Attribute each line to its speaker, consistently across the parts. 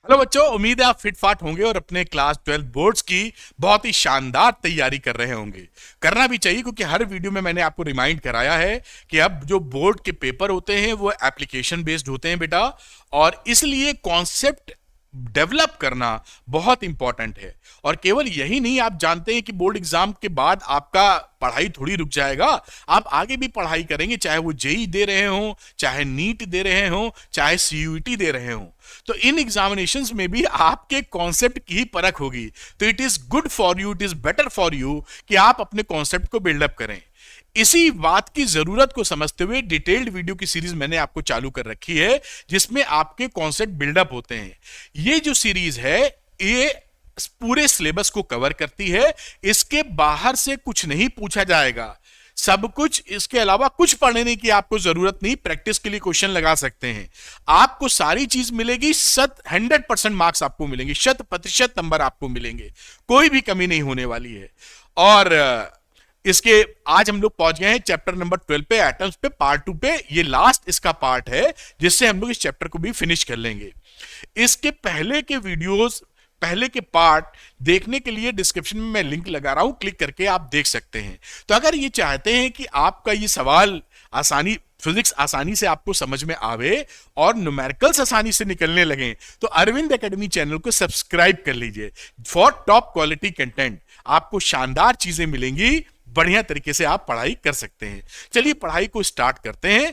Speaker 1: Hello बच्चों, उम्मीद है आप फिट फाट होंगे और अपने क्लास 12 बोर्ड्स की बहुत ही शानदार तैयारी कर रहे होंगे। करना भी चाहिए क्योंकि हर वीडियो में मैंने आपको रिमाइंड कराया है कि अब जो बोर्ड के पेपर होते हैं वो एप्लीकेशन बेस्ड होते हैं बेटा, और इसलिए कॉन्सेप्ट डेवलप करना बहुत इंपॉर्टेंट है। और केवल यही नहीं, आप जानते हैं कि बोर्ड एग्जाम के बाद आपका पढ़ाई थोड़ी रुक जाएगा। आप आगे भी पढ़ाई करेंगे, चाहे वो जेई दे रहे हो, चाहे नीट दे रहे हो, चाहे सीयूईटी दे रहे हो। तो इन एग्जामिनेशंस में भी आपके कॉन्सेप्ट की ही परख होगी। तो it is good for you, it is better for you कि आप अपने कॉन्सेप्ट को बिल्डअप करें। इसी बात की जरूरत को समझते हुए डिटेल्ड वीडियो की सीरीज मैंने आपको चालू कर रखी है, जिसमें आपके कॉन्सेप्ट बिल्डअप होते हैं। ये जो सीरीज है ये पूरे सिलेबस को कवर करती है। इसके बाहर से कुछ नहीं पूछा जाएगा, सब कुछ। इसके अलावा कुछ पढ़ने की आपको जरूरत नहीं, प्रैक्टिस के लिए क्वेश्चन लगा सकते हैं। आपको सारी चीज मिलेगी, 100% मार्क्स आपको मिलेंगे, 100% नंबर आपको मिलेंगे, कोई भी कमी नहीं होने वाली है। और इसके आज हम लोग पहुंच गए हैं चैप्टर नंबर 12 पे, एटम्स पे, पार्ट 2 पे। ये लास्ट इसका पार्ट है जिससे हम लोग इस चैप्टर को भी फिनिश कर लेंगे। इसके पहले के वीडियोस, पहले के पार्ट देखने के लिए डिस्क्रिप्शन में मैं लिंक लगा रहा हूं, क्लिक करके आप देख सकते हैं। तो अगर ये चाहते हैं कि आपका ये सवाल फिजिक्स आसानी से आपको समझ में आवे और न्यूमेरिकल्स आसानी से निकलने लगे, तो अरविंद एकेडमी चैनल को सब्सक्राइब कर लीजिए फॉर टॉप क्वालिटी कंटेंट। आपको शानदार चीजें मिलेंगी, बढ़िया तरीके से आप पढ़ाई कर सकते हैं। चलिए पढ़ाई को स्टार्ट करते हैं।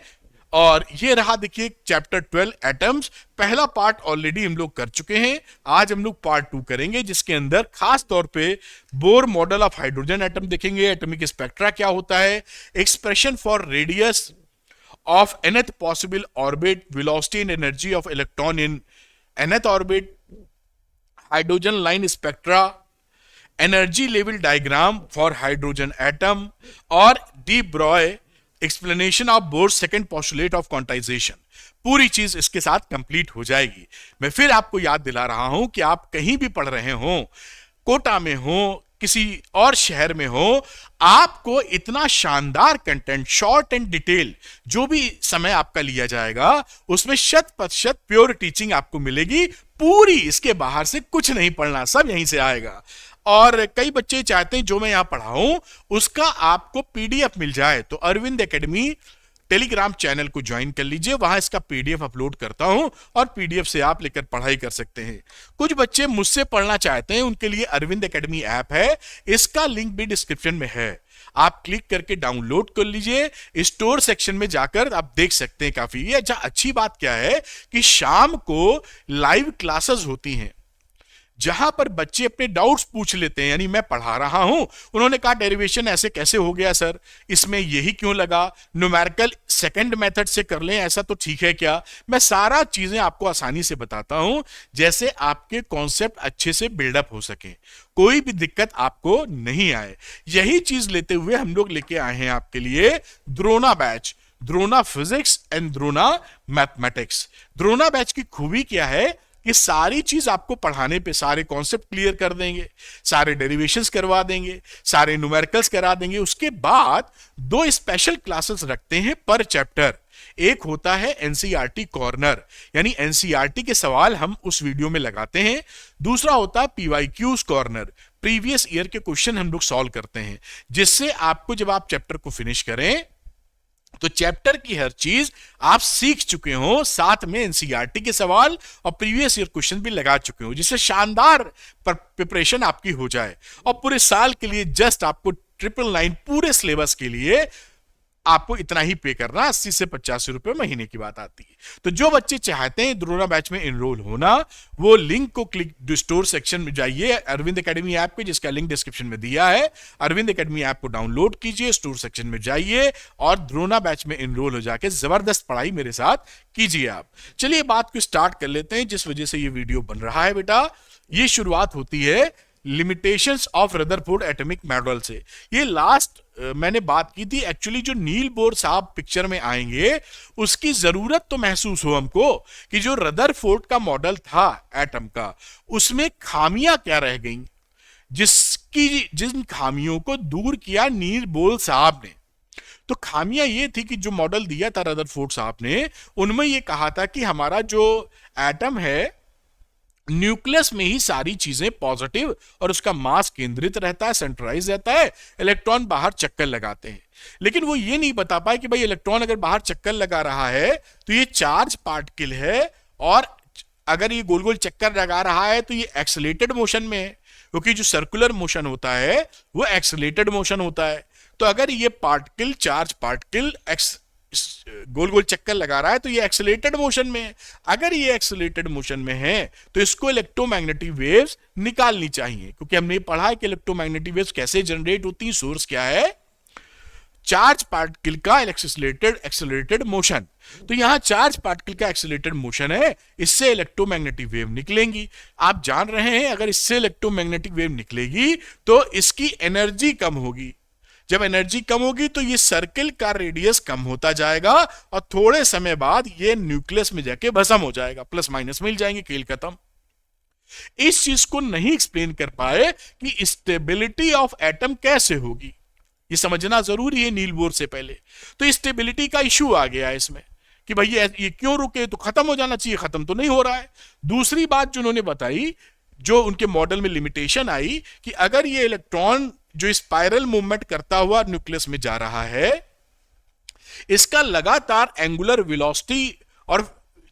Speaker 1: और ये रहा, देखिए, चैप्टर 12 एटम्स। पहला पार्ट ऑलरेडी हम लोग कर चुके हैं। आज हम लोग पार्ट 2 करेंगे, जिसके अंदर खास तौर पे Bohr model of hydrogen atom देखेंगे, एटॉमिक स्पेक्ट्रा क्या होता है, expression for radius of nth possible orbit, velocity and energy of electron in nth orbit, hydrogen line spectra, energy level diagram for hydrogen atom, और de Broglie explanation of Bohr's second postulate of quantisation. पूरी चीज इसके साथ complete हो जाएगी। मैं फिर आपको याद दिला रहा हूं कि आप कहीं भी पढ़ रहे हो, कोटा में हो, किसी और शहर में हो, आपको इतना शानदार कंटेंट, शॉर्ट एंड डिटेल, जो भी समय आपका लिया जाएगा उसमें 100% प्योर टीचिंग आपको मिलेगी पूरी। इसके बाहर से कुछ नहीं पढ़ना, सब यहीं से आएगा। और कई बच्चे चाहते हैं जो मैं यहां पढ़ाऊं उसका आपको पीडीएफ मिल जाए, तो अरविंद एकेडमी टेलीग्राम चैनल को ज्वाइन कर लीजिए, वहां इसका पीडीएफ अपलोड करता हूं और पीडीएफ से आप लेकर पढ़ाई कर सकते हैं। कुछ बच्चे मुझसे पढ़ना चाहते हैं, उनके लिए अरविंद एकेडमी ऐप है, इसका लिंक भी डिस्क्रिप्शन में है। आप क्लिक करके डाउनलोड कर लीजिए। स्टोर सेक्शन में जाकर आप देख सकते हैं। काफी ये अच्छी बात क्या है कि शाम को लाइव क्लासेस होती हैं, जहां पर बच्चे अपने डाउट्स पूछ लेते हैं। यानी मैं पढ़ा रहा हूं, उन्होंने कहा डेरिवेशन ऐसे कैसे हो गया सर, इसमें यही क्यों लगा, न्यूमेरिकल सेकंड मेथड से कर लें, ऐसा तो ठीक है क्या। मैं सारा चीजें आपको आसानी से बताता हूं, जैसे आपके कॉन्सेप्ट अच्छे से बिल्डअप हो सके, कोई भी दिक्कत आपको नहीं आए। यही चीज लेते हुए हम लोग लेके आए हैं आपके लिए Drona batch, Drona physics and Drona mathematics. Drona batch की खूबी क्या है कि सारी चीज आपको पढ़ाने पे सारे कॉन्सेप्ट क्लियर कर देंगे, सारे डेरिवेशंस करवा देंगे, सारे न्यूमेरिकल्स करा देंगे। उसके बाद 2 स्पेशल क्लासेस रखते हैं पर चैप्टर। एक होता है एनसीईआरटी कॉर्नर, यानी एनसीईआरटी के सवाल हम उस वीडियो में लगाते हैं। दूसरा होता है पीवाईक्यूज कॉर्नर, प्रीवियस ईयर के क्वेश्चन हम लोग सॉल्व करते हैं, जिससे आपको जब आप चैप्टर को फिनिश करें तो चैप्टर की हर चीज आप सीख चुके हो, साथ में एनसीईआरटी के सवाल और प्रीवियस ईयर क्वेश्चन भी लगा चुके हो, जिससे शानदार प्रिपरेशन आपकी हो जाए। और पूरे साल के लिए जस्ट आपको 999 पूरे सिलेबस के लिए आपको इतना ही पे करना, 80 से 85 रुपए महीने की बात आती है। तो जो बच्चे चाहते हैं द्रोणा बैच में इनरोल होना, वो लिंक को क्लिक, स्टोर सेक्शन में जाइए अरविंद एकेडमी ऐप पे, जिसका लिंक डिस्क्रिप्शन में दिया है। अरविंद एकेडमी ऐप को डाउनलोड कीजिए, स्टोर सेक्शन में जाइए और द्रोणा बैच में इनरोल हो जाके जबरदस्त पढ़ाई मेरे साथ कीजिए आप। चलिए बात को स्टार्ट कर लेते हैं, जिस वजह से ये वीडियो बन रहा है बेटा। ये शुरुआत होती है limitations of Rutherford atomic model से। ये लास्ट मैंने बात की थी। एक्चुअली जो नील बोर साहब पिक्चर में आएंगे, उसकी जरूरत तो महसूस हो हमको कि जो रदरफोर्ड का मॉडल था एटम का, उसमें खामियां क्या रह गई, जिन खामियों को दूर किया नील बोर साहब ने। तो खामियां ये थी कि जो मॉडल दिया था रदरफोर्ड साहब ने, उनमें ये कहा था कि हमारा जो एटम है न्यूक्लियस में ही सारी चीजें पॉजिटिव और उसका मास केंद्रित रहता है, सेंट्रलाइज रहता है, इलेक्ट्रॉन बाहर चक्कर लगाते हैं। लेकिन वो ये नहीं बता पाए कि भाई इलेक्ट्रॉन अगर बाहर चक्कर लगा रहा है तो ये चार्ज पार्टिकल है, और अगर ये गोल गोल चक्कर लगा रहा है तो ये एक्सेलेरेटेड मोशन में है, क्योंकि जो सर्कुलर मोशन होता है वो एक्सेलेरेटेड मोशन होता है। तो अगर ये पार्टिकल, चार्ज पार्टिकल गोल गोल चक्कर लगा रहा है तो ये एक्सेलेरेटेड मोशन में है। अगर ये एक्सेलेरेटेड मोशन में है तो इसको इलेक्ट्रोमैग्नेटिक वेव्स निकालनी चाहिए, क्योंकि हमने पढ़ा है कि इलेक्ट्रोमैग्नेटिक वेव्स कैसे जनरेट होती हैं, सोर्स क्या है, चार्ज पार्टिकल का एक्सेलरेटेड मोशन। तो यहां चार्ज पार्टिकल का एक्सेलरेटेड मोशन है, इससे इलेक्ट्रोमैग्नेटिक वेव निकलेंगी। आप जान रहे हैं अगर इससे इलेक्ट्रोमैग्नेटिक वेव निकलेगी तो इसकी एनर्जी कम होगी। जब एनर्जी कम होगी तो ये सर्किल का रेडियस कम होता जाएगा और थोड़े समय बाद ये न्यूक्लियस में जाके भस्म हो जाएगा, प्लस माइनस मिल जाएंगे, खेल खत्म। इस चीज को नहीं एक्सप्लेन कर पाए कि स्टेबिलिटी ऑफ एटम कैसे होगी, ये समझना जरूरी है नील बोर से पहले। तो स्टेबिलिटी का इशू आ गया इसमें कि भाई ये क्यों रुके, तो खत्म हो जाना चाहिए, खत्म तो नहीं हो रहा है। दूसरी बात जो उन्होंने बताई, जो उनके मॉडल में लिमिटेशन आई, कि अगर ये इलेक्ट्रॉन जो स्पाइरल मूवमेंट करता हुआ न्यूक्लियस में जा रहा है, इसका लगातार एंगुलर वेलोसिटी और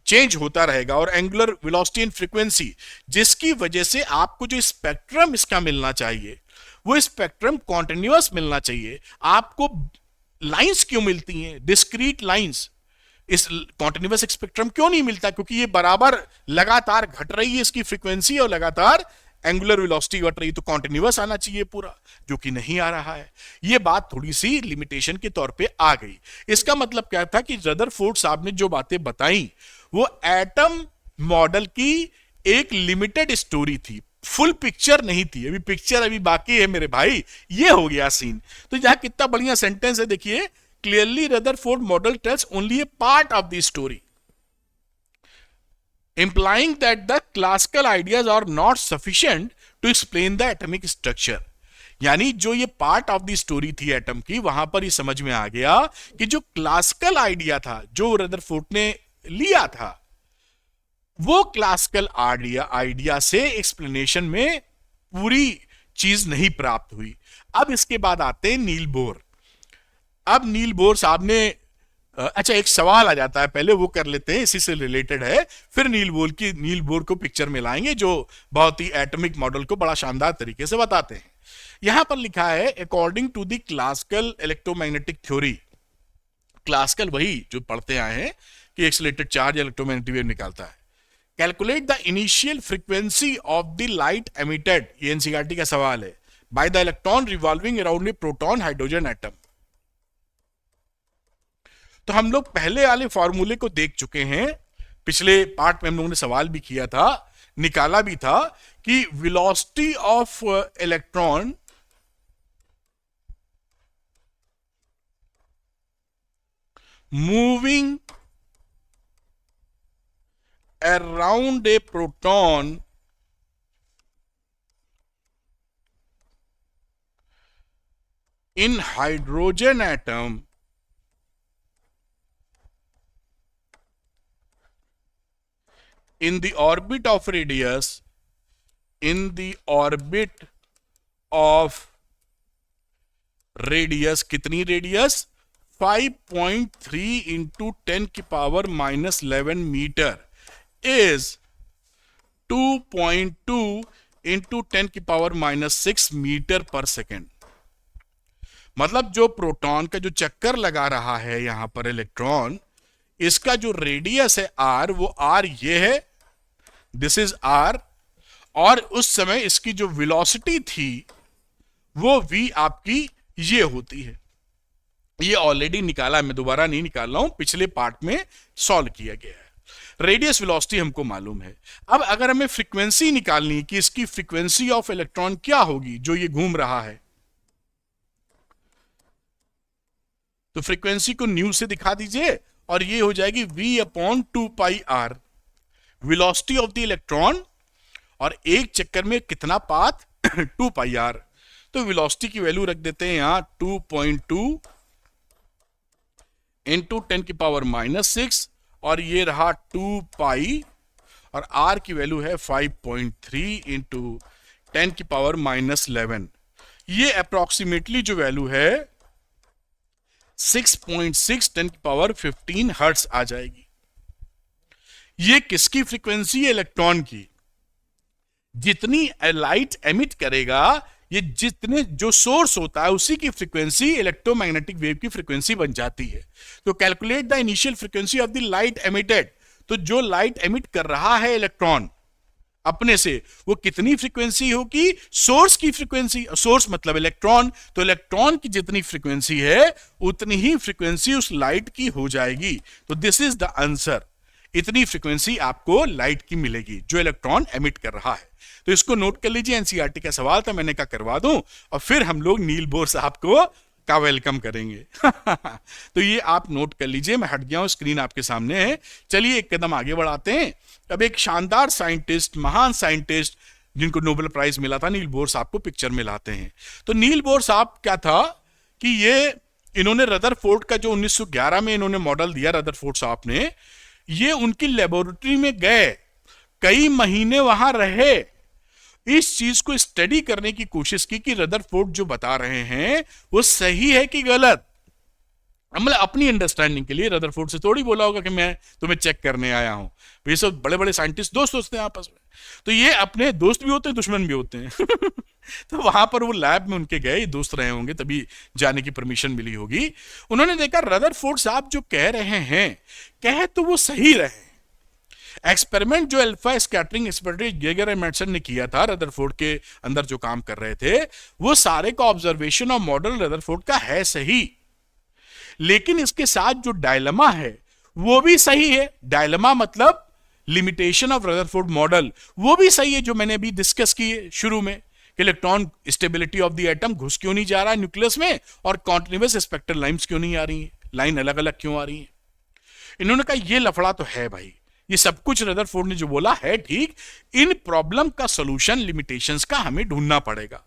Speaker 1: चेंज होता रहेगा, और एंगुलर वेलोसिटी एंड फ्रीक्वेंसी, जिसकी वजह से आपको जो स्पेक्ट्रम इसका मिलना चाहिए वो स्पेक्ट्रम कॉन्टिन्यूअस मिलना चाहिए। आपको लाइंस क्यों मिलती हैं, डिस्क्रीट लाइंस, इस कॉन्टिन्यूअस स्पेक्ट्रम क्यों नहीं मिलता? क्योंकि ये बराबर लगातार घट रही है इसकी फ्रीक्वेंसी और लगातार एंगुलर वेलोसिटी घट रही है, तो कॉन्टिन्यूअस आना चाहिए पूरा, जो कि नहीं आ रहा है। ये बात थोड़ी सी लिमिटेशन के तौर पे आ गई। इसका मतलब क्या था कि रदरफोर्ड साहब ने जो बातें बताई वो एटम मॉडल की एक लिमिटेड स्टोरी थी, फुल पिक्चर नहीं थी। अभी पिक्चर अभी बाकी है मेरे भाई, ये हो गया सीन। तो यहां कितना बढ़िया सेंटेंस है, देखिए, clearly Rutherford model tells only a part of the story, implying that the classical ideas are not sufficient to explain the atomic structure। यानी जो ये पार्ट ऑफ द स्टोरी थी एटम की, वहां पर ये समझ में आ गया कि जो क्लासिकल आइडिया था, जो रदरफोर्ड ने लिया था, वो क्लासिकल आइडिया से एक्सप्लेनेशन में पूरी चीज नहीं प्राप्त हुई। अब इसके बाद आते हैं नील बोर। अब नील बोर साहब ने, अच्छा एक सवाल आ जाता है, पहले वो कर लेते हैं, इसी से रिलेटेड है, फिर नील बोर को पिक्चर में लाएंगे, जो बहुत ही एटॉमिक मॉडल को बड़ा शानदार तरीके से बताते हैं। यहां पर लिखा है, according to the classical electromagnetic theory, classical वही जो पढ़ते आए हैं कि एक्सीलरेटेड चार्ज इलेक्ट्रोमैग्नेटिक वेव निकालता है। Calculate the initial frequency of the light emitted, ये एनसीईआरटी का सवाल है, by the electron revolving around a proton hydrogen atom. तो हम लोग पहले वाले फॉर्मूले को देख चुके हैं, पिछले पार्ट में हम लोगों ने सवाल भी किया था, निकाला भी था, कि velocity of electron moving around a proton in hydrogen atom in the orbit of radius, in the orbit of radius, कितनी रेडियस, 5.3 into 10 की पावर -11 मीटर is 2.2 into 10 की पावर -6 मीटर पर सेकेंड। मतलब जो प्रोटॉन का जो चक्कर लगा रहा है यहां पर इलेक्ट्रॉन, इसका जो रेडियस है आर, वो आर ये है, दिस इज आर, और उस समय इसकी जो वेलोसिटी थी वो वी आपकी ये होती है। ये ऑलरेडी निकाला है, मैं दोबारा नहीं निकाल रहा हूं, पिछले पार्ट में सॉल्व किया गया है। रेडियस वेलोसिटी हमको मालूम है। अब अगर हमें फ्रीक्वेंसी निकालनी है कि इसकी फ्रीक्वेंसी ऑफ इलेक्ट्रॉन क्या होगी जो ये घूम रहा है, तो फ्रीक्वेंसी को न्यू से दिखा दीजिए और ये हो जाएगी v/2πr, velocity of the electron, और एक चक्कर में कितना पाथ 2πr। तो वेलोसिटी की वैल्यू रख देते हैं यहां 2.2 into 10 की पावर -6, और ये रहा 2π, और R की वैल्यू है 5.3 इंटू 10⁻⁻11। ये अप्रोक्सीमेटली जो वैल्यू है 6.6 10⁻15 हर्ट्ज आ जाएगी। ये किसकी फ्रीक्वेंसी है? इलेक्ट्रॉन की। जितनी लाइट एमिट करेगा, ये जितने जो सोर्स होता है उसी की फ्रीक्वेंसी इलेक्ट्रोमैग्नेटिक वेव की फ्रीक्वेंसी बन जाती है। तो calculate the initial frequency of the light emitted. तो जो लाइट एमिट कर रहा है इलेक्ट्रॉन अपने से, वो कितनी फ्रीक्वेंसी होगी? सोर्स की फ्रीक्वेंसी। सोर्स मतलब इलेक्ट्रॉन, तो इलेक्ट्रॉन की जितनी फ्रीक्वेंसी है उतनी ही फ्रीक्वेंसी उस लाइट की हो जाएगी। तो दिस इज द आंसर। इतनी फ्रीक्वेंसी आपको लाइट की मिलेगी जो इलेक्ट्रॉन एमिट कर रहा है। तो इसको नोट कर लीजिए, एनसीईआरटी का सवाल था, मैंने कहा करवा दूं, और फिर हम लोग नील बोर साहब को का वेलकम करेंगे। तो ये आप नोट कर लीजिए। मैं हट गया हूं, स्क्रीन आपके सामने है। चलिए एक कदम आगे बढ़ाते हैं। अब एक शानदार साइंटिस्ट, महान साइंटिस्ट जिनको नोबेल प्राइज मिला था, नील बोर साहब को पिक्चर में लाते हैं। तो नील बोर साहब क्या था कि इन्होंने रदरफोर्ड का जो 1911 में इन्होंने मॉडल दिया, रदरफोर्ड साहब ने, ये उनकी लेबोरेटरी में गए, कई महीने वहां रहे, इस चीज को स्टडी करने की कोशिश की कि रदरफोर्ड जो बता रहे हैं वो सही है कि गलत। मतलब अपनी अंडरस्टैंडिंग के लिए रदरफोर्ड से थोड़ी बोला होगा कि मैं तुम्हें चेक करने आया हूं। ये सब बड़े बड़े साइंटिस्ट दोस्त होते हैं आपस में, तो ये अपने दोस्त भी होते हैं, दुश्मन भी होते हैं। तो वहां पर वो लैब में उनके गए, दोस्त रहे होंगे तभी जाने की परमिशन मिली होगी। उन्होंने देखा रदरफोर्ड साहब जो कह रहे हैं, कहे तो वो सही रहे। एक्सपेरिमेंट जो alpha scattering experiment Geiger and Mattson ने किया था, रदरफोर्ड के अंदर जो काम कर रहे थे, वो सारे का ऑब्जर्वेशन और मॉडल रदरफोर्ड का है सही, लेकिन इसके साथ जो डायलेमा है वो भी सही है। डायलेमा मतलब लिमिटेशन ऑफ रदरफोर्ड मॉडल, वो भी सही है, जो मैंने अभी डिस्कस की है शुरू में कि electron stability of the atom घुस क्यों नहीं जा रहा है न्यूक्लियस में, और कॉन्टिन्यूअस स्पेक्ट्रल लाइंस क्यों नहीं आ रही है, लाइन अलग अलग क्यों आ रही है। इन्होंने कहा ये लफड़ा तो है भाई, ये सब कुछ रदरफोर्ड ने जो बोला है ठीक, इन प्रॉब्लम का सॉल्यूशन लिमिटेशंस का हमें ढूंढना पड़ेगा।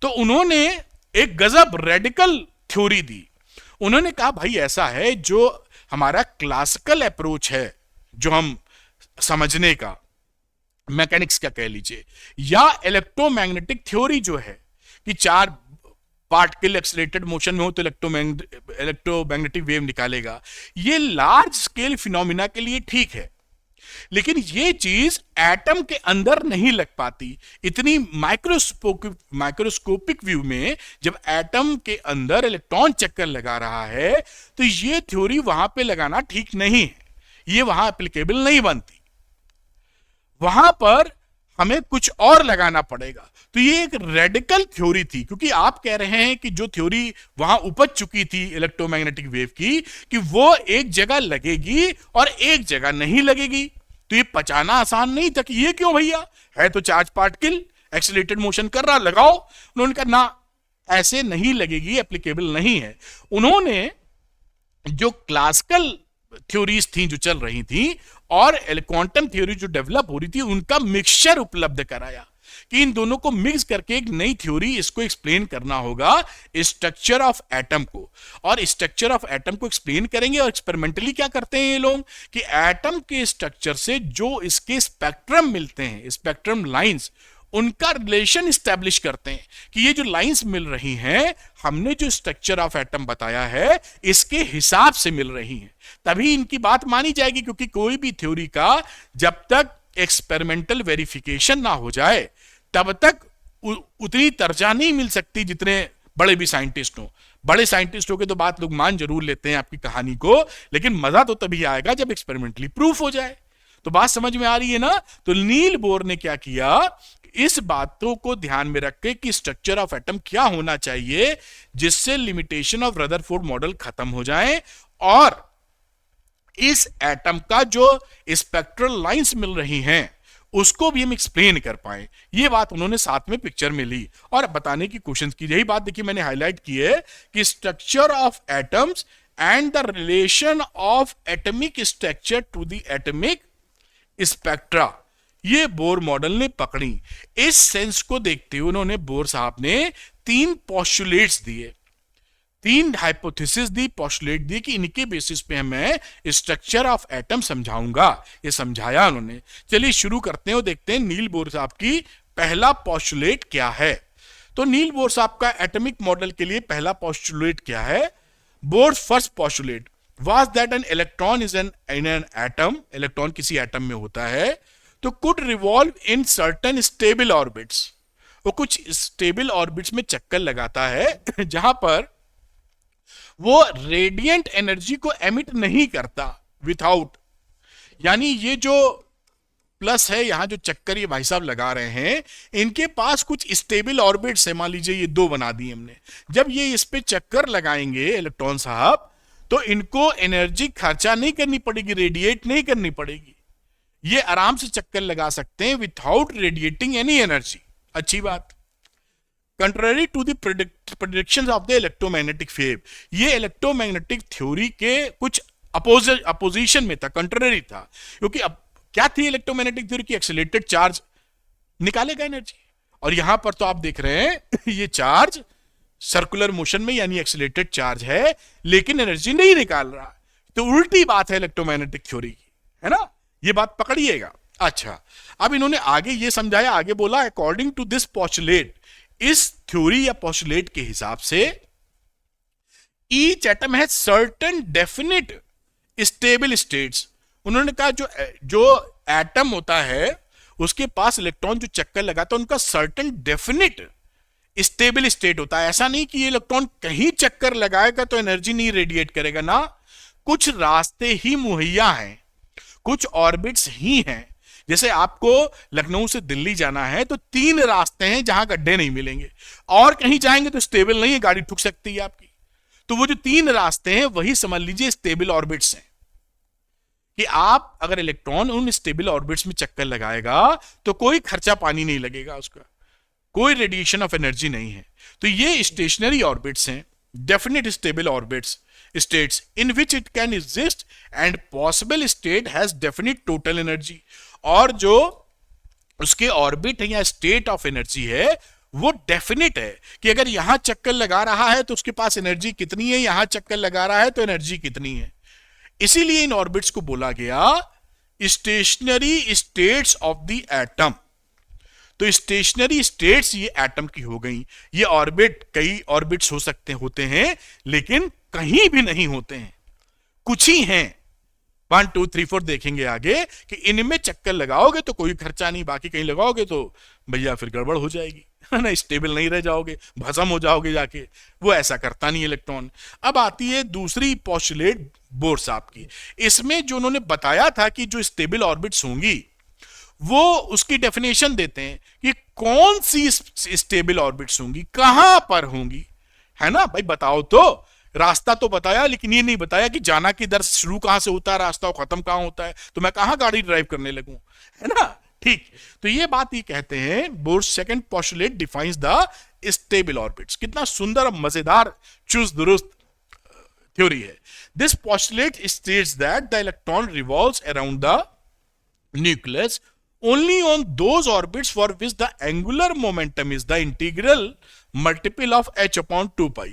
Speaker 1: तो उन्होंने एक गजब रेडिकल थ्योरी दी। उन्होंने कहा भाई ऐसा है, जो हमारा क्लासिकल अप्रोच है जो हम समझने का, मैकेनिक्स का कह लीजिए, या इलेक्ट्रोमैग्नेटिक थ्योरी जो है कि चार पार्टिकल एक्सीलरेटेड मोशन में हो तो इलेक्ट्रोमैग्नेटिक वेव निकालेगा, ये लार्ज स्केल फिनोमिना के लिए ठीक है, लेकिन ये चीज एटम के अंदर नहीं लग पाती। इतनी माइक्रोस्कोपिक व्यू में जब एटम के अंदर इलेक्ट्रॉन चक्कर लगा रहा है, तो ये थ्योरी वहां पे लगाना ठीक नहीं है, ये वहां एप्लीकेबल नहीं बनती, वहां पर हमें कुछ और लगाना पड़ेगा। तो ये एक रेडिकल थ्योरी थी, क्योंकि आप कह रहे हैं कि जो थ्योरी वहां उपज चुकी थी इलेक्ट्रोमैग्नेटिक वेव की, कि वो एक जगह लगेगी और एक जगह नहीं लगेगी, तो ये पचाना आसान नहीं था कि ये क्यों भैया, है तो चार्ज पार्टिकल एक्सीलरेटेड मोशन कर रहा, लगाओ। उन्होंने कहा ना, ऐसे नहीं लगेगी, एप्लीकेबल नहीं है। उन्होंने जो क्लासिकल थ्योरीज थी जो चल रही थी और क्वांटम थ्योरी जो डेवलप हो रही थी, उनका मिक्सचर उपलब्ध कराया कि इन दोनों को मिक्स करके एक नई थ्योरी, इसको एक्सप्लेन करना होगा स्ट्रक्चर ऑफ एटम को, और स्ट्रक्चर ऑफ एटम को एक्सप्लेन करेंगे। और एक्सपेरिमेंटली क्या करते हैं ये लोग कि एटम के स्ट्रक्चर से जो इसके स्पेक्ट्रम मिलते हैं, स्पेक्ट्रम लाइंस, उनका रिलेशन स्टैब्लिश करते हैं कि ये जो लाइंस मिल रही हैं, हमने जो स्ट्रक्चर ऑफ एटम बताया है इसके हिसाब से मिल रही हैं, तभी इनकी बात मानी जाएगी। क्योंकि कोई भी थ्योरी का जब तक एक्सपेरिमेंटल वेरिफिकेशन ना हो जाए तब तक उतनी तरजा नहीं मिल सकती जितने बड़े भी साइंटिस्ट हो। बड़े साइंटिस्टों के तो बात लोग मान जरूर लेते हैं आपकी कहानी को, लेकिन मजा तो तभी आएगा जब एक्सपेरिमेंटली प्रूफ हो जाए। तो बात समझ में आ रही है ना। तो नील बोर ने क्या किया, इस बातों को ध्यान में रख के कि स्ट्रक्चर ऑफ एटम क्या होना चाहिए जिससे लिमिटेशन ऑफ रदरफोर्ड मॉडल खत्म हो जाए, और इस एटम का जो स्पेक्ट्रल लाइंस मिल रही हैं उसको भी हम एक्सप्लेन कर पाए। ये बात उन्होंने साथ में पिक्चर में ली और बताने की कोशिश की। यही बात देखिए मैंने हाईलाइट की है कि structure of atoms and the relation of atomic structure to the atomic spectra, ये बोर मॉडल ने पकड़ी। इस सेंस को देखते हुए उन्होंने बोर साहब ने 3 पोस्टुलेट्स दिए। तीन हाइपोथेसिस दी, पोस्टुलेट दी कि इनके बेसिस पे मैं स्ट्रक्चर ऑफ एटम समझाऊंगा। ये समझाया उन्होंने। चलिए शुरू करते हैं और देखते हैं नील बोर साहब की पहला पोस्टुलेट क्या है। तो नील बोर साहब का एटॉमिक मॉडल के लिए पहला पोस्टुलेट क्या है? Bohr's first postulate was that an electron is an atom, electron किसी एटम में होता है तो could revolve in certain stable orbits, वो कुछ स्टेबल ऑर्बिट्स में चक्कर लगाता है जहां पर वो रेडिएंट एनर्जी को एमिट नहीं करता विथआउट, यानी ये जो प्लस है यहां जो चक्कर ये भाई साहब लगा रहे हैं, इनके पास कुछ स्टेबल ऑर्बिट्स है, मान लीजिए ये दो बना दिए हमने। जब ये इस पे चक्कर लगाएंगे इलेक्ट्रॉन साहब तो इनको एनर्जी खर्चा नहीं करनी पड़ेगी, रेडिएट नहीं करनी पड़ेगी, ये आराम से चक्कर लगा सकते हैं विथआउट रेडिएटिंग एनी एनर्जी। अच्छी बात। Contrary to the predictions of the electromagnetic wave, ये इलेक्ट्रोमैग्नेटिक थ्योरी के कुछ अपोजिशन में था, कंट्ररी था, क्योंकि अब क्या थी इलेक्ट्रोमैग्नेटिक थ्योरी की? एक्सीलरेटेड चार्ज निकालेगा एनर्जी, और यहां पर तो आप देख रहे हैं ये चार्ज सर्कुलर मोशन में यानी एक्सीलरेटेड चार्ज है लेकिन एनर्जी नहीं निकाल रहा, तो उल्टी बात है इलेक्ट्रोमैग्नेटिक थ्योरी की, है ना? ये बात पकड़िएगा। अच्छा, अब इन्होंने आगे ये समझाया, आगे बोला अकॉर्डिंग टू दिस पोस्टुलेट, इस थ्योरी या पोस्टुलेट के हिसाब से each atom has certain definite stable states. उन्होंने कहा जो एटम होता है उसके पास इलेक्ट्रॉन जो चक्कर लगाता है उनका सर्टेन डेफिनिट स्टेबल स्टेट होता है। ऐसा नहीं कि ये इलेक्ट्रॉन कहीं चक्कर लगाएगा तो एनर्जी नहीं रेडिएट करेगा ना, कुछ रास्ते ही मुहैया हैं, कुछ ऑर्बिट्स ही हैं। जैसे आपको लखनऊ से दिल्ली जाना है तो 3 रास्ते हैं जहां गड्ढे नहीं मिलेंगे, और कहीं जाएंगे तो स्टेबल नहीं है, गाड़ी ठुक सकती है आपकी। तो वो जो 3 रास्ते हैं वही समझ लीजिए स्टेबल ऑर्बिट्स हैं, कि आप अगर इलेक्ट्रॉन उन स्टेबल ऑर्बिट्स में चक्कर लगाएगा तो कोई खर्चा पानी नहीं लगेगा, उसका कोई रेडिएशन ऑफ एनर्जी नहीं है। तो ये स्टेशनरी ऑर्बिट्स हैं, definite stable orbits, states in which it can exist and possible state has definite total energy। और जो उसके ऑर्बिट है या स्टेट ऑफ एनर्जी है वो डेफिनेट है कि अगर यहां चक्कर लगा रहा है तो उसके पास एनर्जी कितनी है, यहां चक्कर लगा रहा है तो एनर्जी कितनी है। इसीलिए इन ऑर्बिट्स को बोला गया stationery states of the atom. तो स्टेशनरी स्टेट्स ये एटम की हो गई। ये ऑर्बिट, कई ऑर्बिट्स हो सकते होते हैं लेकिन कहीं भी नहीं होते हैं, कुछ ही हैं। 1 2 3 4 देखेंगे आगे कि इनमें चक्कर लगाओगे तो कोई खर्चा नहीं, बाकी कहीं लगाओगे तो भैया फिर गड़बड़ हो जाएगी, है ना, स्टेबल नहीं रह जाओगे, भस्म हो जाओगे जाके। वो ऐसा करता नहीं इलेक्ट्रॉन। अब आती है दूसरी पोस्टुलेट बोर साहब की। इसमें जो उन्होंने बताया था कि जो स्टेबल ऑर्बिट्स होंगी वो उसकी डेफिनेशन देते हैं कि कौन सी स्टेबल ऑर्बिट्स होंगी, कहां पर होंगी, है ना भाई, बताओ तो। रास्ता तो बताया लेकिन ये नहीं बताया कि जाना किधर, शुरू कहां से होता है रास्ता और खत्म कहां होता है, तो मैं कहां गाड़ी ड्राइव करने लगूं, है ना। ठीक, तो ये बात ये कहते हैं Bohr's second postulate defines the stable orbits. कितना सुंदर और मजेदार चुस्त दुरुस्त थ्योरी है। This postulate states that the electron revolves around the nucleus only on those orbits for which the angular momentum is the integral multiple of h upon 2 pi।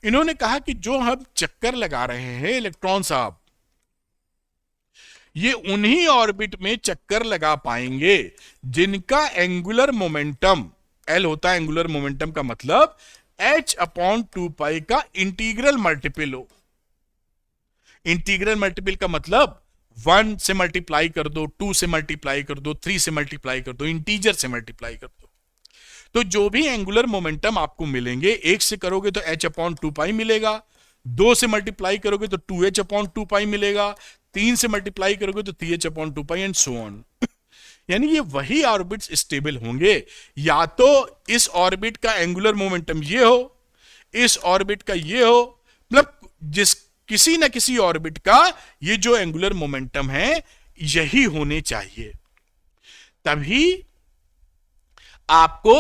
Speaker 1: इन्होंने कहा कि जो हम चक्कर लगा रहे हैं इलेक्ट्रॉन साहब, ये उन्हीं ऑर्बिट में चक्कर लगा पाएंगे जिनका एंगुलर मोमेंटम L होता है, एंगुलर मोमेंटम का मतलब h अपॉन 2 पाई का इंटीग्रल मल्टीपल हो। इंटीग्रल मल्टीपल का मतलब 1 से मल्टीप्लाई कर दो, 2 से मल्टीप्लाई कर दो, 3 से मल्टीप्लाई कर दो, इंटीजर से मल्टीप्लाई कर दो। तो जो भी एंगुलर मोमेंटम आपको मिलेंगे, 1 से करोगे तो h अपॉन 2 पाई मिलेगा, 2 से मल्टीप्लाई करोगे तो 2h अपॉन 2 पाई मिलेगा, 3 से मल्टीप्लाई करोगे तो 3h upon 2 pi and so on. यानी ये वही ऑर्बिट्स स्टेबल होंगे, या तो इस ऑर्बिट का एंगुलर मोमेंटम ये हो, इस ऑर्बिट का ये हो, मतलब जिस किसी ना किसी ऑर्बिट का ये जो एंगुलर मोमेंटम है यही होने चाहिए, तभी आपको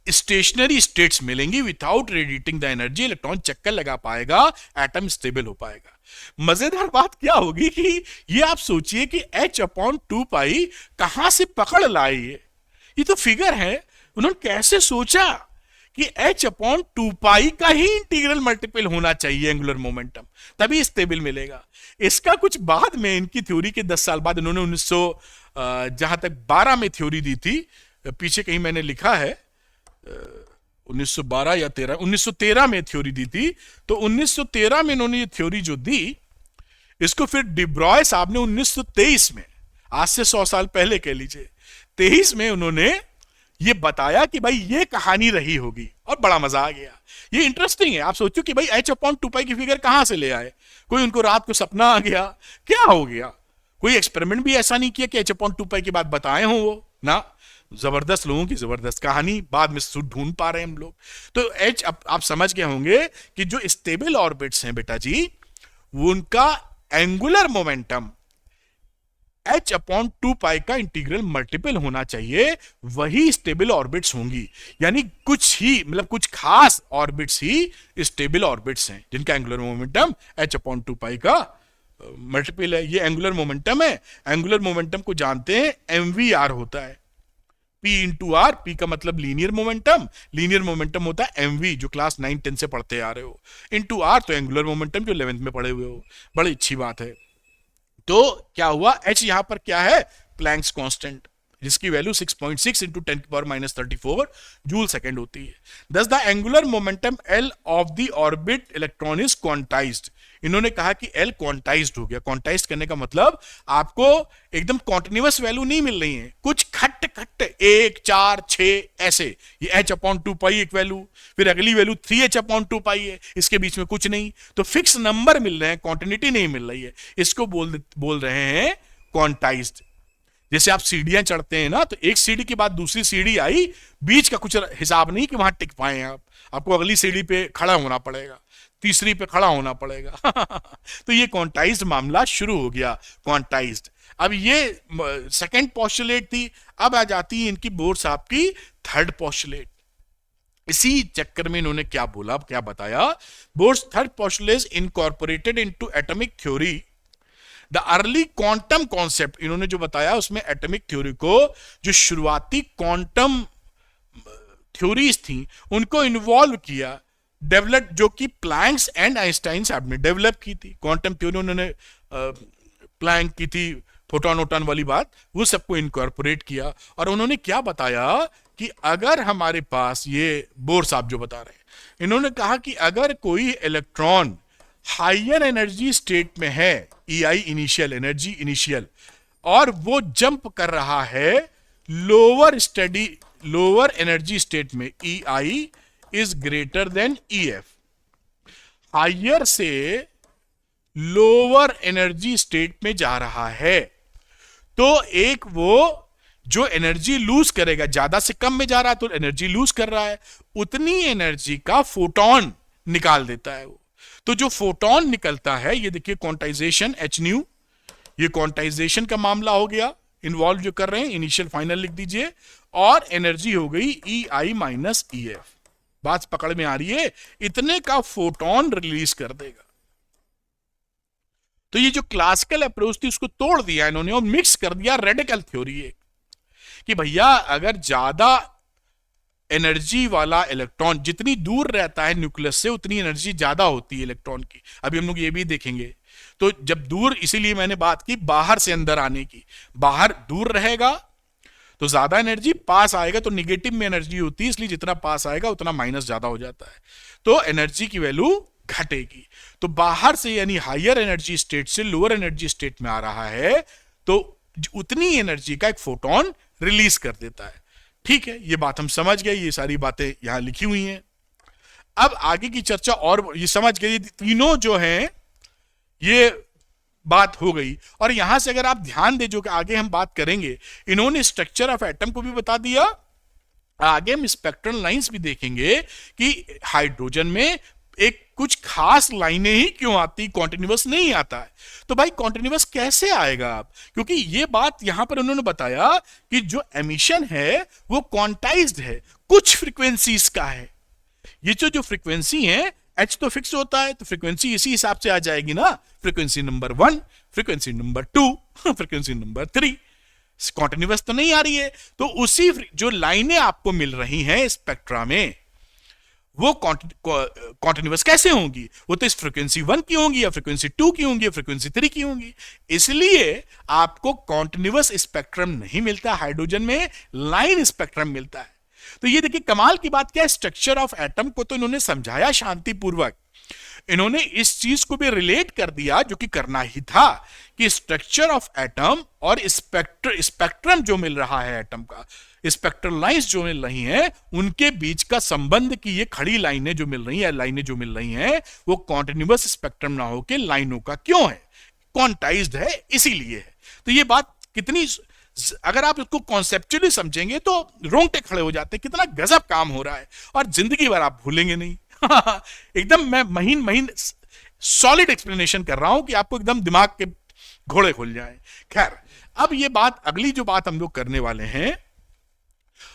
Speaker 1: स्टेशनरी स्टेट्स मिलेंगी। Without radiating the energy electron चक्कर लगा पाएगा, एटम स्टेबल हो पाएगा। मजेदार बात क्या होगी कि ये आप सोचिए कि h अपॉन 2 पाई कहां से पकड़ लाए, ये तो फिगर है, उन्होंने कैसे सोचा कि h अपॉन 2 पाई का ही इंटीग्रल मल्टीपल होना चाहिए एंगुलर मोमेंटम, तभी स्टेबल मिलेगा। इसका कुछ बाद में इनकी थ्योरी के 10 साल बाद इन्होंने 1900 जहां तक 12 में थ्योरी दी थी, पीछे कहीं मैंने लिखा है 1912 या 13, 1913 में थ्योरी दी थी। तो 1913 में इन्होंने ये थ्योरी जो दी, इसको फिर डिब्रॉय साहब ने 1923 में, आज से 100 साल पहले कह लीजिए, 23 में उन्होंने ये बताया कि भाई ये कहानी रही होगी, और बड़ा मजा आ गया। ये इंटरेस्टिंग है। आप सोचो कि भाई h अपॉन 2 पाई की फिगर कहां से ले आए, कोई उनको रात को सपना आ गया, क्या हो गया, कोई एक्सपेरिमेंट भी ऐसा नहीं किया कि h अपॉन 2 पाई की बात बताए हो वो ना। जबरदस्त लोगों की जबरदस्त कहानी बाद में ढूंढ पा रहे हैं हम लोग। तो h आप समझ गए होंगे कि जो स्टेबल ऑर्बिट्स हैं बेटा जी, वो उनका एंगुलर मोमेंटम h अपॉन 2 पाई का इंटीग्रल मल्टीपल होना चाहिए, वही स्टेबल ऑर्बिट्स होंगी। यानी कुछ ही, मतलब कुछ खास ऑर्बिट्स ही स्टेबल ऑर्बिट्स हैं जिनका एंगुलर मोमेंटम h अपॉन 2 पाई का मल्टीपल है। ये एंगुलर मोमेंटम है। एंगुलर मोमेंटम को जानते हैं mvr होता है, p इंटू आर, p का मतलब लीनियर मोमेंटम, लीनियर मोमेंटम होता है mv, जो क्लास 9-10 से पढ़ते आ रहे हो, इंटू आर तो एंगुलर मोमेंटम जो 11th में पढ़े हुए हो। बड़ी अच्छी बात है। तो क्या हुआ, h यहां पर क्या है, प्लैंक्स कांस्टेंट, जिसकी वैल्यू 6.6 इंटू 10⁻⁻34 जूल सेकेंड होती है। दस the angular momentum L of the orbit electron is quantized. इन्होंने कहा कि L क्वांटाइज्ड हो गया। क्वांटाइज्ड करने का मतलब आपको एकदम कॉन्टिन्यूअस वैल्यू नहीं मिल रही है, कुछ खट खट 1, 4, 6 ऐसे। ये h अपॉन 2 पाई एक वैल्यू, फिर अगली वैल्यू 3h अपॉन 2 पाई है, इसके बीच में कुछ नहीं, तो फिक्स नंबर मिल रहे हैं, कॉन्टिन्यूटी नहीं मिल रही है। इसको बोल रहे हैं क्वांटाइज्ड। जैसे आप सीढ़ियां चढ़ते हैं ना, तो एक सीढ़ी के बाद दूसरी सीढ़ी आई, बीच का कुछ हिसाब नहीं कि वहां टिक पाए आप, आपको अगली सीढ़ी पे खड़ा होना पड़ेगा, तीसरी पे खड़ा होना पड़ेगा। तो ये क्वांटाइज्ड मामला शुरू हो गया, क्वांटाइज्ड। अब ये सेकंड पोस्टुलेट थी। अब आ जाती है इनकी बोर साहब की थर्ड पोस्टुलेट। इसी चक्कर में इन्होंने क्या बोला, क्या बताया, Bohr's third postulate incorporated into atomic theory the early quantum concept. इन्होंने जो बताया उसमें एटॉमिक थ्योरी को, जो शुरुआती क्वांटम थ्योरीज थी उनको इन्वॉल्व किया, डेवलप, जो कि प्लैंक्स एंड आइंस्टाइन साहब ने डेवलप की थी। क्वांटम थ्योरी उन्होंने प्लैंक की थी, फोटोन वोटॉन वाली बात, वो सबको इनकॉर्पोरेट किया। और उन्होंने क्या बताया कि अगर हमारे पास, ये बोर साहब जो बता रहे हैं, इन्होंने कहा कि अगर कोई इलेक्ट्रॉन हायर एनर्जी स्टेट में है, EI इनिशियल एनर्जी इनिशियल, और वो जंप कर रहा है लोअर एनर्जी स्टेट में, EI is greater than EF, higher से लोअर एनर्जी स्टेट में जा रहा है, तो एक वो जो एनर्जी लूज करेगा, ज्यादा से कम में जा रहा है तो एनर्जी लूज कर रहा है, उतनी एनर्जी का फोटोन निकाल देता है वो। तो जो फोटोन निकलता है, ये देखिए क्वांटाइजेशन h न्यू, ये क्वांटाइजेशन का मामला हो गया, इन्वॉल्व जो कर रहे हैं, इनिशियल फाइनल लिख दीजिए, और एनर्जी हो गई EI माइनस EF। बात पकड़ में आ रही है, इतने का फोटोन रिलीज कर देगा। तो ये जो क्लासिकल अप्रोच थी उसको तोड़ दिया इन्होंने और मिक्स कर दिया रेडिकल थ्योरी एक, कि भैया अगर ज्यादा एनर्जी वाला इलेक्ट्रॉन जितनी दूर रहता है न्यूक्लियस से, उतनी एनर्जी ज्यादा होती है इलेक्ट्रॉन की। अभी हम लोग ये भी देखेंगे। तो जब दूर, इसीलिए मैंने बात की बाहर से अंदर आने की, बाहर दूर रहेगा तो ज्यादा एनर्जी, पास आएगा तो निगेटिव में एनर्जी होती है, इसलिए जितना पास आएगा उतना माइनस ज्यादा हो जाता है, तो एनर्जी की वैल्यू घटेगी। तो बाहर से यानी हायर एनर्जी स्टेट से लोअर एनर्जी स्टेट में आ रहा है, तो उतनी एनर्जी का एक फोटोन रिलीज कर देता है। ठीक है, ये बात हम समझ गए, ये सारी बातें यहां लिखी हुई हैं। अब आगे की चर्चा, और ये समझ गए, तीनों जो हैं ये बात हो गई। और यहां से अगर आप ध्यान दें, जो कि आगे हम बात करेंगे, इन्होंने स्ट्रक्चर ऑफ एटम को भी बता दिया। आगे हम स्पेक्ट्रल लाइंस भी देखेंगे कि हाइड्रोजन में एक कुछ खास लाइनें ही क्यों आती, कॉन्टिन्यूअस नहीं आता है। तो भाई कॉन्टिन्यूअस कैसे आएगा आप, क्योंकि ये बात यहां पर उन्होंने बताया कि जो एमिशन है वो क्वांटाइज्ड है, कुछ फ्रीक्वेंसीज का है। ये जो फ्रीक्वेंसी है, h तो फिक्स होता है, तो फ्रीक्वेंसी इसी हिसाब से आ जाएगी ना, frequency number 1, frequency number 2, frequency number 3, continuous तो नहीं आ रही है। तो उसी जो लाइनें आपको मिल रही हैं स्पेक्ट्रा में, वो कॉन्टिन्यूअस कैसे होंगी? वो तो इस फ्रीक्वेंसी 1 की होंगी, या फ्रीक्वेंसी 2 की होंगी, या फ्रीक्वेंसी 3 की होंगी। इसलिए आपको कॉन्टिन्यूअस स्पेक्ट्रम नहीं मिलता, हाइड्रोजन में लाइन स्पेक्ट्रम मिलता है। तो ये देखिए कमाल की बात क्या है, स्ट्रक्चर ऑफ एटम को तो इन्होंने समझाया शांतिपूर्वक, इन्होंने इस चीज को भी रिलेट कर दिया जो कि करना ही था, कि स्ट्रक्चर ऑफ एटम और स्पेक्ट्रम जो मिल रहा है एटम का, स्पेक्ट्रल लाइंस जो मिल रही हैं, उनके बीच का संबंध की ये खड़ी लाइनें जो मिल रही हैं, लाइनें जो मिल रही हैं, वो कॉन्टिन्यूअस स्पेक्ट्रम ना होकर लाइनों का क्यों है, क्वांटाइज्ड है, इसीलिए है। तो ये बात कितनी, अगर आप इसको कॉन्सेप्चुअली समझेंगे तो रोंगटे खड़े हो जाते हैं, कितना गजब काम हो रहा है, और जिंदगी भर आप भूलेंगे नहीं। एकदम मैं महीन महीन सॉलिड एक्सप्लेनेशन कर रहा हूं कि आपको एकदम दिमाग के घोड़े खुल जाए। खैर, अब ये बात, अगली जो बात हम लोग करने वाले हैं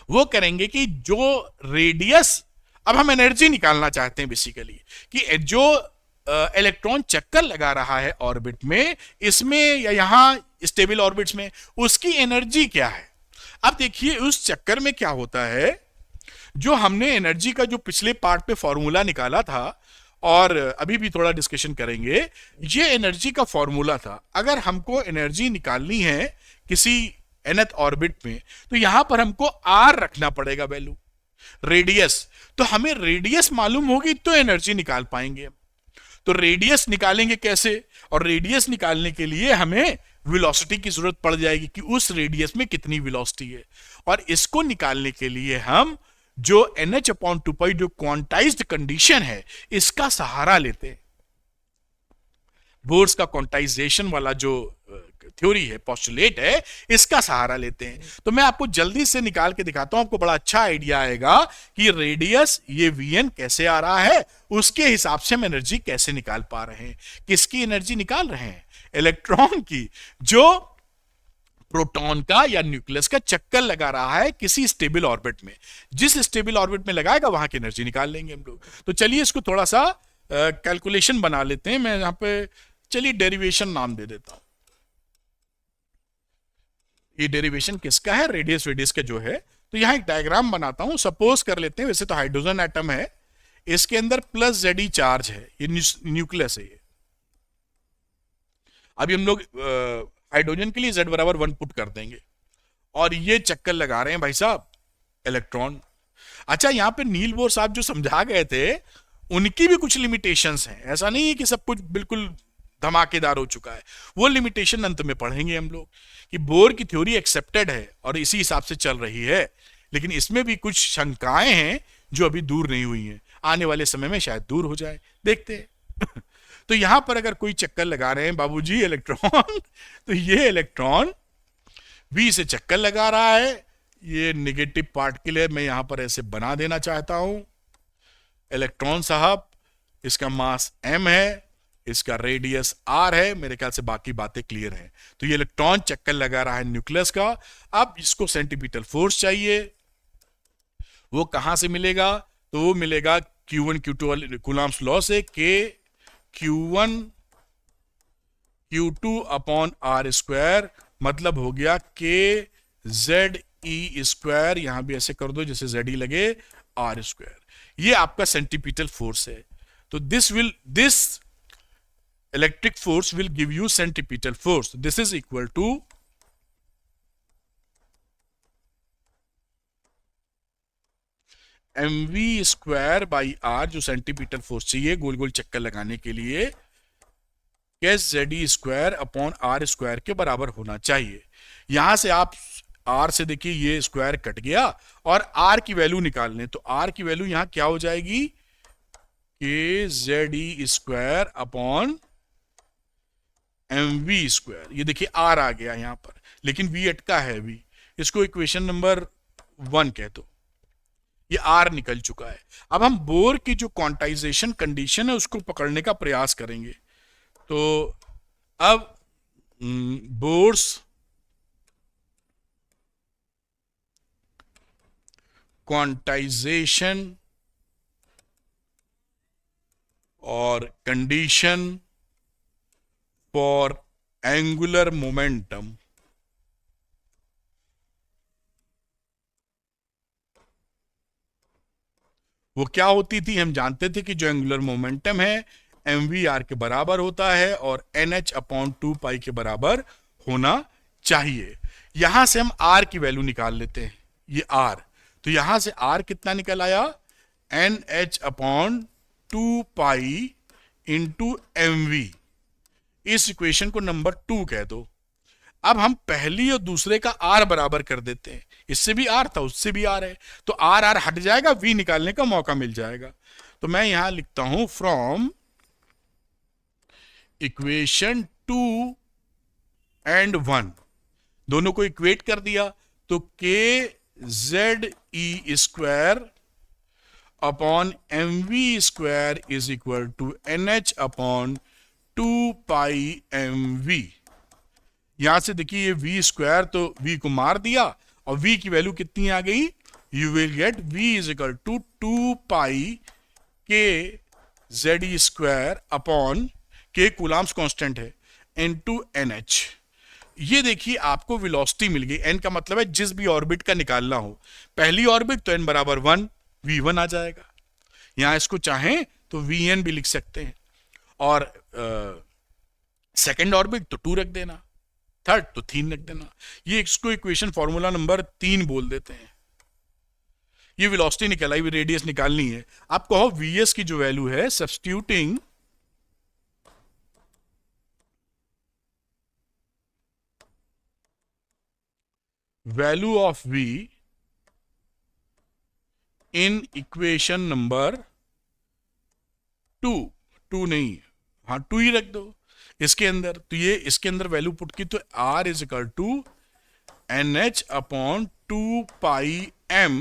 Speaker 1: वो करेंगे कि जो रेडियस, अब हम एनर्जी निकालना चाहते हैं बेसिकली, कि जो इलेक्ट्रॉन चक्कर लगा रहा है ऑर्बिट में, इसमें या यहां स्टेबल ऑर्बिट्स में, उसकी एनर्जी क्या है। अब देखिए उस चक्कर में क्या होता है, जो हमने एनर्जी का जो पिछले पार्ट पे फॉर्मूला निकाला था, और अभी भी थोड़ा डिस्कशन करेंगे, ये एनर्जी का फॉर्मूला था। अगर हमको एनर्जी निकालनी है किसी nth ऑर्बिट में, तो यहां पर हमको आर रखना पड़ेगा वैल्यू, रेडियस। तो हमें रेडियस मालूम होगी तो एनर्जी निकाल पाएंगे। तो रेडियस निकालेंगे कैसे, और रेडियस निकालने के लिए हमें वेलोसिटी की जरूरत पड़ जाएगी कि उस रेडियस में कितनी वेलोसिटी है, और इसको निकालने के लिए हम जो NH/2π जो क्वांटाइज्ड कंडीशन है, इसका सहारा लेते हैं। बोर्स का क्वांटाइजेशन वाला जो थ्योरी है, पोस्टुलेट है, इसका सहारा लेते हैं। तो मैं आपको जल्दी से निकाल के दिखाता हूं, आपको बड़ा अच्छा आइडिया आएगा कि रेडियस ये Vn कैसे आ रहा है, उसके हिसाब से हम एनर्जी कैसे निकाल पा रहे हैं। किसकी एनर्जी निकाल रहे हैं? इलेक्ट्रॉन की, जो प्रोटॉन का या न्यूक्लियस का चक्कर लगा रहा है किसी स्टेबल ऑर्बिट में। जिस स्टेबल ऑर्बिट में लगाएगा वहां की एनर्जी निकाल लेंगे हम लोग। तो चलिए इसको थोड़ा सा कैलकुलेशन बना लेते हैं। मैं यहां पे, चलिए डेरिवेशन नाम दे देता हूं। ये डेरिवेशन किसका है? रेडियस रेडियस का जो है। तो यहां एक डायग्राम बनाता हूं। सपोज कर लेते हैं, वैसे तो हाइड्रोजन एटम है, इसके अंदर प्लस Ze चार्ज है, ये न्यूक्लियस है ये। अभी हम लोग हाइड्रोजन के लिए Z बराबर 1 पुट कर देंगे, और ये चक्कर लगा रहे हैं भाई साहब इलेक्ट्रॉन। अच्छा, यहां पे नील बोर साहब जो समझा गए थे, उनकी भी कुछ लिमिटेशंस हैं। ऐसा नहीं है कि सब कुछ बिल्कुल धमाकेदार हो चुका है। वो लिमिटेशन अंत में पढ़ेंगे हम लोग, कि बोर की थ्योरी एक्सेप्टेड है और इसी हिसाब से चल रही है, लेकिन इसमें भी कुछ शंकाएं हैं जो अभी दूर नहीं हुई हैं। आने वाले समय में शायद दूर हो जाए, देखते हैं। तो यहां पर अगर कोई चक्कर लगा रहे हैं बाबूजी इलेक्ट्रॉन, तो ये इलेक्ट्रॉन V से चक्कर लगा रहा है। ये नेगेटिव पार्ट के लिए मैं यहां पर ऐसे बना देना चाहता हूं। इलेक्ट्रॉन साहब, इसका मास m है, इसका रेडियस r है। मेरे ख्याल से बाकी बातें क्लियर हैं। तो ये इलेक्ट्रॉन चक्कर लगा रहा है न्यूक्लियस का। अब इसको सेंटीमीटर फोर्स चाहिए, वो कहां से मिलेगा? तो वो मिलेगा Q1 Q2 कूलम्ब्स लॉ से, K Q1 Q2 upon R square, मतलब हो गया K ZE स्क्वायर। यहां भी ऐसे कर दो जैसे ZE लगे, R स्क्वायर। ये आपका सेंटीमीटर फोर्स है। तो this electric force will give you centimetre force. This is equal to mv square by R, जो सेंटीमीटर फोर्स चाहिए गोल गोल चक्कर लगाने के लिए, कैस ZE square upon R square के बराबर होना चाहिए। यहां से आप R से देखिए ये स्क्वायर कट गया, और R की वैल्यू निकाल लें, तो R की वैल्यू यहां क्या हो जाएगी? के ZE square upon mv square. ये देखिए R आ गया यहां पर, लेकिन V अटका है V, इसको इक्वेशन नंबर 1 कह दो। ये R निकल चुका है। अब हम बोर की जो क्वांटाइजेशन कंडीशन है उसको पकड़ने का प्रयास करेंगे। तो अब बोर्स क्वांटाइजेशन और कंडीशन फॉर एंगुलर मोमेंटम, वो क्या होती थी, हम जानते थे कि जो एंगुलर मोमेंटम है mvr के बराबर होता है और nh अपॉन 2 पाई के बराबर होना चाहिए। यहां से हम r की वैल्यू निकाल लेते हैं, ये r, तो यहां से r कितना निकल आया, nh upon 2 pi into mv। इस इक्वेशन को नंबर 2 कह दो। अब हम पहली और दूसरे का r बराबर कर देते हैं, इससे भी r था उससे भी r है, तो r r हट जाएगा, v निकालने का मौका मिल जाएगा। तो मैं यहां लिखता हूं फ्रॉम इक्वेशन 2 एंड 1, दोनों को इक्वेट कर दिया, तो k z e square upon m v square is equal to N H upon 2 pi mv। यहां से देखिए ये v स्क्वायर, तो v को मार दिया और v की वैल्यू कितनी आ गई, you will get v is equal to 2 pi k z e square upon k coulomb's constant है इनटू nh। ये देखिए आपको वेलोसिटी मिल गई, n का मतलब है जिस भी ऑर्बिट का निकालना हो, पहली ऑर्बिट तो n बराबर 1 v1 आ जाएगा, यहां इसको चाहें तो vn भी लिख सकते हैं, और सेकेंड ऑर्बिट तो 2 रख देना, थर्ड तो 3 रख देना। ये इसको इक्वेशन फॉर्मूला नंबर 3 बोल देते हैं। ये वेलोसिटी निकल आई, रेडियस निकालनी है। आप कहो vs की जो वैल्यू है, substituting value of v in equation number 2, 2 नहीं, हाँ 2 ही रख दो इसके अंदर, तो ये इसके अंदर वैल्यू पुट की तो r is equal to N H upon 2 pi m,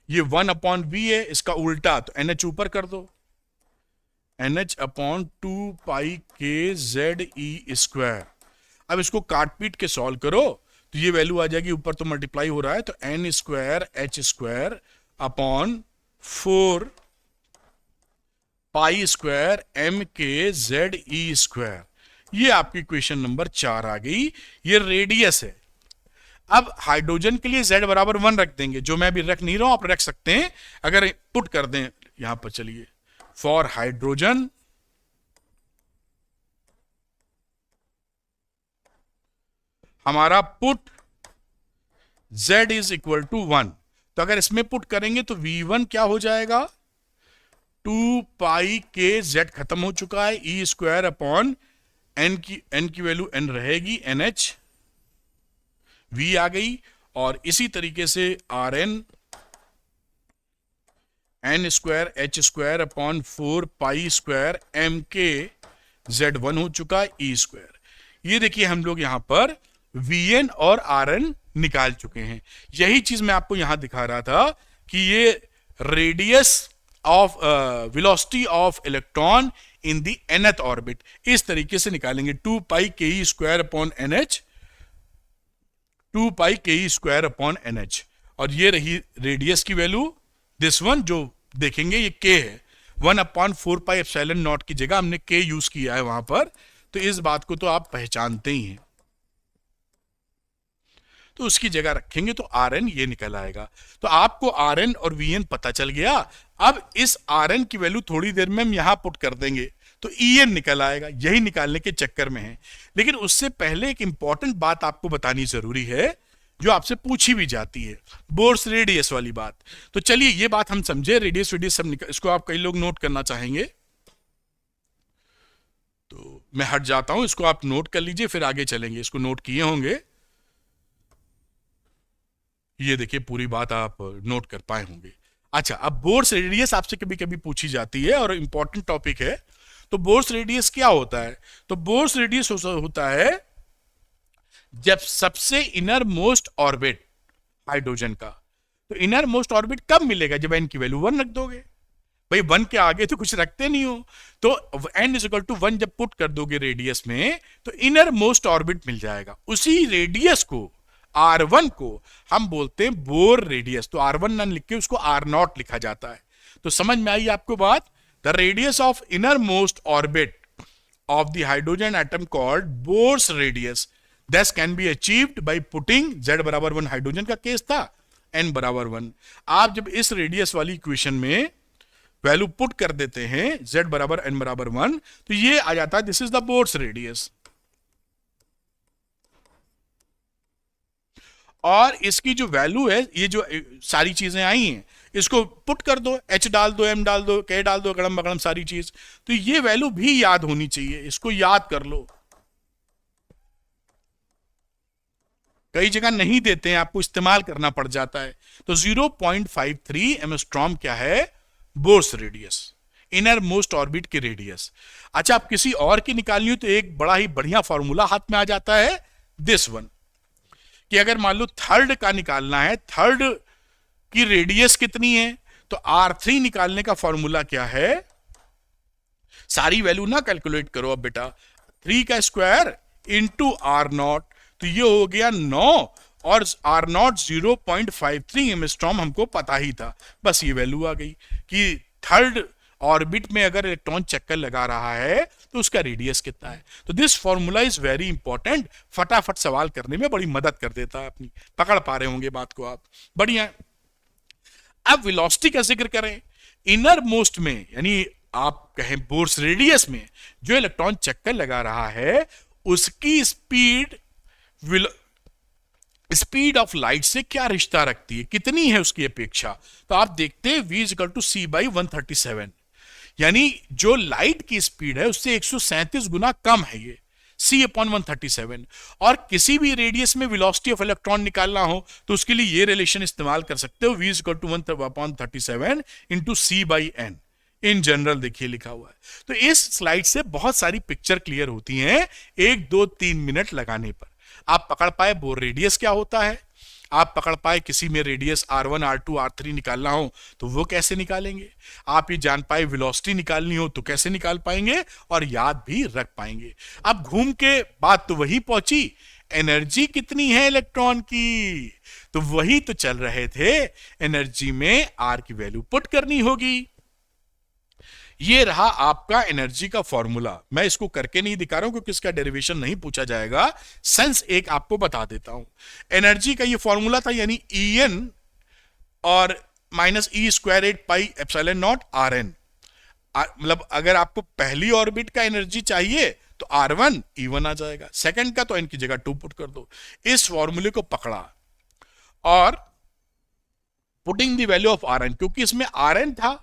Speaker 1: ये 1 अपॉन v है, इसका उल्टा तो एन एच ऊपर कर दो, N H upon 2 pi k z e square. अब इसको काट पीट के सॉल्व करो तो ये वैल्यू आ जाएगी, ऊपर तो मल्टीप्लाई हो रहा है, तो n square h square upon 4 pi square m k z e square. ये आपकी इक्वेशन नंबर 4 आ गई, ये रेडियस है। अब हाइड्रोजन के लिए z बराबर 1 रख देंगे, जो मैं अभी रख नहीं रहा हूं, आप रख सकते हैं अगर पुट कर दें यहां पर। चलिए, फॉर हाइड्रोजन हमारा put z is equal to 1, तो अगर इसमें पुट करेंगे तो v1 क्या हो जाएगा, 2 पाई के z खत्म हो चुका है, ई स्क्वायर अपॉन n की वैल्यू n रहेगी, NH v आ गई, और इसी तरीके से Rn n square h square upon 4 pi square m के z1 हो चुका है, ई स्क्वायर। ये देखिए हम लोग यहां पर Vn और Rn निकाल चुके हैं। यही चीज मैं आपको यहां दिखा रहा था कि ये radius of velocity of electron in the nth orbit इस तरीके से निकालेंगे, 2 पाई के ई स्क्वायर अपॉन NH, 2 पाई के ई स्क्वायर अपॉन NH, और ये रही रेडियस की वैल्यू, दिस वन जो देखेंगे ये k है, 1 अपॉन 4 पाई एप्सिलॉन नॉट की जगह हमने k यूज किया है वहां पर, तो इस बात को तो आप पहचानते ही हैं, तो उसकी जगह रखेंगे तो Rn ये निकल आएगा। तो आपको Rn और Vn पता चल गया। अब इस Rn की वैल्यू थोड़ी देर में हम यहां पुट कर देंगे तो En निकल आएगा, यही निकालने के चक्कर में है। लेकिन उससे पहले एक इंपॉर्टेंट बात आपको बतानी जरूरी है, जो आपसे पूछी भी जाती है, बोर्स रेडियस वाली बात। तो चलिए ये बात हम समझे, रेडियस सब इसको आप कई लोग नोट करना चाहेंगे, तो मैं हट जाता हूं, इसको आप नोट कर लीजिए, फिर आगे चलेंगे। इसको नोट किए होंगे, ये देखिए पूरी बात आप नोट कर पाए होंगे। अच्छा, अब बोर्स रेडियस आपसे कभी कभी पूछी जाती है और इंपॉर्टेंट टॉपिक है। तो बोर्स रेडियस क्या होता है, तो बोर्स रेडियस होता है जब सबसे इनर मोस्ट ऑर्बिट हाइड्रोजन का, तो इनर मोस्ट ऑर्बिट कब मिलेगा, जब n की वैल्यू 1 रख दोगे। भाई 1 के आगे तो कुछ रखते नहीं हो, तो n इज इक्वल टू 1 जब पुट कर दोगे रेडियस में, तो इनर मोस्ट ऑर्बिट मिल जाएगा। उसी रेडियस को R1 को हम बोलते हैं बोर रेडियस, तो R1 न लिख के उसको R0 लिखा जाता है। तो समझ में आई आपको बात। The radius of inner most orbit of the hydrogen atom called Bohr's radius, this can be achieved by putting z बराबर 1 हाइड्रोजन का केस था, n बराबर 1। आप जब इस रेडियस वाली इक्वेशन में वैल्यू पुट कर देते हैं z बराबर n बराबर 1, तो ये आ जाता है this is the boards radius. और इसकी जो वैल्यू है, ये जो सारी चीजें आई हैं, इसको पुट कर दो, h डाल दो, m डाल दो, k डाल दो, गड़म बगड़म सारी चीज। तो ये वैल्यू भी याद होनी चाहिए, इसको याद कर लो। कई जगह नहीं देते हैं, आपको इस्तेमाल करना पड़ जाता है। तो 0.53 एंगस्ट्रॉम क्या है? Bohr's radius, inner most orbit की रेडियस। अच्छा, आप किसी और की निकालनी हो तो एक बड़ा ही बढ़िया फॉर्मूला हाथ में आ जाता है, दिस वन, कि अगर मान लो थर्ड का निकालना है, थर्ड की रेडियस कितनी है, तो R3 निकालने का फॉर्मूला क्या है? सारी वैल्यू ना कैलकुलेट करो अब बेटा, 3 का स्क्वायर इंटू R0, तो ये हो गया 9, और R0 0.53 एंगस्ट्रॉम हमको पता ही था। बस ये वैल्यू आ गई कि थर्ड ऑर्बिट में अगर इलेक्ट्रॉन चक्कर लगा रहा है तो उसका रेडियस कितना है। तो this formula is very important, फटाफट सवाल करने में बड़ी मदद कर देता है अपनी। पकड़ पा रहे होंगे बात को आप, बढ़िया। अब वेलोसिटी का जिक्र करें, इनर मोस्ट में, यानी आप कहें बोर्स रेडियस में जो इलेक्ट्रॉन चक्कर लगा रहा है, उसकी स्पीड ऑफ लाइट से क्या रिश्ता रखती है, कितनी है उसकी अपेक्षा। तो आप देखते हैं v equal to c by 137, यानी जो लाइट की स्पीड है उससे 137 गुना कम है ये c अपॉन 137। और किसी भी रेडियस में वेलोसिटी ऑफ इलेक्ट्रॉन निकालना हो तो उसके लिए ये रिलेशन इस्तेमाल कर सकते हो, v equal to 1/37 into c by n। In general देखिए लिखा हुआ है। तो इस स्लाइड से बहुत सारी पिक्चर क्लियर होती हैं 1 2 3 मिनट लगाने पर। आप पकड़ पाए बोर रेडियस क्या होता है, आप पकड़ पाए किसी में रेडियस R1 R2 R3 निकालना हो तो वो कैसे निकालेंगे, आप ये जान पाए वेलोसिटी निकालनी हो तो कैसे निकाल पाएंगे, और याद भी रख पाएंगे। अब घूम के बात तो वही पहुंची, एनर्जी कितनी है इलेक्ट्रॉन की, तो वही तो चल रहे थे। एनर्जी में R की वैल्यू पुट करनी होगी। ये रहा आपका एनर्जी का फॉर्मूला। मैं इसको करके नहीं दिखा रहा हूं क्योंकि इसका डेरिवेशन नहीं पूछा जाएगा, सेंस एक आपको बता देता हूं। एनर्जी का ये फॉर्मूला था, यानी En और minus E square 8 pi epsilon not Rn। मतलब अगर आपको पहली ऑर्बिट का एनर्जी चाहिए तो R1 E1 आ जाएगा, सेकंड का तो n की जगह 2 पुट कर दो। इस फॉर्मूले को पकड़ा और putting the value of Rn, क्योंकि इसमें Rn था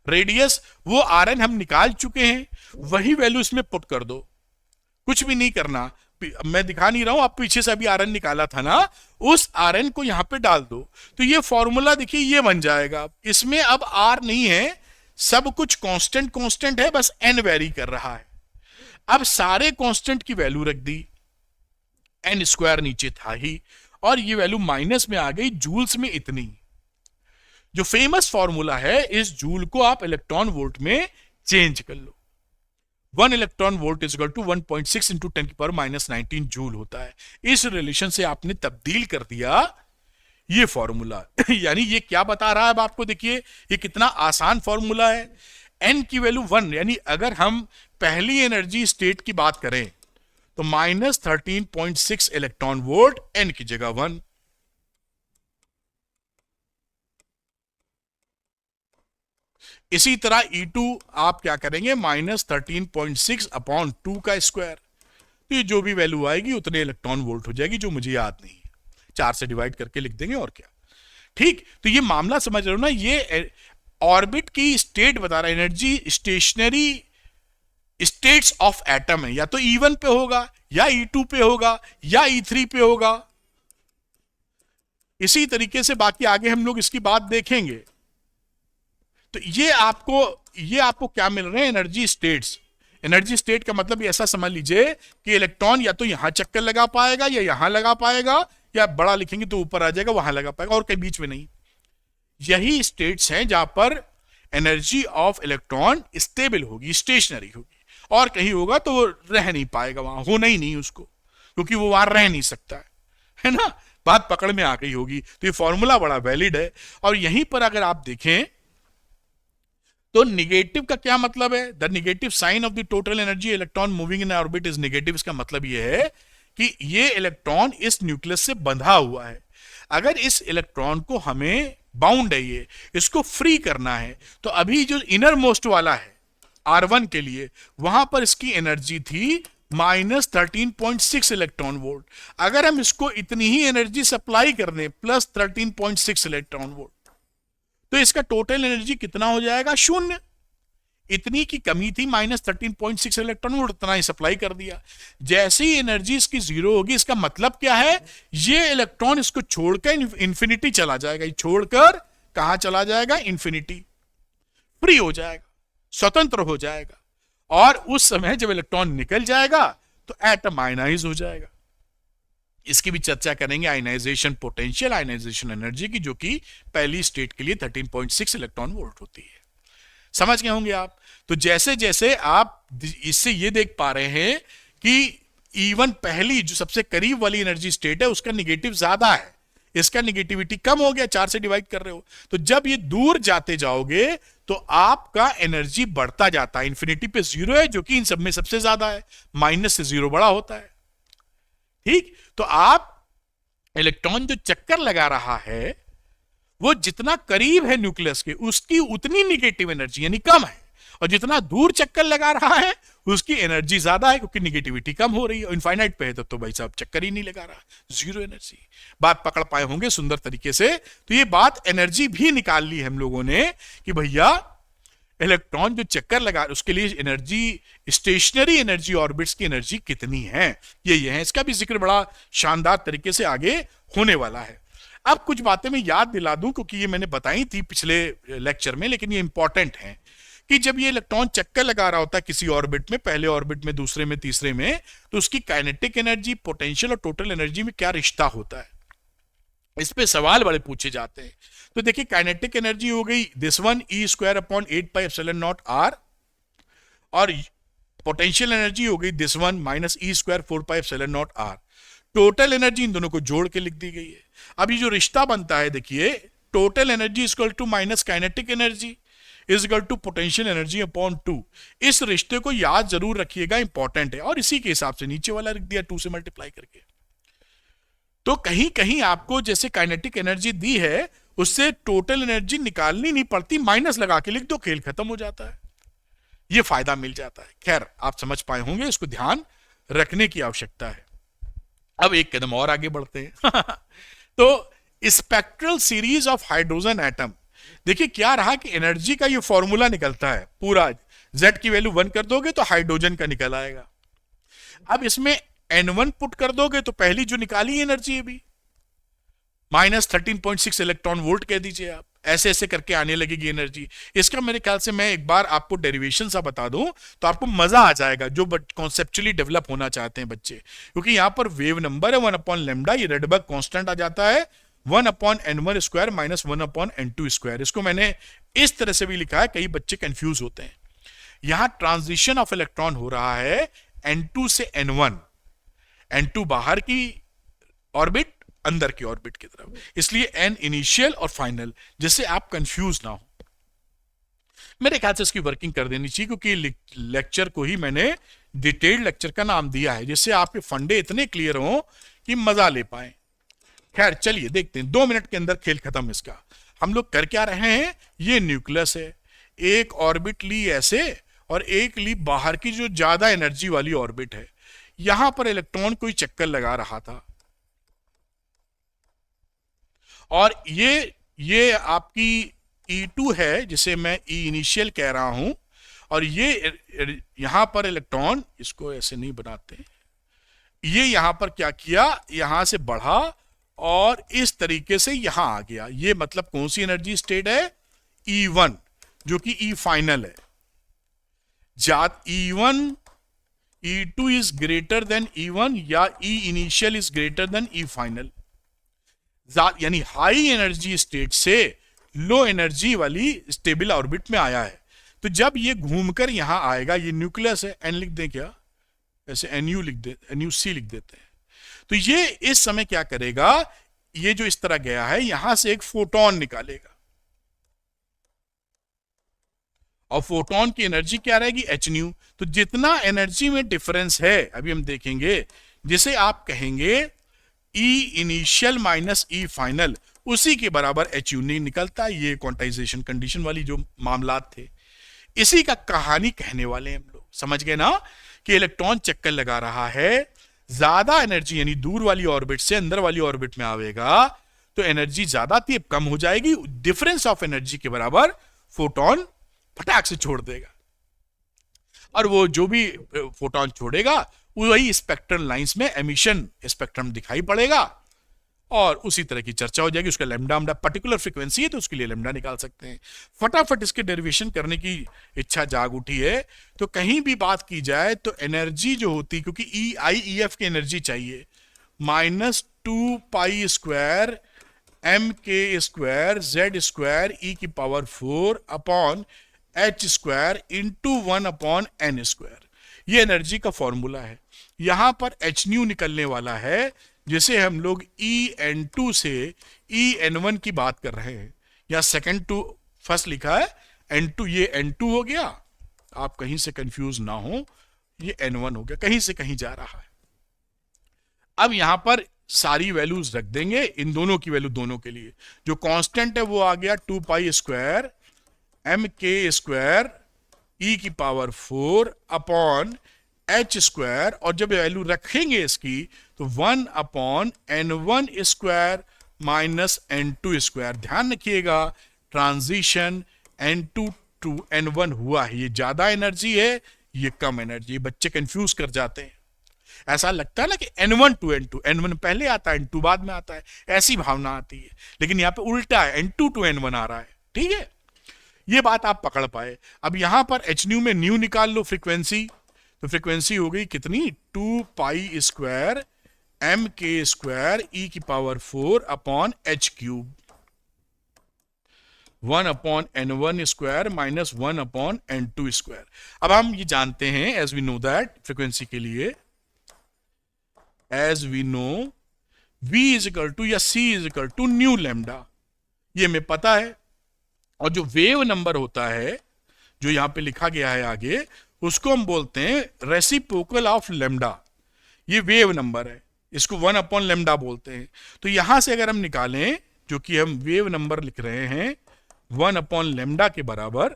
Speaker 1: रेडियस, वो Rn हम निकाल चुके हैं, वही वैल्यू इसमें पुट कर दो, कुछ भी नहीं करना। मैं दिखा नहीं रहा हूं, आप पीछे से अभी Rn निकाला था ना, उस Rn को यहां पे डाल दो, तो ये फॉर्मूला देखिए ये बन जाएगा। इसमें अब R नहीं है, सब कुछ कांस्टेंट कांस्टेंट है, बस n वेरी कर रहा है। अब सारे कांस्टेंट की वैल्यू रख दी, n स्क्वायर नीचे था ही, और ये वैल्यू माइनस में आ गई, जूल्स में इतनी। जो फेमस फॉर्मूला है, इस जूल को आप इलेक्ट्रॉन वोल्ट में चेंज कर लो। 1 electron volt is equal to 1.6 into 10 की पावर -19 जूल होता है। इस रिलेशन से आपने तब्दील कर दिया ये फॉर्मूला। यानी ये क्या बता रहा है अब आपको, देखिए ये कितना आसान फॉर्मूला है। n की वैल्यू 1, यानी अगर हम पहली एनर्जी स्टेट की बात करें तो -13.6 इलेक्ट्रॉन वोल्ट, n की जगह 1। इसी तरह E2 आप क्या करेंगे, -13.6 अपॉन 2 का स्क्वायर, तो ये जो भी वैल्यू आएगी उतने इलेक्ट्रॉन वोल्ट हो जाएगी, जो मुझे याद नहीं है, 4 से डिवाइड करके लिख देंगे और क्या। ठीक, तो ये मामला समझ रहे हो ना, ये ऑर्बिट की स्टेट बता रहा है, energy stationery states of atom है, या तो E1 पे होगा, या E2 पे होगा, या E3 पे होगा। इसी तरीके से बाकी आगे हम लोग इसकी बात देखेंगे। तो ये आपको क्या मिल रहे हैं, एनर्जी स्टेट्स। एनर्जी स्टेट का मतलब ऐसा समझ लीजिए कि इलेक्ट्रॉन या तो यहां चक्कर लगा पाएगा, या यहां लगा पाएगा, या बड़ा लिखेंगे तो ऊपर आ जाएगा, वहां लगा पाएगा, और कहीं बीच में नहीं। यही स्टेट्स हैं जहां पर एनर्जी ऑफ इलेक्ट्रॉन स्टेबल होगी, स्टेशनरी होगी, और कहीं होगा तो वो रह नहीं पाएगा, वहां होना ही नहीं उसको, क्योंकि वो वहां रह नहीं सकता है ना। बात पकड़ में आ गई होगी। तो ये फॉर्मूला बड़ा वैलिड है। और यहीं पर अगर आप देखें तो निगेटिव का क्या मतलब है, the negative sign of the total energy electron moving in orbit is negative. इसका मतलब यह है कि ये इलेक्ट्रॉन इस न्यूक्लियस से बंधा हुआ है। अगर इस इलेक्ट्रॉन को हमें बाउंड है, ये इसको फ्री करना है, तो अभी जो इनर मोस्ट वाला है R1 के लिए, वहां पर इसकी एनर्जी थी -13.6 इलेक्ट्रॉन वोल्ट। अगर हम इसको इतनी ही एनर्जी सप्लाई कर दें +13.6 इलेक्ट्रॉन वोल्ट, तो इसका टोटल एनर्जी कितना हो जाएगा? 0। इतनी की कमी थी, -13.6 इलेक्ट्रॉन वोल्ट, उतना ही सप्लाई कर दिया। जैसे ही एनर्जी इसकी 0 होगी, इसका मतलब क्या है? ये इलेक्ट्रॉन इसको छोड़कर इंफिनिटी चला जाएगा। ये छोड़कर कहां चला जाएगा? इंफिनिटी। फ्री हो जाएगा, स्वतंत्र हो जाएगा। और उस समय जब इलेक्ट्रॉन निकल जाएगा तो एटम आयनाइज हो जाएगा। इसकी भी चर्चा करेंगे, आयनाइजेशन पोटेंशियल, आयनाइजेशन एनर्जी की, जो कि पहली स्टेट के लिए 13.6 इलेक्ट्रॉन वोल्ट होती है। समझ गए होंगे आप? तो जैसे जैसे आप इससे ये देख पा रहे हैं कि E1 पहली जो सबसे करीब वाली एनर्जी स्टेट है, उसका निगेटिव ज्यादा है, इसका निगेटिविटी कम हो गया, 4 से डिवाइड कर रहे हो। तो जब ये दूर जाते जाओगे तो आपका एनर्जी बढ़ता जाता है। इंफिनिटी पे 0 है, जो कि इन सब में सबसे ज्यादा है, माइनस से 0 बड़ा होता है। ठीक, तो आप इलेक्ट्रॉन जो चक्कर लगा रहा है, वो जितना करीब है न्यूक्लियस के, उसकी उतनी निगेटिव एनर्जी यानी कम है, और जितना दूर चक्कर लगा रहा है उसकी एनर्जी ज्यादा है, क्योंकि निगेटिविटी कम हो रही है। इनफाइनाइट पे है तब तो भाई साहब चक्कर ही नहीं लगा रहा, 0 एनर्जी। बात पकड़ पाए होंगे सुंदर तरीके से। तो ये बात एनर्जी भी निकाल ली हम लोगों ने कि भैया इलेक्ट्रॉन जो चक्कर लगा उसके लिए एनर्जी, स्टेशनरी एनर्जी ऑर्बिट्स की एनर्जी कितनी है, ये है। इसका भी जिक्र बड़ा शानदार तरीके से आगे होने वाला है। अब कुछ बातें मैं याद दिला दूं, क्योंकि ये मैंने बताई थी पिछले लेक्चर में, लेकिन ये इंपॉर्टेंट है कि जब ये इलेक्ट्रॉन चक्कर लगा रहा होता है किसी ऑर्बिट में, पहले ऑर्बिट में, दूसरे में, तीसरे में, तो उसकी काइनेटिक एनर्जी, पोटेंशियल और टोटल एनर्जी में क्या रिश्ता होता है, इस पे सवाल बड़े पूछे जाते हैं। तो देखिए, काइनेटिक एनर्जी हो गई दिस वन E²/8πε0r, और पोटेंशियल एनर्जी हो गई this one -E²/4πε0r। Total energy in दोनों को जोड़ के लिख दी गई है। अब ये जो रिश्ता बनता है, देखिए, total energy equal to minus kinetic energy is equal to potential energy upon 2। इस रिश्ते को याद जरूर रखिएगा, इंपॉर्टेंट है। और इसी के हिसाब से नीचे वाला लिख दिया 2 से मल्टीप्लाई करके। तो कहीं कहीं आपको जैसे काइनेटिक एनर्जी दी है, उससे टोटल एनर्जी निकालनी नहीं पड़ती, माइनस लगा के लिख दो, खेल खत्म हो जाता है। ये फायदा मिल जाता है। खैर, आप समझ पाए होंगे, इसको ध्यान रखने की आवश्यकता है। अब एक कदम और आगे बढ़ते हैं। तो spectral series of hydrogen atom, देखिए क्या रहा कि एनर्जी का ये फॉर्मूला निकलता है पूरा, Z की वैल्यू 1 कर दोगे तो हाइड्रोजन का निकल आएगा। अब इसमें N1 पुट कर दोगे तो पहली जो निकाली एनर्जी है भी -13.6 इलेक्ट्रॉन वोल्ट कह दीजिए आप, ऐसे ऐसे करके आने लगेगी एनर्जी। इसका मेरे ख्याल से मैं एक बार आपको डेरिवेशन सा बता दूं तो आपको मजा आ जाएगा, जो कॉन्सेप्चुअली डेवलप होना चाहते हैं बच्चे, क्योंकि यहां पर वेव नंबर है 1/λ, ये रेडबर्ग कांस्टेंट आ जाता है 1/n1² - 1/n2²। इसको मैंने इस तरह से भी लिखा है, कई बच्चे कंफ्यूज होते हैं। यहां ट्रांजिशन ऑफ इलेक्ट्रॉन हो रहा है N2 से N1, N2 बाहर की ऑर्बिट, अंदर की ऑर्बिट की तरफ, इसलिए N इनिशियल और फाइनल, जिससे आप कंफ्यूज ना हो। मेरे ख्याल से इसकी वर्किंग कर देनी चाहिए, क्योंकि लेक्चर को ही मैंने डिटेल्ड लेक्चर का नाम दिया है, जिससे आपके फंडे इतने क्लियर हो कि मजा ले पाए। खैर चलिए देखते हैं, 2 मिनट के अंदर खेल खत्म इसका। हम लोग कर क्या रहे हैं, ये न्यूक्लियस है, एक ऑर्बिट ली ऐसे और एक ली बाहर की जो ज्यादा एनर्जी वाली ऑर्बिट है। यहां पर इलेक्ट्रॉन कोई चक्कर लगा रहा था, और ये आपकी E2 है, जिसे मैं E इनिशियल कह रहा हूं, और ये यहां पर इलेक्ट्रॉन, इसको ऐसे नहीं बनाते, ये यहां पर क्या किया, यहां से बढ़ा और इस तरीके से यहां आ गया। ये मतलब कौन सी एनर्जी स्टेट है, E1, जो कि E फाइनल है। जात E1 E2 is greater then E1 या E initial is greater then E final, यानी हाई एनर्जी स्टेट से लो एनर्जी वाली स्टेबल ऑर्बिट में आया है। तो जब ये घूमकर यहां आएगा, ये न्यूक्लियस है, N लिख दें क्या, ऐसे NU लिख दे, NUC लिख देते हैं। तो ये इस समय क्या करेगा, ये जो इस तरह गया है, यहां से एक फोटोन निकालेगा, और फोटोन की एनर्जी क्या रहेगी, hν। तो जितना एनर्जी में डिफरेंस है, अभी हम देखेंगे, जिसे आप कहेंगे ई इनिशियल माइनस ई फाइनल उसी के बराबर एच यू नहीं निकलता। ये क्वांटाइजेशन कंडीशन वाली जो मामलात थे, इसी का कहानी कहने वाले हम लोग। समझ गए ना कि इलेक्ट्रॉन चक्कर लगा रहा है, ज्यादा एनर्जी यानी दूर वाली ऑर्बिट से अंदर वाली ऑर्बिट में आवेगा तो एनर्जी ज्यादा थी, अब कम हो जाएगी, डिफरेंस ऑफ एनर्जी के बराबर फोटोन फटाक से छोड़ देगा, और वो जो भी फोटोन छोड़ेगा वही स्पेक्ट्रल लाइंस में एमिशन स्पेक्ट्रम दिखाई पड़ेगा, और उसी तरह की चर्चा हो जाएगी। उसका लैम्डा पर्टिकुलर फ्रीक्वेंसी है तो उसके लिए लैम्डा निकाल सकते हैं। फटाफट इसके डेरिवेशन करने की इच्छा जाग उठी है। तो कहीं भी बात की जाए तो एनर्जी जो होती, क्योंकि ई आई ई एफ की एनर्जी चाहिए, -2π² mk² z² e⁴ upon h² into 1/n²। ये एनर्जी का फॉर्मूला है। यहां पर h न्यू निकलने वाला है, जिसे हम लोग En2 से En1 की बात कर रहे हैं। या सेकंड टू फर्स्ट लिखा है N2, ये N2 हो गया, आप कहीं से कंफ्यूज ना हो, ये N1 हो गया, कहीं से कहीं जा रहा है। अब यहां पर सारी वैल्यूज रख देंगे, इन दोनों की वैल्यू दोनों के लिए। जो कांस्टेंट है वो आ गया 2π² mk² e⁴ अपॉन h², और जब वैल्यू रखेंगे इसकी तो 1/n1² माइनस n2²। ध्यान रखिएगा ट्रांजिशन n2 टू n1 हुआ है, ये ज्यादा एनर्जी है, ये कम एनर्जी। बच्चे कंफ्यूज कर जाते हैं, ऐसा लगता है ना कि n1 टू n2, n1 पहले आता है n2 बाद में आता है, ऐसी भावना आती है, लेकिन यहां पे उल्टा है, n2 टू n1 आ रहा है। ठीक है, ये बात आप पकड़ पाए। अब यहां पर h न्यू में न्यू निकाल लो फ्रीक्वेंसी, तो फ्रीक्वेंसी हो गई कितनी, 2π² mk² e⁴ upon h³, 1/n1² minus 1/n2²। अब हम ये जानते हैं, as we know that, frequency के लिए as we know v is equal to या c is equal to nu lambda, ये हमें पता है। और जो वेव नंबर होता है जो यहां पे लिखा गया है आगे, उसको हम बोलते हैं रेसिप्रोकल ऑफ लैम्डा। ये वेव नंबर है, इसको 1/λ बोलते हैं। तो यहां से अगर हम निकालें, जो कि हम वेव नंबर लिख रहे हैं 1/λ के बराबर,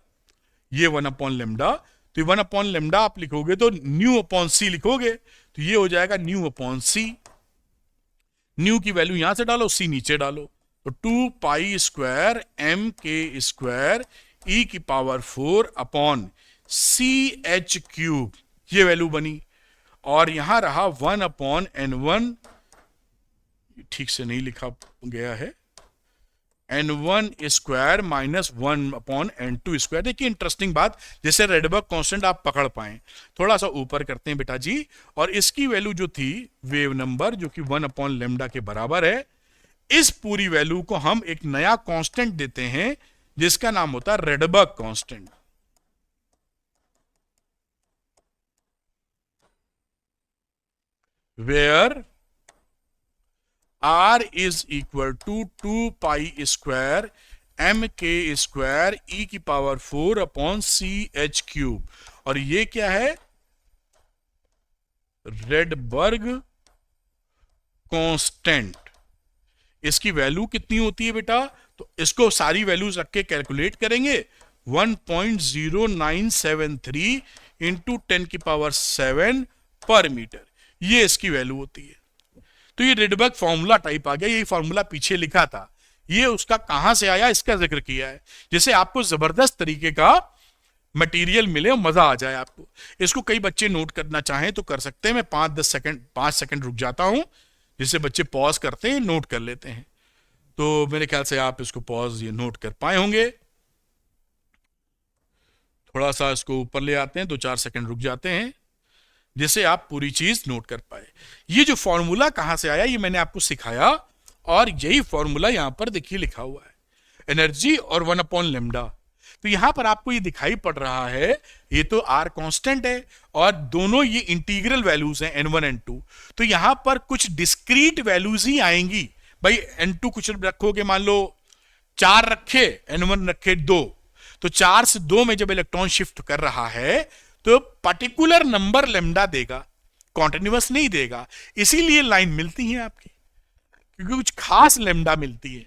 Speaker 1: ये 1/λ, तो 1/λ आप लिखोगे तो न्यू अपॉन सी लिखोगे, तो ये हो जाएगा न्यू अपॉन सी। न्यू की वैल्यू यहां से डालो, सी नीचे डालो, तो 2π² mk² e⁴ अपॉन CH³, ये वैल्यू बनी। और यहां रहा 1/n1, ठीक से नहीं लिखा गया है, n1² माइनस 1/n2²। देखिए इंटरेस्टिंग बात, जैसे रेडबर्ग कांस्टेंट आप पकड़ पाए, थोड़ा सा ऊपर करते हैं बेटा जी, और इसकी वैल्यू जो थी वेव नंबर, जो कि 1/λ के बराबर है, इस पूरी वैल्यू को हम एक नया कांस्टेंट देते हैं जिसका नाम होता है Rydberg constant. Where r is equal to 2π² mk² e⁴ upon CH³। और ये क्या है, रेडबर्ग कांस्टेंट। इसकी वैल्यू कितनी होती है बेटा, तो इसको सारी वैल्यूज रख के कैलकुलेट करेंगे, 1.0973 इंटू 10⁷ पर मीटर, ये इसकी वैल्यू होती है। तो ये रेडबर्ग फॉर्मूला टाइप आ गया, यही फॉर्मूला पीछे लिखा था, ये उसका कहां से आया इसका जिक्र किया है, जैसे आपको जबरदस्त तरीके का मटेरियल मिले और मजा आ जाए आपको। इसको कई बच्चे नोट करना चाहें तो कर सकते हैं, मैं 5 सेकंड रुक जाता हूं, जिससे बच्चे पॉज करते हैं, नोट कर लेते हैं। तो मेरे ख्याल से आप इसको पॉज ये नोट कर पाए होंगे। थोड़ा सा इसको ऊपर ले आते हैं, 2-4 सेकंड रुक जाते हैं, जिससे आप पूरी चीज नोट कर पाए। ये जो फॉर्मूला कहां से आया ये मैंने आपको सिखाया, और यही फॉर्मूला यहां पर देखिए लिखा हुआ है, एनर्जी और 1/λ। तो यहां पर आपको ये दिखाई पड़ रहा है, ये तो r कांस्टेंट है और दोनों ये इंटीग्रल वैल्यूज हैं n1 n2। तो यहां पर कुछ डिस्क्रीट वैल्यूज ही आएंगी भाई। n2 कुछ रखोगे, मान लो 4 रखे, n1 रखे 2, तो 4 से 2 में जब इलेक्ट्रॉन शिफ्ट कर रहा है तो पर्टिकुलर नंबर लैम्डा देगा, कॉन्टिन्यूअस नहीं देगा, इसीलिए लाइन मिलती है आपकी। क्योंकि कुछ खास लेमडा मिलती है,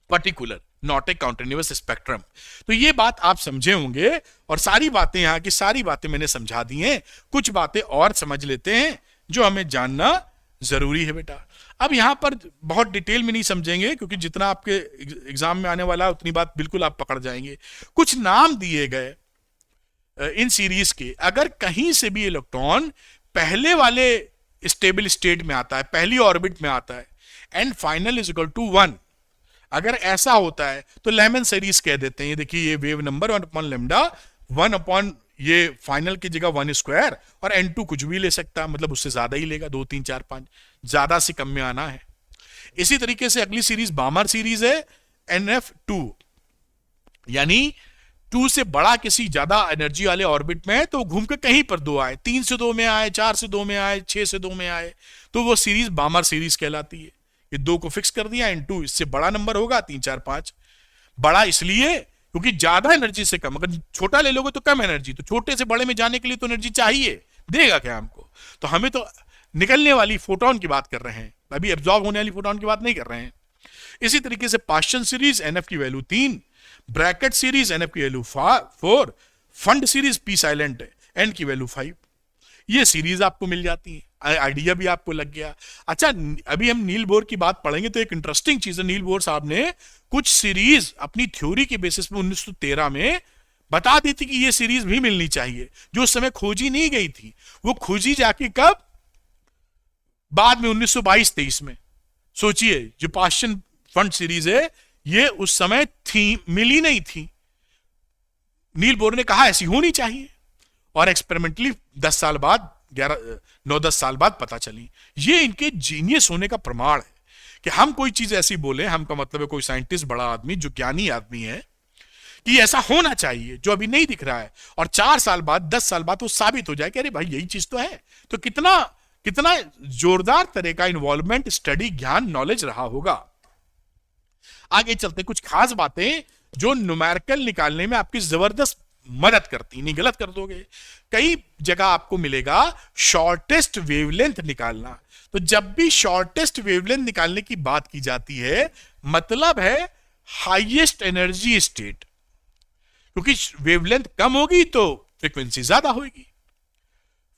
Speaker 1: particular, not a continuous spectrum. तो ये बात आप समझे होंगे, और सारी बातें, यहाँ की सारी बातें मैंने समझा दी हैं। कुछ बातें और समझ लेते हैं जो हमें जानना जरूरी है बेटा। अब यहां पर बहुत डिटेल में नहीं समझेंगे, क्योंकि जितना आपके एग्जाम में आने वाला है उतनी बात बिल्कुल आप पकड़ जाएंगे। कुछ नाम दिए गए इन सीरीज के, अगर कहीं से भी इलेक्ट्रॉन पहले वाले स्टेबल स्टेट में आता है, पहली ऑर्बिट में आता है, and final is equal to 1, अगर ऐसा होता है तो लेमन सीरीज कह देते हैं। ये देखिए, ये वेव नंबर 1 लेमडा, 1 ये फाइनल की जगह 1 स्क्वायर, और n2 कुछ भी ले सकता है, मतलब उससे ज्यादा ही लेगा, 2 3 4 5, ज्यादा से कम में आना है। इसी तरीके से अगली सीरीज बामर सीरीज है, NF2, यानी 2 से बड़ा किसी ज्यादा एनर्जी वाले ऑर्बिट में है, तो घूम के कहीं पर 2 आए, 3 से 2 में आए, 4 से 2 में आए, 6 से 2 में आए, तो वो सीरीज बामर सीरीज कहलाती है। ये 2 को फिक्स कर दिया, n2 इससे बड़ा नंबर होगा, 3 4 5। बड़ा इसलिए क्योंकि ज्यादा एनर्जी से कम, अगर छोटा ले लोगे तो कम एनर्जी, तो छोटे से बड़े में जाने के लिए तो एनर्जी चाहिए, देगा क्या हमको? तो हमें तो निकलने वाली फोटोन की बात कर रहे हैं, अभी एब्जॉर्ब होने वाली फोटोन की बात नहीं कर रहे हैं। इसी तरीके से पास्चन सीरीज NF की वैल्यू 3, ब्रैकेट सीरीज NF की value 4, fund series P silent N की वैल्यू 5। ये सीरीज आपको मिल जाती है, आइडिया भी आपको लग गया। अच्छा, अभी हम नील बोर की बात पढ़ेंगे, तो एक इंटरेस्टिंग चीज है, नील बोर साहब ने कुछ सीरीज अपनी थ्योरी के बेसिस पे 1913 में बता दी थी कि ये सीरीज भी मिलनी चाहिए, जो उस समय खोजी नहीं गई थी। वो खोजी जाके कब? बाद में 1922-23 में। सोचिए, जो पास्चन फंड सीरीज है, ये उस समय थी, मिली नहीं थी। नील बोर ने कहा ऐसी होनी चाहिए, और एक्सपेरिमेंटली 10 साल बाद, 9-10 साल बाद पता चली। ये इनके जीनियस होने का प्रमाण है कि हम कोई चीज ऐसी बोले, हम का मतलब है कोई साइंटिस्ट, बड़ा आदमी, जो ज्ञानी आदमी है, कि ऐसा होना चाहिए जो अभी नहीं दिख रहा है, और 4 साल बाद, 10 साल बाद वो साबित हो जाए कि अरे भाई यही चीज तो है। तो कितना कितना जोरदार तरह का इन्वॉल्वमेंट, स्टडी, ज्ञान, नॉलेज रहा होगा। आगे चलते, कुछ खास बातें जो न्यूमेरिकल निकालने में आपकी जबरदस्त मदद करती, नहीं गलत कर दोगे। कई जगह आपको मिलेगा शॉर्टेस्ट वेवलेंथ निकालना। तो जब भी शॉर्टेस्ट वेवलेंथ निकालने की बात की जाती है, मतलब है हाईएस्ट एनर्जी स्टेट, क्योंकि वेवलेंथ कम होगी तो फ्रीक्वेंसी ज्यादा होगी,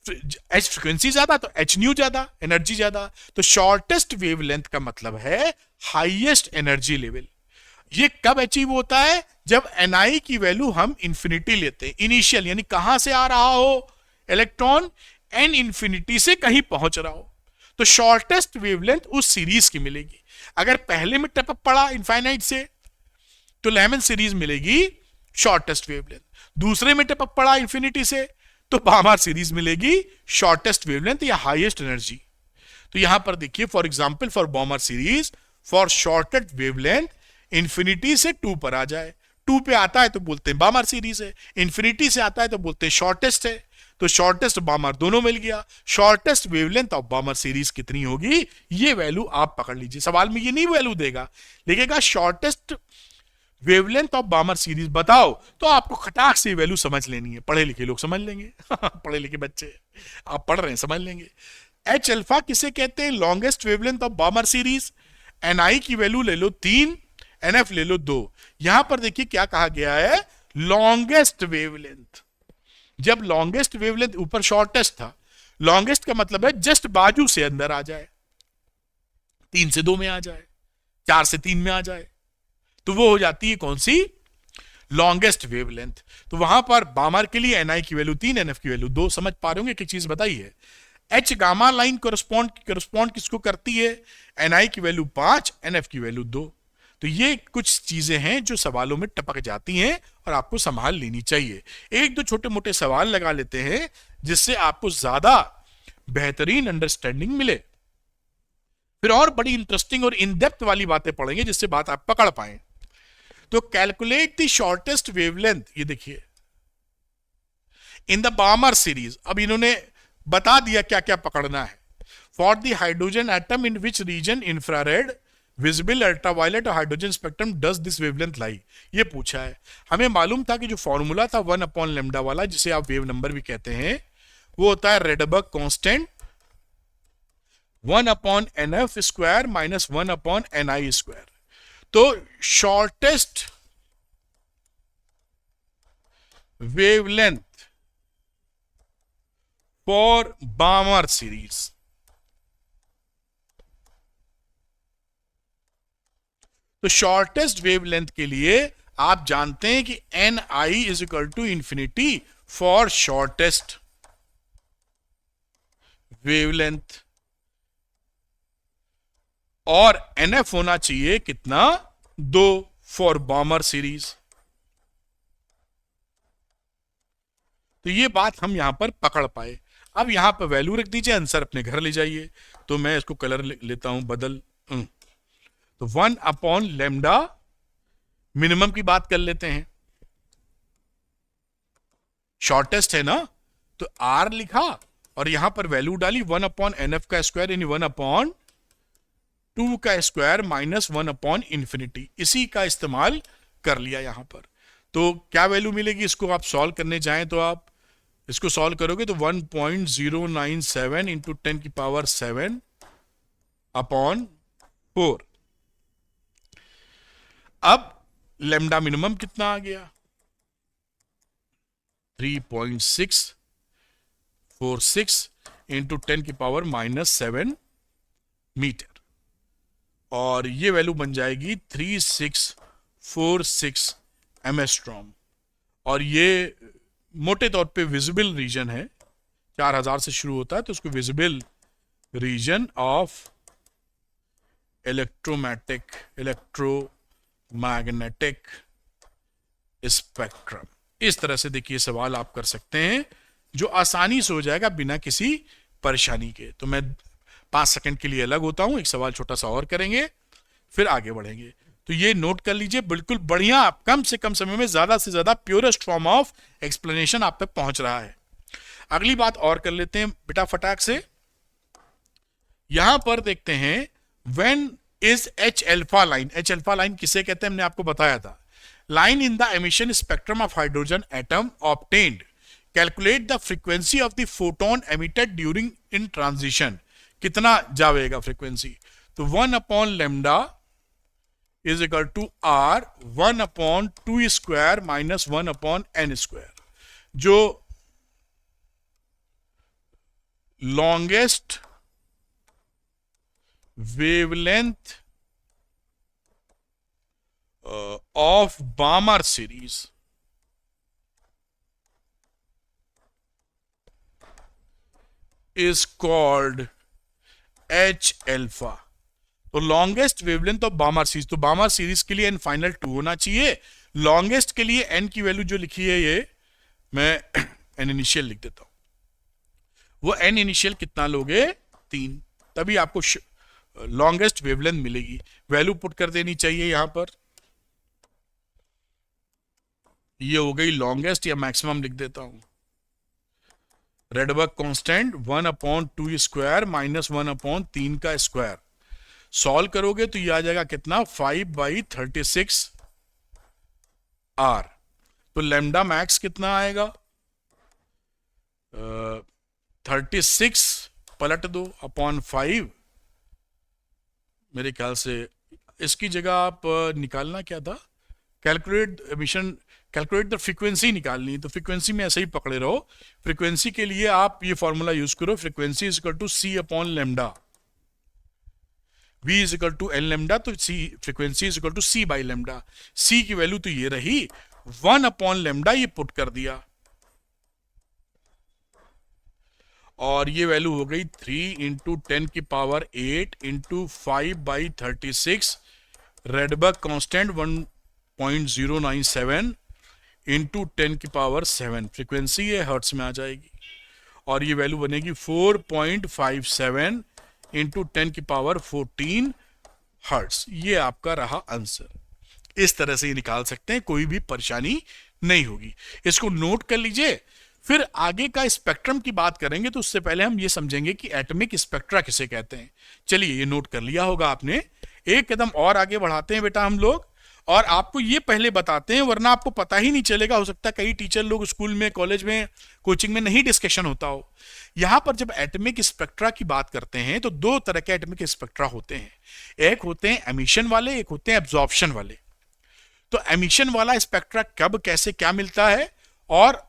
Speaker 1: एच फ्रीक्वेंसी ज्यादा तो एच न्यू ज्यादा, एनर्जी ज्यादा। तो शॉर्टेस्ट वेवलेंथ का मतलब है हाईएस्ट एनर्जी लेवल। ये कब अचीव होता है? जब Ni की वैल्यू हम इंफिनिटी लेते हैं, इनिशियल, यानी कहां से आ रहा हो इलेक्ट्रॉन, n इंफिनिटी से कहीं पहुंच रहा हो, तो शॉर्टेस्ट वेवलेंथ उस सीरीज की मिलेगी। अगर पहले में टपक पड़ा इनफाइनाइट से, तो लेमन सीरीज मिलेगी शॉर्टेस्ट वेवलेंथ। दूसरे में टपक पड़ा इंफिनिटी से, तो बामर सीरीज मिलेगी शॉर्टेस्ट वेवलेंथ या हाईएस्ट एनर्जी। तो यहां पर देखिए, for example, for Balmer series, for shortest wavelength, infinity से 2 पर आ जाए, 2 पे आता है तो बोलते हैं बामर सीरीज है, इंफिनिटी से आता है तो बोलते हैं शॉर्टेस्ट है। तो शॉर्टेस्ट बामर दोनों मिल गया। Shortest wavelength of Balmer series कितनी होगी, ये वैल्यू आप पकड़ लीजिए। सवाल में ये नहीं वैल्यू देगा, लिखेगा shortest wavelength of Balmer series बताओ, तो आपको खटाक से वैल्यू समझ लेनी है। पढ़े लिखे लोग समझ लेंगे पढ़े लिखे बच्चे, आप पढ़ रहे हैं, समझ लेंगे। एच अल्फा किसे कहते हैं? Longest wavelength of Balmer series. Ni की वैल्यू ले लो 3, NF ले लो 2। यहां पर देखिए क्या कहा गया है, लॉन्गेस्ट वेवलेंथ। जब लॉन्गेस्ट वेवलेंथ ऊपर शॉर्टेस्ट था, लॉन्गेस्ट का मतलब है जस्ट बाजू से अंदर आ जाए, 3 से 2 में आ जाए, 4 से 3 में आ जाए, तो वो हो जाती है कौन सी? Longest wavelength. तो वहां पर बामर के लिए Ni की वैल्यू 3, NF की वैल्यू 2। समझ पा रहे होंगे, एक चीज बताई है, एच गामा लाइन करस्पॉन्ड किसको करती है? Ni की वैल्यू 5, NF की वैल्यू 2। तो ये कुछ चीजें हैं जो सवालों में टपक जाती हैं और आपको संभाल लेनी चाहिए। एक दो छोटे मोटे सवाल लगा लेते हैं जिससे आपको ज्यादा बेहतरीन अंडरस्टैंडिंग मिले, फिर और बड़ी इंटरेस्टिंग और इन डेप्थ वाली बातें पढ़ेंगे जिससे बात आप पकड़ पाए। तो कैलकुलेट द शॉर्टेस्ट वेवलेंथ, ये देखिए इन द बामर सीरीज। अब इन्होंने बता दिया क्या क्या पकड़ना है। For the hydrogen atom in which region infrared, visible, ultraviolet और hydrogen spectrum does this wavelength lie, ये पूछा है। हमें मालूम था कि जो फॉर्मूला था 1/λ वाला, जिसे आप वेव नंबर भी कहते हैं, वो होता है Rydberg constant 1/nf² minus 1/ni²। तो shortest wavelength for Balmer series, तो शॉर्टेस्ट वेवलेंथ के लिए आप जानते हैं कि ni is equal to infinity for shortest wavelength, और nf होना चाहिए कितना, 2 फॉर बामर सीरीज। तो ये बात हम यहां पर पकड़ पाए। अब यहां पर वैल्यू रख दीजिए, आंसर अपने घर ले जाइए। तो मैं इसको कलर लेता हूं बदल। तो 1/λ मिनिमम की बात कर लेते हैं, शॉर्टेस्ट है ना, तो r लिखा और यहां पर वैल्यू डाली 1/nf² यानी 1/2 माइनस 1/∞, इसी का इस्तेमाल कर लिया यहां पर। तो क्या वैल्यू मिलेगी, इसको आप सॉल्व करने जाएं तो आप इसको सॉल्व करोगे तो 1.097 इंटू 10⁻⁷/4। अब लेमडा मिनिमम कितना आ गया, 3.646 इंटू 10⁻⁷ मीटर, और ये वैल्यू बन जाएगी 3646 एमएस्ट्रॉम। और ये मोटे तौर पे विजिबल रीजन है, 4000 से शुरू होता है, तो उसको visible region of electromagnetic spectrum. इस तरह से देखिए सवाल आप कर सकते हैं, जो आसानी से हो जाएगा बिना किसी परेशानी के। तो मैं 5 सेकंड के लिए अलग होता हूं, एक सवाल छोटा सा और करेंगे, फिर आगे बढ़ेंगे। तो ये नोट कर लीजिए, बिल्कुल बढ़िया, आप कम से कम समय में ज्यादा से ज्यादा प्योरेस्ट फॉर्म ऑफ एक्सप्लेनेशन आप तक पहुंच रहा है। अगली बात और कर लेते हैं बेटा फटाक से। यहां पर देखते हैं when is H alpha line. H alpha line किसे कहते हैं हमने आपको बताया था, line in the emission spectrum of hydrogen atom obtained, calculate the frequency of the photon emitted during in transition. कितना जाएगा फ्रीक्वेंसी, तो 1/λ is equal to r 1/2² minus 1/n²। जो longest wavelength of Balmer series is called H alpha। तो longest wavelength of Balmer series, तो Balmer series के लिए n final 2 होना चाहिए। लॉन्गेस्ट के लिए n की वैल्यू जो लिखी है, ये मैं n इनिशियल लिख देता हूं, वो n इनिशियल कितना लोगे, 3, तभी आपको लॉन्गेस्ट वेवलेंथ मिलेगी। वैल्यू पुट कर देनी चाहिए यहां पर, ये हो गई लॉन्गेस्ट, या मैक्सिमम लिख देता हूं, रेडबर्ग कांस्टेंट 1/2² माइनस 1/3 सॉल्व करोगे तो ये आ जाएगा कितना, 5/36 r। तो लैम्डा मैक्स कितना आएगा, 36 पलट दो अपॉन 5। मेरे ख्याल से इसकी जगह आप निकालना क्या था, calculate emission, calculate the frequency निकालनी, तो फ्रीक्वेंसी में ऐसे ही पकड़े रहो। फ्रीक्वेंसी के लिए आप ये फॉर्मूला यूज करो, frequency is equal to c upon lambda, v is equal to L lambda, तो c frequency is equal to c by lambda. c की वैल्यू तो ये रही 1/λ, ये पुट कर दिया, और ये वैल्यू हो गई 3 into 10⁸ into 5/36, Rydberg constant 1.097 into 10⁻⁷, frequency ये हर्ट्स में आ जाएगी, और ये वैल्यू बनेगी 4.57 इंटू 10⁻⁴ हर्ट्स। ये आपका रहा आंसर। इस तरह से ये निकाल सकते हैं, कोई भी परेशानी नहीं होगी। इसको नोट कर लीजिए, फिर आगे का स्पेक्ट्रम की बात करेंगे तो उससे पहले हम ये समझेंगे कि एटॉमिक स्पेक्ट्रा किसे कहते हैं। चलिए, ये नोट कर लिया होगा आपने। एक कदम और आगे बढ़ाते हैं बेटा हम लोग, और आपको ये पहले बताते हैं, वरना आपको पता ही नहीं चलेगा। हो सकता है कई टीचर लोग स्कूल में, कॉलेज में, कोचिंग में नहीं डिस्कशन होता हो। यहां पर जब एटॉमिक स्पेक्ट्रा की बात करते हैं तो दो तरह के एटॉमिक स्पेक्ट्रा होते हैं, एक होते हैं एमिशन वाले, एक होते हैं एब्जॉर्प्शन वाले। तो एमिशन वाला स्पेक्ट्रा कब कैसे क्या मिलता है, और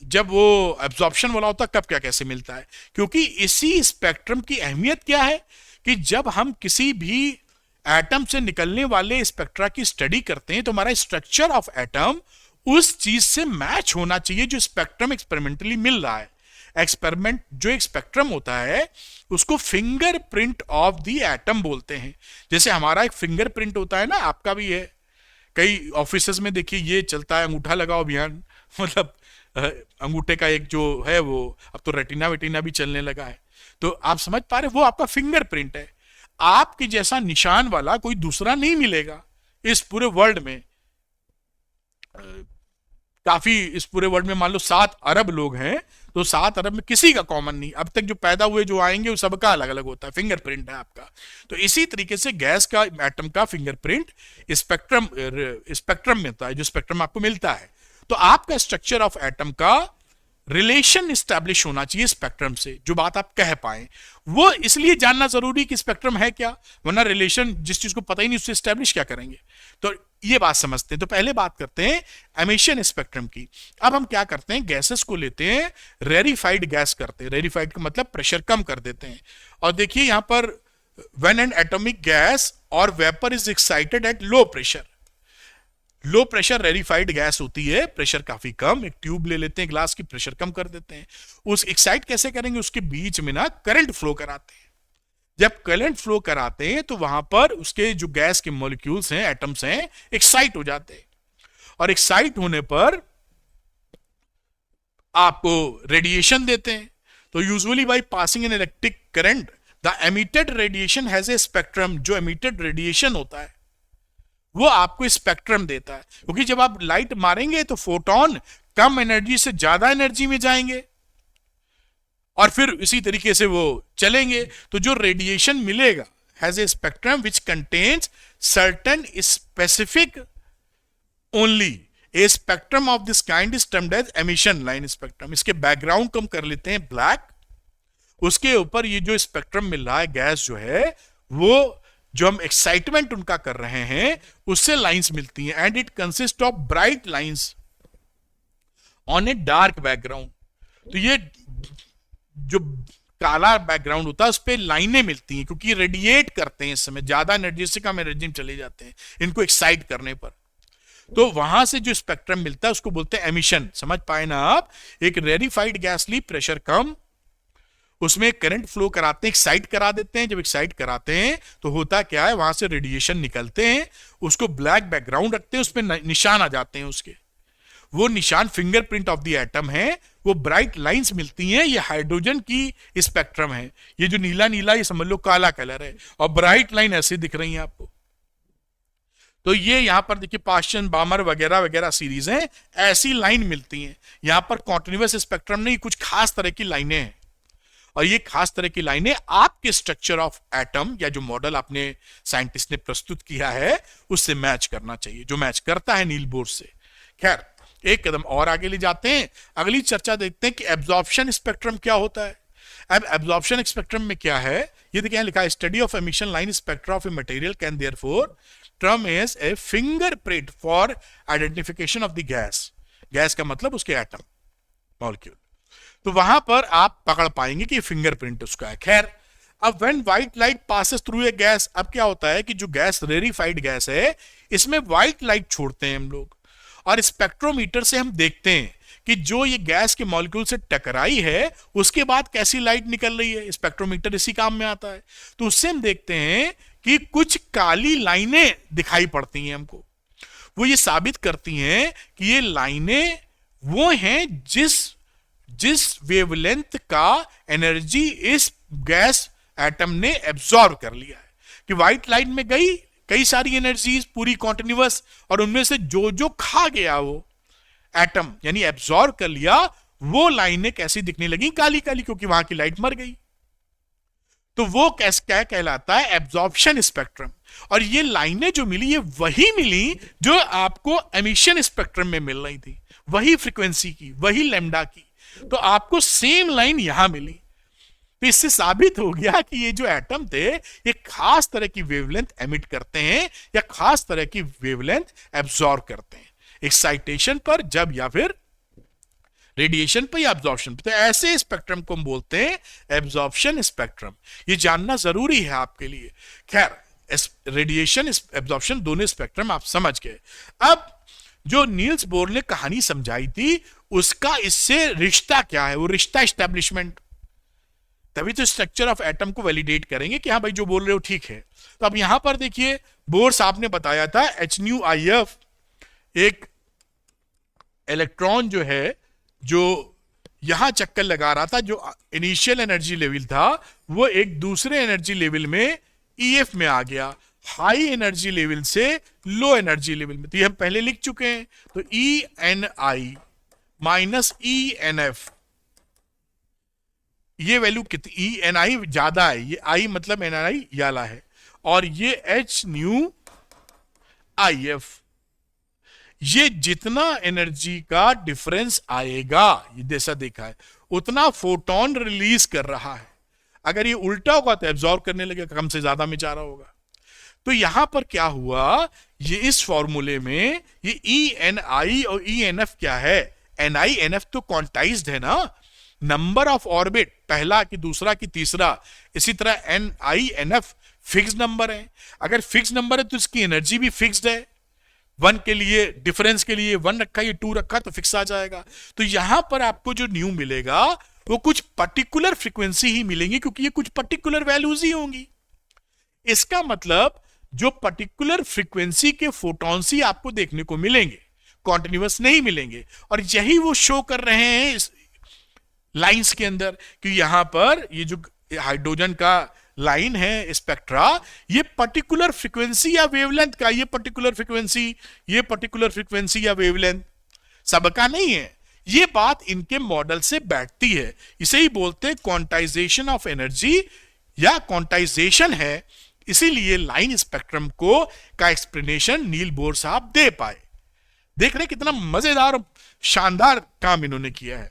Speaker 1: जब वो एब्जॉर्प्शन वाला होता है कब क्या कैसे मिलता है। क्योंकि इसी स्पेक्ट्रम की अहमियत क्या है कि जब हम किसी भी एटम से निकलने वाले स्पेक्ट्रा की स्टडी करते हैं तो हमारा स्ट्रक्चर ऑफ एटम उस चीज से मैच होना चाहिए जो स्पेक्ट्रम एक्सपेरिमेंटली मिल रहा है। एक्सपेरिमेंट जो एक स्पेक्ट्रम होता है उसको फिंगरप्रिंट ऑफ द एटम बोलते हैं। जैसे हमारा एक फिंगरप्रिंट होता है ना, आपका भी है, कई ऑफिसेज में देखिए ये चलता है अंगूठा लगाओ अभियान, मतलब अंगूठे का एक जो है वो, अब तो रेटिना वेटिना भी चलने लगा है, तो आप समझ पा रहे, वो आपका फिंगरप्रिंट है। आपके जैसा निशान वाला कोई दूसरा नहीं मिलेगा इस पूरे वर्ल्ड में। काफी, इस पूरे वर्ल्ड में मान लो 7 अरब लोग हैं, तो 7 अरब में किसी का कॉमन नहीं, अब तक जो पैदा हुए जो आएंगे वो सबका अलग अलग होता है, फिंगरप्रिंट है आपका। तो इसी तरीके से गैस का, एटम का फिंगरप्रिंट स्पेक्ट्रम में होता है, जो स्पेक्ट्रम आपको मिलता है। तो आपका स्ट्रक्चर ऑफ एटम का रिलेशन स्टैब्लिश होना चाहिए स्पेक्ट्रम से, जो बात आप कह पाए। वो इसलिए जानना जरूरी कि स्पेक्ट्रम है क्या, वरना रिलेशन जिस चीज को पता ही नहीं उससे स्टैब्लिश क्या करेंगे। तो ये बात समझते हैं। तो पहले बात करते हैं एमिशन स्पेक्ट्रम की। अब हम क्या करते हैं, गैसेस को लेते हैं, रेरिफाइड गैस करते हैं। रेरिफाइड का मतलब प्रेशर कम कर देते हैं। और देखिए यहां पर व्हेन एन एटॉमिक गैस और vapour is excited at low pressure, low pressure rarefied gas होती है, प्रेशर काफी कम, एक ट्यूब ले लेते हैं ग्लास की, प्रेशर कम कर देते हैं। उस एक्साइट कैसे करेंगे, उसके बीच में ना करंट फ्लो कराते हैं। जब करंट फ्लो कराते हैं तो वहां पर उसके जो गैस के मॉलिक्यूल्स हैं, एटम्स हैं, एक्साइट हो जाते हैं। और एक्साइट होने पर आपको रेडिएशन देते हैं। तो usually by passing an electric current the emitted radiation has a spectrum. जो एमिटेड रेडिएशन होता है वो आपको स्पेक्ट्रम देता है, क्योंकि जब आप लाइट मारेंगे तो फोटोन कम एनर्जी से ज्यादा एनर्जी में जाएंगे और फिर इसी तरीके से वो चलेंगे। तो जो रेडिएशन मिलेगा has a spectrum which contains certain specific only. A spectrum of this kind is termed as emission line spectrum. इसके बैकग्राउंड को हम कर लेते हैं ब्लैक, उसके ऊपर ये जो स्पेक्ट्रम मिल रहा है गैस जो है, वो जो हम एक्साइटमेंट उनका कर रहे हैं उससे लाइंस मिलती हैं। And it consist of bright lines on a dark background. तो ये जो काला बैकग्राउंड होता है उस पर लाइनें मिलती हैं, क्योंकि रेडिएट करते हैं इस समय, ज्यादा एनर्जी से कम एनर्जी में चले जाते हैं इनको एक्साइट करने पर। तो वहां से जो स्पेक्ट्रम मिलता है उसको बोलते हैं एमिशन। समझ पाए ना आप, एक रेरिफाइड गैस ली, प्रेशर कम, उसमें करंट फ्लो कराते हैं, एक्साइट करा देते हैं। जब एक्साइट कराते हैं तो होता क्या है, वहां से रेडिएशन निकलते हैं, उसको ब्लैक बैकग्राउंड रखते हैं, उस पर निशान आ जाते हैं उसके, वो निशान फिंगरप्रिंट ऑफ द एटम है। वो ब्राइट लाइंस मिलती हैं, ये हाइड्रोजन की स्पेक्ट्रम है। ये जो नीला नीला ये समझ लो काला कलर है, और ब्राइट लाइन ऐसे दिख रही है आपको। तो ये यहां पर देखिए पाश्चन, बामर वगैरह वगैरह सीरीज हैं, ऐसी लाइन मिलती हैं। यहां पर कॉन्टिन्यूअस स्पेक्ट्रम नहीं, कुछ खास तरह की लाइनें हैं। और ये खास तरह की लाइनें आपके स्ट्रक्चर ऑफ एटम या जो मॉडल आपने साइंटिस्ट ने प्रस्तुत किया है उससे मैच करना चाहिए, जो मैच करता है नील बोर्ड से। खैर एक कदम और आगे ले जाते हैं, अगली चर्चा देखते हैं कि एब्जॉर्प्शन स्पेक्ट्रम क्या होता है। अब एब्जॉर्प्शन स्पेक्ट्रम में क्या है, ये देखिए लिखा है, study of emission line spectra of a material can therefore term as a fingerprint for identification of the gas. Gas का मतलब उसके एटम, मॉलिक्यूल। तो वहां पर आप पकड़ पाएंगे कि फिंगरप्रिंट उसका है। खैर अब when white light passes through a gas, अब क्या होता है कि जो गैस रेरिफाइड गैस है इसमें व्हाइट लाइट छोड़ते हैं हम लोग, और स्पेक्ट्रोमीटर से हम देखते हैं कि जो ये गैस के मॉलिक्यूल से टकराई है उसके बाद कैसी लाइट निकल रही है। स्पेक्ट्रोमीटर इसी काम में आता है। तो उससे हम देखते हैं कि कुछ काली लाइनें दिखाई पड़ती हैं हमको। वो ये साबित करती हैं कि ये लाइनें वो हैं जिस वेवलेंथ का एनर्जी इस गैस एटम ने एब्जॉर्ब कर लिया है। कि व्हाइट लाइट में गई कई सारी एनर्जीज पूरी कॉन्टिन्यूअस, और उनमें से जो जो खा गया वो एटम यानी एब्जॉर्ब कर लिया, वो लाइनें कैसी दिखने लगी, काली काली, क्योंकि वहां की लाइट मर गई। तो वो क्या कहलाता है, एब्जॉर्प्शन स्पेक्ट्रम। और ये लाइनें जो मिली ये वही मिली जो आपको एमिशन स्पेक्ट्रम में मिल रही थी, वही फ्रीक्वेंसी की, वही लैम्डा की। तो आपको सेम लाइन यहां मिली। तो इससे साबित हो गया कि ये जो एटम थे ये खास तरह की वेवलेंथ एमिट करते हैं या खास तरह की वेवलेंथ एब्जॉर्ब करते हैं, एक्साइटेशन पर जब या फिर रेडिएशन पर या एब्जॉर्प्शन पर। तो ऐसे स्पेक्ट्रम को हम बोलते हैं एब्जॉर्प्शन स्पेक्ट्रम। ये जानना जरूरी है आपके लिए। खैर, रेडिएशन एब्जॉर्प्शन दोनों स्पेक्ट्रम आप समझ गए। अब जो नील्स बोर ने कहानी समझाई थी उसका इससे रिश्ता क्या है, वो रिश्ता एस्टेब्लिशमेंट, तभी तो स्ट्रक्चर ऑफ एटम को वैलिडेट करेंगे कि हाँ भाई जो बोल रहे हो ठीक है। तो अब यहां पर देखिए, बोर साहब ने बताया था HNuIF एक इलेक्ट्रॉन जो है जो यहां चक्कर लगा रहा था, जो इनिशियल एनर्जी लेवल था वो एक दूसरे एनर्जी लेवल में EF में आ गया, हाई एनर्जी लेवल से लो एनर्जी लेवल में। तो ये हम पहले लिख चुके हैं। तो ENI माइनस ENF, ये वैल्यू कितनी, ENI ज्यादा है, ये I मतलब NI याला है, और ये HNuIF, ये जितना एनर्जी का डिफरेंस आएगा, ये जैसा देखा है, उतना फोटोन रिलीज कर रहा है। अगर ये उल्टा होगा तो एब्जॉर्ब करने लगेगा, कम से ज्यादा में जा रहा होगा। तो यहां पर क्या हुआ, ये इस फॉर्मूले में ये ENI और ENF क्या है, NI NF तो क्वांटाइज्ड है ना, नंबर ऑफ ऑर्बिट, पहला कि दूसरा कि तीसरा। इसी तरह NI NF फिक्स नंबर है। अगर फिक्स नंबर है तो इसकी एनर्जी भी फिक्स्ड है। 1 के लिए डिफरेंस के लिए 1 रखा, ये 2 रखा तो फिक्स आ जाएगा। तो यहां पर आपको जो न्यू मिलेगा वो कुछ पर्टिकुलर फ्रीक्वेंसी ही मिलेंगी, क्योंकि ये कुछ पर्टिकुलर वैल्यूज ही होंगी। इसका मतलब जो पर्टिकुलर फ्रीक्वेंसी के फोटॉन्स ही आपको देखने को मिलेंगे, कॉन्टिन्यूअस नहीं मिलेंगे। और यही वो शो कर रहे हैं इस लाइंस के अंदर कि यहां पर ये जो हाइड्रोजन का लाइन है स्पेक्ट्रा, ये पर्टिकुलर फ्रीक्वेंसी या वेवलेंथ का, ये पर्टिकुलर फ्रीक्वेंसी, ये पर्टिकुलर फ्रीक्वेंसी या वेवलेंथ सबका नहीं है। ये बात इनके मॉडल से बैठती है। इसे ही बोलते हैं क्वांटाइजेशन ऑफ एनर्जी या क्वांटाइजेशन है। इसीलिए लाइन स्पेक्ट्रम को का एक्सप्लेनेशन नील बोर साहब दे पाए। देख रहे कितना मजेदार और शानदार काम इन्होंने किया है।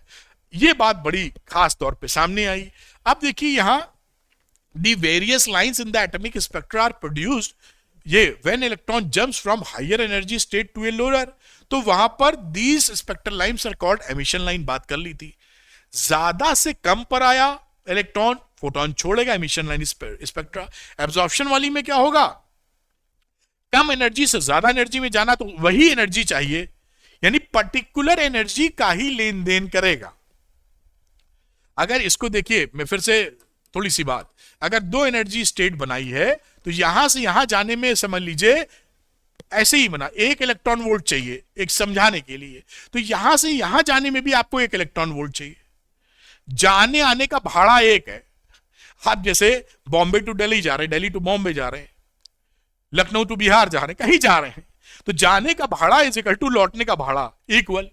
Speaker 1: ये बात बड़ी खास तौर पे सामने आई। अब देखिए यहां the various lines in the atomic spectra are produced, ये when electron jumps from higher energy state to a lower, तो वहां पर these spectral lines are called emission line, बात कर ली थी। ज्यादा से कम पर आया इलेक्ट्रॉन, फोटोन छोड़ेगा, emission line स्पेक्ट्रा। एब्जॉर्प्शन वाली में क्या होगा, कम एनर्जी से ज्यादा एनर्जी में जाना, तो वही एनर्जी चाहिए, यानी पर्टिकुलर एनर्जी का ही लेन देन करेगा। अगर इसको देखिए, मैं फिर से थोड़ी सी बात, अगर 2 एनर्जी स्टेट बनाई है तो यहां से यहां जाने में समझ लीजिए ऐसे ही बना, 1 इलेक्ट्रॉन वोल्ट चाहिए एक समझाने के लिए, तो यहां से यहां जाने में भी आपको 1 इलेक्ट्रॉन वोल्ट चाहिए। जाने आने का भाड़ा 1 है। आप जैसे बॉम्बे टू दिल्ली जा रहे हैं, दिल्ली टू बॉम्बे जा रहे हैं, लखनऊ टू बिहार जा रहे हैं, कहीं जा रहे हैं, तो जाने का भाड़ा इज इक्वल टू लौटने का भाड़ा इक्वल।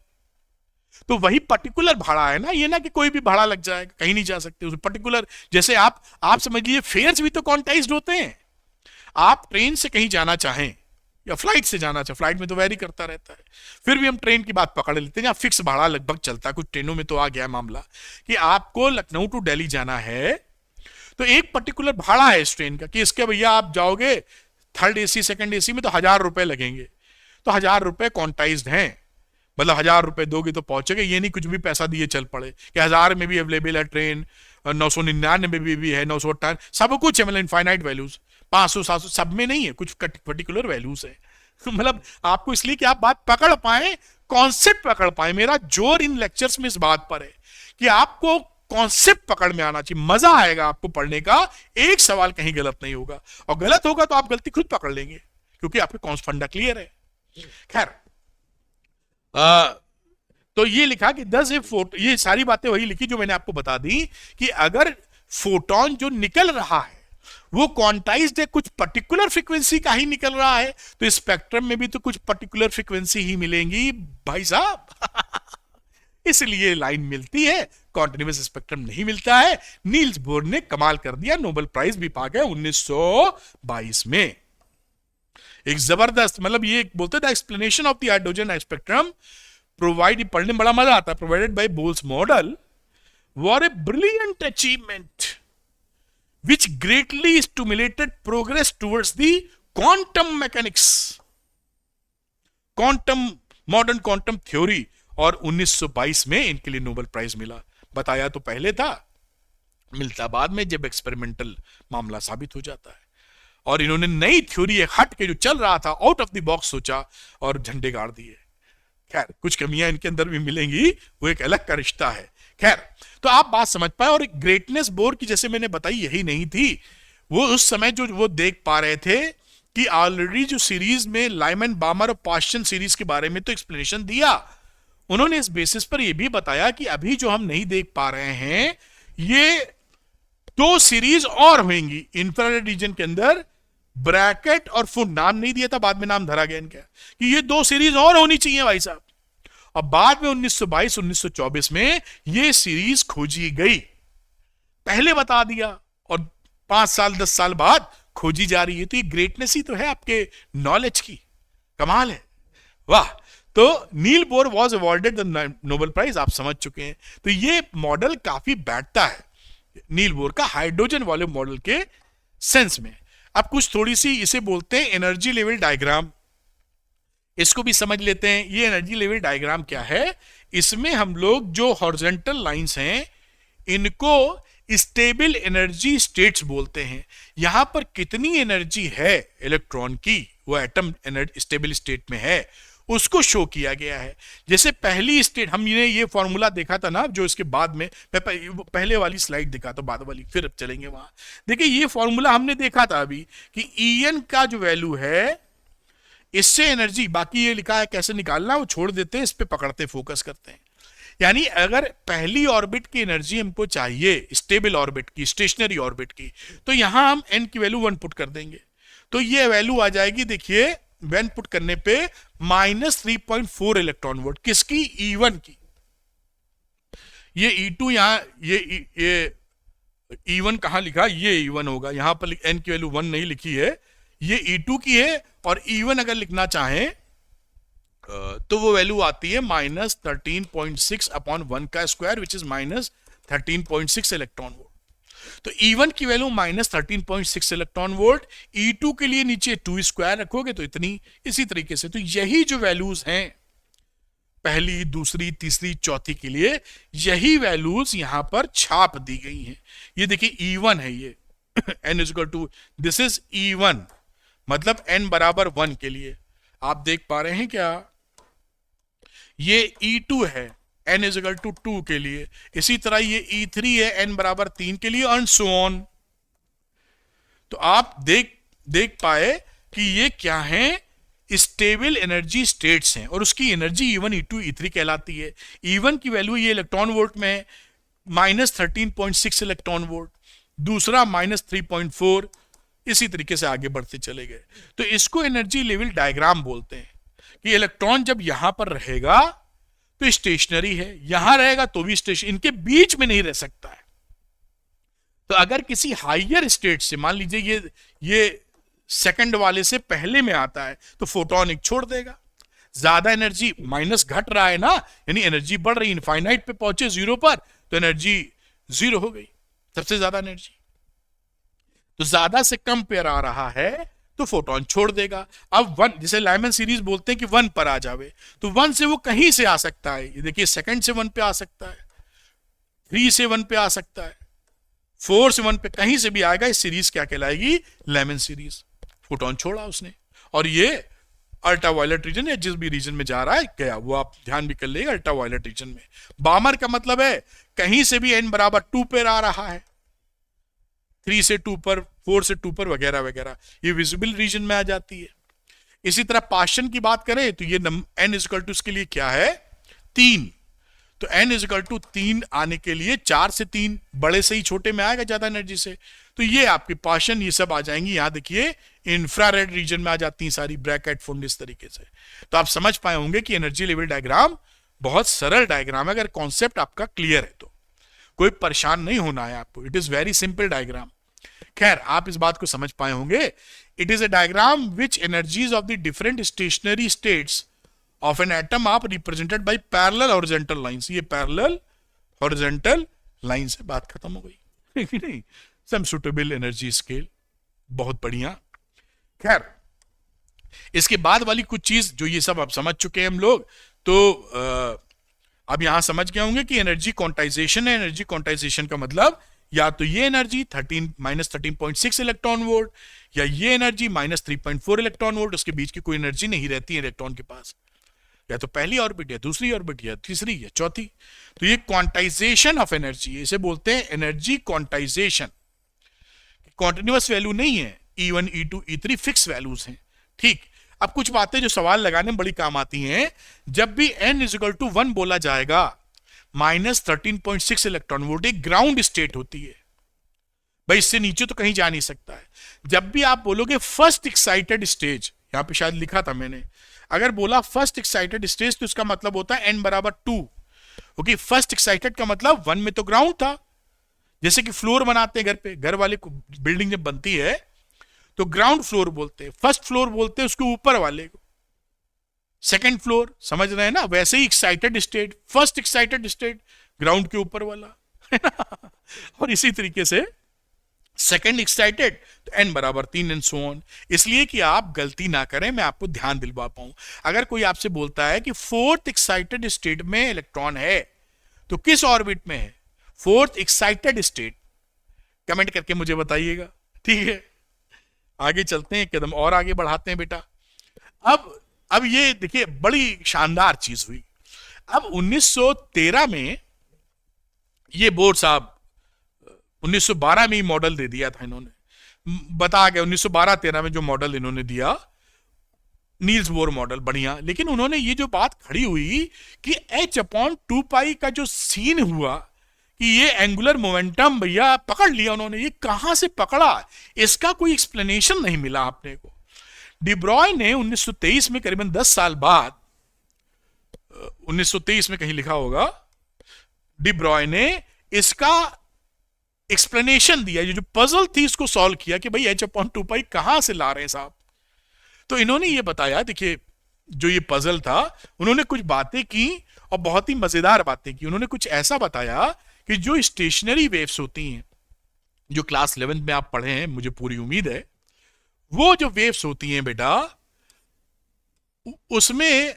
Speaker 1: तो वही पर्टिकुलर भाड़ा है ना, ये ना कि कोई भी भाड़ा लग जाएगा, कहीं नहीं जा सकते उस पर्टिकुलर। जैसे आप समझ लीजिए फेयर्स भी तो क्वांटाइज्ड होते हैं। आप ट्रेन से कहीं जाना चाहें या फ्लाइट से जाना चाहें, फ्लाइट में तो वेरी करता रहता है, फिर भी हम ट्रेन की बात पकड़ लेते हैं जहां फिक्स भाड़ा लगभग चलता है। कुछ ट्रेनों में तो आ गया मामला कि आपको लखनऊ टू दिल्ली जाना है तो एक पर्टिकुलर भाड़ा है इस ट्रेन का कि इसके भैया आप जाओगे 3rd AC 2nd AC में तो 1000 रुपए लगेंगे। तो 1000 रुपए क्वांटाइज्ड हैं, मतलब 1000 रुपए दोगे तो पहुंचेगे। ये नहीं कुछ भी पैसा दिए चल पड़े कि 1000 में भी अवेलेबल है ट्रेन, 999 में भी है, 958, सब कुछ है, मतलब इनफाइनाइट वैल्यूज, 500 700 सब में नहीं है, कुछ पर्टिकुलर वैल्यूज है। मतलब आपको इसलिए कि आप बात पकड़ पाए, कॉन्सेप्ट पकड़ पाए। मेरा जोर इन लेक्चर्स में इस बात पर है कि आपको कॉन्सेप्ट पकड़ में आना चाहिए, मजा आएगा आपको पढ़ने का, एक सवाल कहीं गलत नहीं होगा, और गलत होगा तो आप गलती खुद पकड़ लेंगे क्योंकि आपके कॉन्स फंडा क्लियर है। खैर, तो ये लिखा कि 10 ये सारी बातें वही लिखी जो मैंने आपको बता दी कि अगर फोटोन जो निकल रहा है वो क्वांटाइज्ड है, कुछ पर्टिकुलर फ्रीक्वेंसी का ही निकल रहा है, तो स्पेक्ट्रम में भी तो कुछ पर्टिकुलर फ्रीक्वेंसी ही मिलेंगी भाई साहब। इसलिए लाइन मिलती है, कॉन्टिन्यूअस स्पेक्ट्रम नहीं मिलता है। नील्स बोर ने कमाल कर दिया, नोबेल प्राइज भी पा गए 1922 में। एक जबरदस्त, मतलब ये बोलते थे explanation of the hydrogen spectrum provide, पढ़ने में बड़ा मजा आता है, provided by Bohr's model were a brilliant achievement which greatly stimulated progress towards the quantum mechanics, quantum, modern quantum theory. और 1922 में इनके लिए नोबेल प्राइज मिला। बताया तो पहले था, मिलता बाद में जब एक्सपेरिमेंटल मामला साबित हो जाता है। और इन्होंने नई थ्योरी हट के जो चल रहा था आउट ऑफ द बॉक्स सोचा और झंडे गाड़ दिए। खैर कुछ कमियां इनके अंदर भी मिलेंगी, वो एक अलग का रिश्ता है। खैर, तो आप बात समझ पाए। और ग्रेटनेस बोर की जैसे मैंने बताई यही नहीं थी, वो उस समय जो वो देख पा रहे थे कि ऑलरेडी जो सीरीज में लाइमन, बामर और पास्चन सीरीज के बारे में तो एक्सप्लेनेशन दिया उन्होंने, इस बेसिस पर यह भी बताया कि अभी जो हम नहीं देख पा रहे हैं ये दो सीरीज और होंगी इंफ्रारेड रीजन के अंदर। ब्रैकेट और फुट नाम नहीं दिया था, बाद में नाम धरा गया इनका कि ये दो सीरीज और होनी चाहिए भाई साहब। अब बाद में 1922-1924 में ये सीरीज खोजी गई, पहले बता दिया और 5 साल 10 साल बाद खोजी जा रही है। तो ये ग्रेटनेस ही तो है आपके नॉलेज की, कमाल है, वाह। तो Niels Bohr was awarded the Nobel prize, आप समझ चुके हैं। तो ये मॉडल काफी बैठता है नील बोर का हाइड्रोजन वाले मॉडल के सेंस में। अब कुछ थोड़ी सी इसे बोलते हैं एनर्जी लेवल डायग्राम, इसको भी समझ लेते हैं। ये एनर्जी लेवल डायग्राम क्या है, इसमें हम लोग जो हॉरिजॉन्टल लाइंस हैं इनको स्टेबल एनर्जी स्टेट्स बोलते हैं। यहां पर कितनी एनर्जी है इलेक्ट्रॉन की, वो एटम स्टेबल स्टेट में है, उसको शो किया गया है। जैसे पहली स्टेट, हमने ये फॉर्मूला देखा था ना, जो इसके बाद में पहले वाली स्लाइड दिखा तो बाद वाली, फिर अब चलेंगे वहां। देखिए ये फॉर्मूला हमने देखा था अभी कि ईएन का जो वैल्यू है इससे एनर्जी, बाकी ये लिखा है कैसे निकालना वो छोड़ देते हैं, इस पे पकड़ते फोकस करते हैं। यानी अगर पहली ऑर्बिट की एनर्जी हमको चाहिए स्टेबल ऑर्बिट की, स्टेशनरी ऑर्बिट की, तो यहां हम एन की वैल्यू 1 पुट कर देंगे, तो ये वैल्यू आ जाएगी। देखिए 1 पुट करने पे -3.4 इलेक्ट्रॉन वोल्ट, किसकी, E1 की। ये E2 यहां, ये E1 कहां लिखा, ये E1 होगा, यहां पर एन की वैल्यू 1 नहीं लिखी है, ये E2 की है। और E1 अगर लिखना चाहें तो वो वैल्यू आती है -13.6 अपॉन 1 का square, which is -13.6 electron volt. तो E1 की वैल्यू -13.6 इलेक्ट्रॉन वोल्ट, E2 के लिए नीचे 2 स्क्वायर रखोगे तो इतनी। इसी तरीके से तो यही जो वैल्यूज हैं पहली, दूसरी, तीसरी, चौथी के लिए, यही वैल्यूज यहां पर छाप दी गई हैं। ये देखिए E1 है, ये n equal to, this is E1, मतलब n बराबर 1 के लिए आप देख पा रहे हैं क्या, ये E2 है n इक्वल टू 2 के लिए, इसी तरह ये E3 है n बराबर 3 के लिए, एंड सो ऑन। तो आप देख पाए कि ये क्या है, स्टेबल एनर्जी स्टेट्स हैं और उसकी एनर्जी E1, E2, E3 कहलाती है। E1 की वैल्यू ये इलेक्ट्रॉन वोल्ट में है -13.6 इलेक्ट्रॉन वोल्ट, दूसरा -3.4, इसी तरीके से आगे बढ़ते चले गए। तो इसको एनर्जी लेवल डायग्राम बोलते हैं कि इलेक्ट्रॉन जब यहां पर रहेगा तो स्टेशनरी है, यहां रहेगा तो भी स्टेशन, इनके बीच में नहीं रह सकता है। तो अगर किसी हाइयर स्टेट से, मान लीजिए ये सेकंड वाले से पहले में आता है, तो फोटोन एक छोड़ देगा। ज्यादा एनर्जी, माइनस घट रहा है ना, यानी एनर्जी बढ़ रही, इनफाइनाइट पे पहुंचे 0 पर, तो एनर्जी 0 हो गई, सबसे ज्यादा एनर्जी। तो ज्यादा से कम पे आ रहा है तो फोटोन छोड़ देगा। अब 1, जैसे लाइमन सीरीज बोलते हैं कि 1 पर आ जावे, तो 1 से वो कहीं से आ सकता है। ये देखिए सेकंड से 1 पे आ सकता है, 3 से 1 पे आ सकता है, 4 से 1 पे कहीं से भी आएगा। इस सीरीज क्या कहलाएगी, लाइमन सीरीज। फोटोन छोड़ा उसने, और ये अल्ट्रावायलेट रीजन या जिस भी रीजन में जा रहा है गया, वो आप ध्यान भी कर लेगा, अल्ट्रावायलेट रीजन में। बामर का मतलब है कहीं से भी n बराबर 2 पर आ रहा है, 3 से 2 पर, 4 से 2 पर, वगैरह वगैरह, ये विजिबल रीजन में आ जाती है। इसी तरह पास्चन की बात करें तो ये n इक्वल टू इसके लिए क्या है, 3। तो n इक्वल टू 3 आने के लिए 4 से 3, बड़े से ही छोटे में आएगा ज्यादा एनर्जी से। तो ये आपकी पास्चन, ये सब आ जाएंगी। यहां देखिए इंफ्रारेड रीजन में आ जाती हैं सारी, ब्रैकेट फुंड, इस तरीके से। तो आप समझ पाए होंगे कि एनर्जी लेवल डायग्राम बहुत सरल डायग्राम है, अगर कॉन्सेप्ट आपका क्लियर है तो कोई परेशान नहीं होना है आपको। It is very simple diagram. खैर आप इस बात को समझ पाए होंगे, it is a diagram which energies of the different stationary states of an atom are represented by parallel horizontal lines. ये पैरेलल हॉरिजॉन्टल लाइन से बात खत्म हो गई कि नहीं। सम सुटेबल एनर्जी स्केल, बहुत बढ़िया। खैर, इसके बाद वाली कुछ चीज जो ये सब आप समझ चुके हैं हम लोग, तो अब यहां समझ गए होंगे कि एनर्जी क्वांटाइजेशन है। एनर्जी क्वांटाइजेशन का मतलब या तो ये एनर्जी 13-13.6 इलेक्ट्रॉन वोल्ट, या ये एनर्जी -3.4 इलेक्ट्रॉन वोल्ट। उसके बीच की कोई एनर्जी नहीं रहती है इलेक्ट्रॉन के पास, या तो पहली ऑर्बिट या दूसरी ऑर्बिट या तीसरी या चौथी। तो ये क्वांटाइजेशन ऑफ एनर्जी, इसे बोलते हैं एनर्जी क्वांटाइजेशन। कॉन्टिन्यूअस वैल्यू नहीं है, E1 E2 E3 fix values हैं। ठीक, अब कुछ बातें जो सवाल लगाने में बड़ी काम आती हैं। जब भी n = 1 बोला जाएगा, -13.6 इलेक्ट्रॉन वोल्ट एक ग्राउंड स्टेट होती है भाई, इससे नीचे तो कहीं जा नहीं सकता है। जब भी आप बोलोगे फर्स्ट एक्साइटेड स्टेज, यहां पे शायद लिखा था मैंने, अगर बोला फर्स्ट एक्साइटेड स्टेज तो इसका मतलब होता है n = 2, क्योंकि फर्स्ट एक्साइटेड का मतलब 1 में तो ग्राउंड था। जैसे कि फ्लोर बनाते हैं घर पे, घर वाले को बिल्डिंग जब बनती है तो ग्राउंड फ्लोर बोलते हैं, फर्स्ट फ्लोर बोलते हैं उसके ऊपर वाले को, सेकंड फ्लोर, समझ रहे हैं ना। वैसे ही excited state, first excited state ground के ऊपर वाला है ना। और इसी तरीके से सेकंड एक्साइटेड तो n = 3 एंड सो ऑन। इसलिए कि आप गलती ना करें, मैं आपको ध्यान दिलवा पाऊं। अगर कोई आपसे बोलता है कि फोर्थ एक्साइटेड स्टेट में इलेक्ट्रॉन है तो किस ऑर्बिट में है, फोर्थ एक्साइटेड स्टेट, कमेंट करके मुझे बताइएगा। ठीक है, आगे चलते हैं, एक कदम और आगे बढ़ाते हैं बेटा। अब ये देखिए बड़ी शानदार चीज हुई। अब 1913 में ये बोर साहब 1912 में ही मॉडल दे दिया था इन्होंने, बता गया 1912-13 में जो मॉडल इन्होंने दिया, नील्स बोर मॉडल, बढ़िया। लेकिन उन्होंने ये जो बात खड़ी हुई कि H/2π का जो सीन हुआ कि ये एंगुलर मोमेंटम भैया पकड़ लिया उन्होंने, ये कहां से पकड़ा, इसका कोई एक्सप्लेनेशन नहीं मिला आपने को। डिब्रॉय ने 1923 में, करीबन 10 साल बाद, 1923 में कहीं लिखा होगा, डिब्रॉय ने इसका एक्सप्लेनेशन दिया, ये जो पजल थी इसको सॉल्व किया कि भाई H/2π कहां से ला रहे हैं साहब। तो इन्होंने ये बताया, देखिए जो ये पजल था, उन्होंने कुछ बातें की और बहुत ही मजेदार बातें की। उन्होंने कुछ ऐसा बताया कि जो स्टेशनरी वेव्स होती हैं, जो क्लास 11 में आप पढ़े हैं, मुझे पूरी उम्मीद है, वो जो वेव्स होती हैं बेटा, उसमें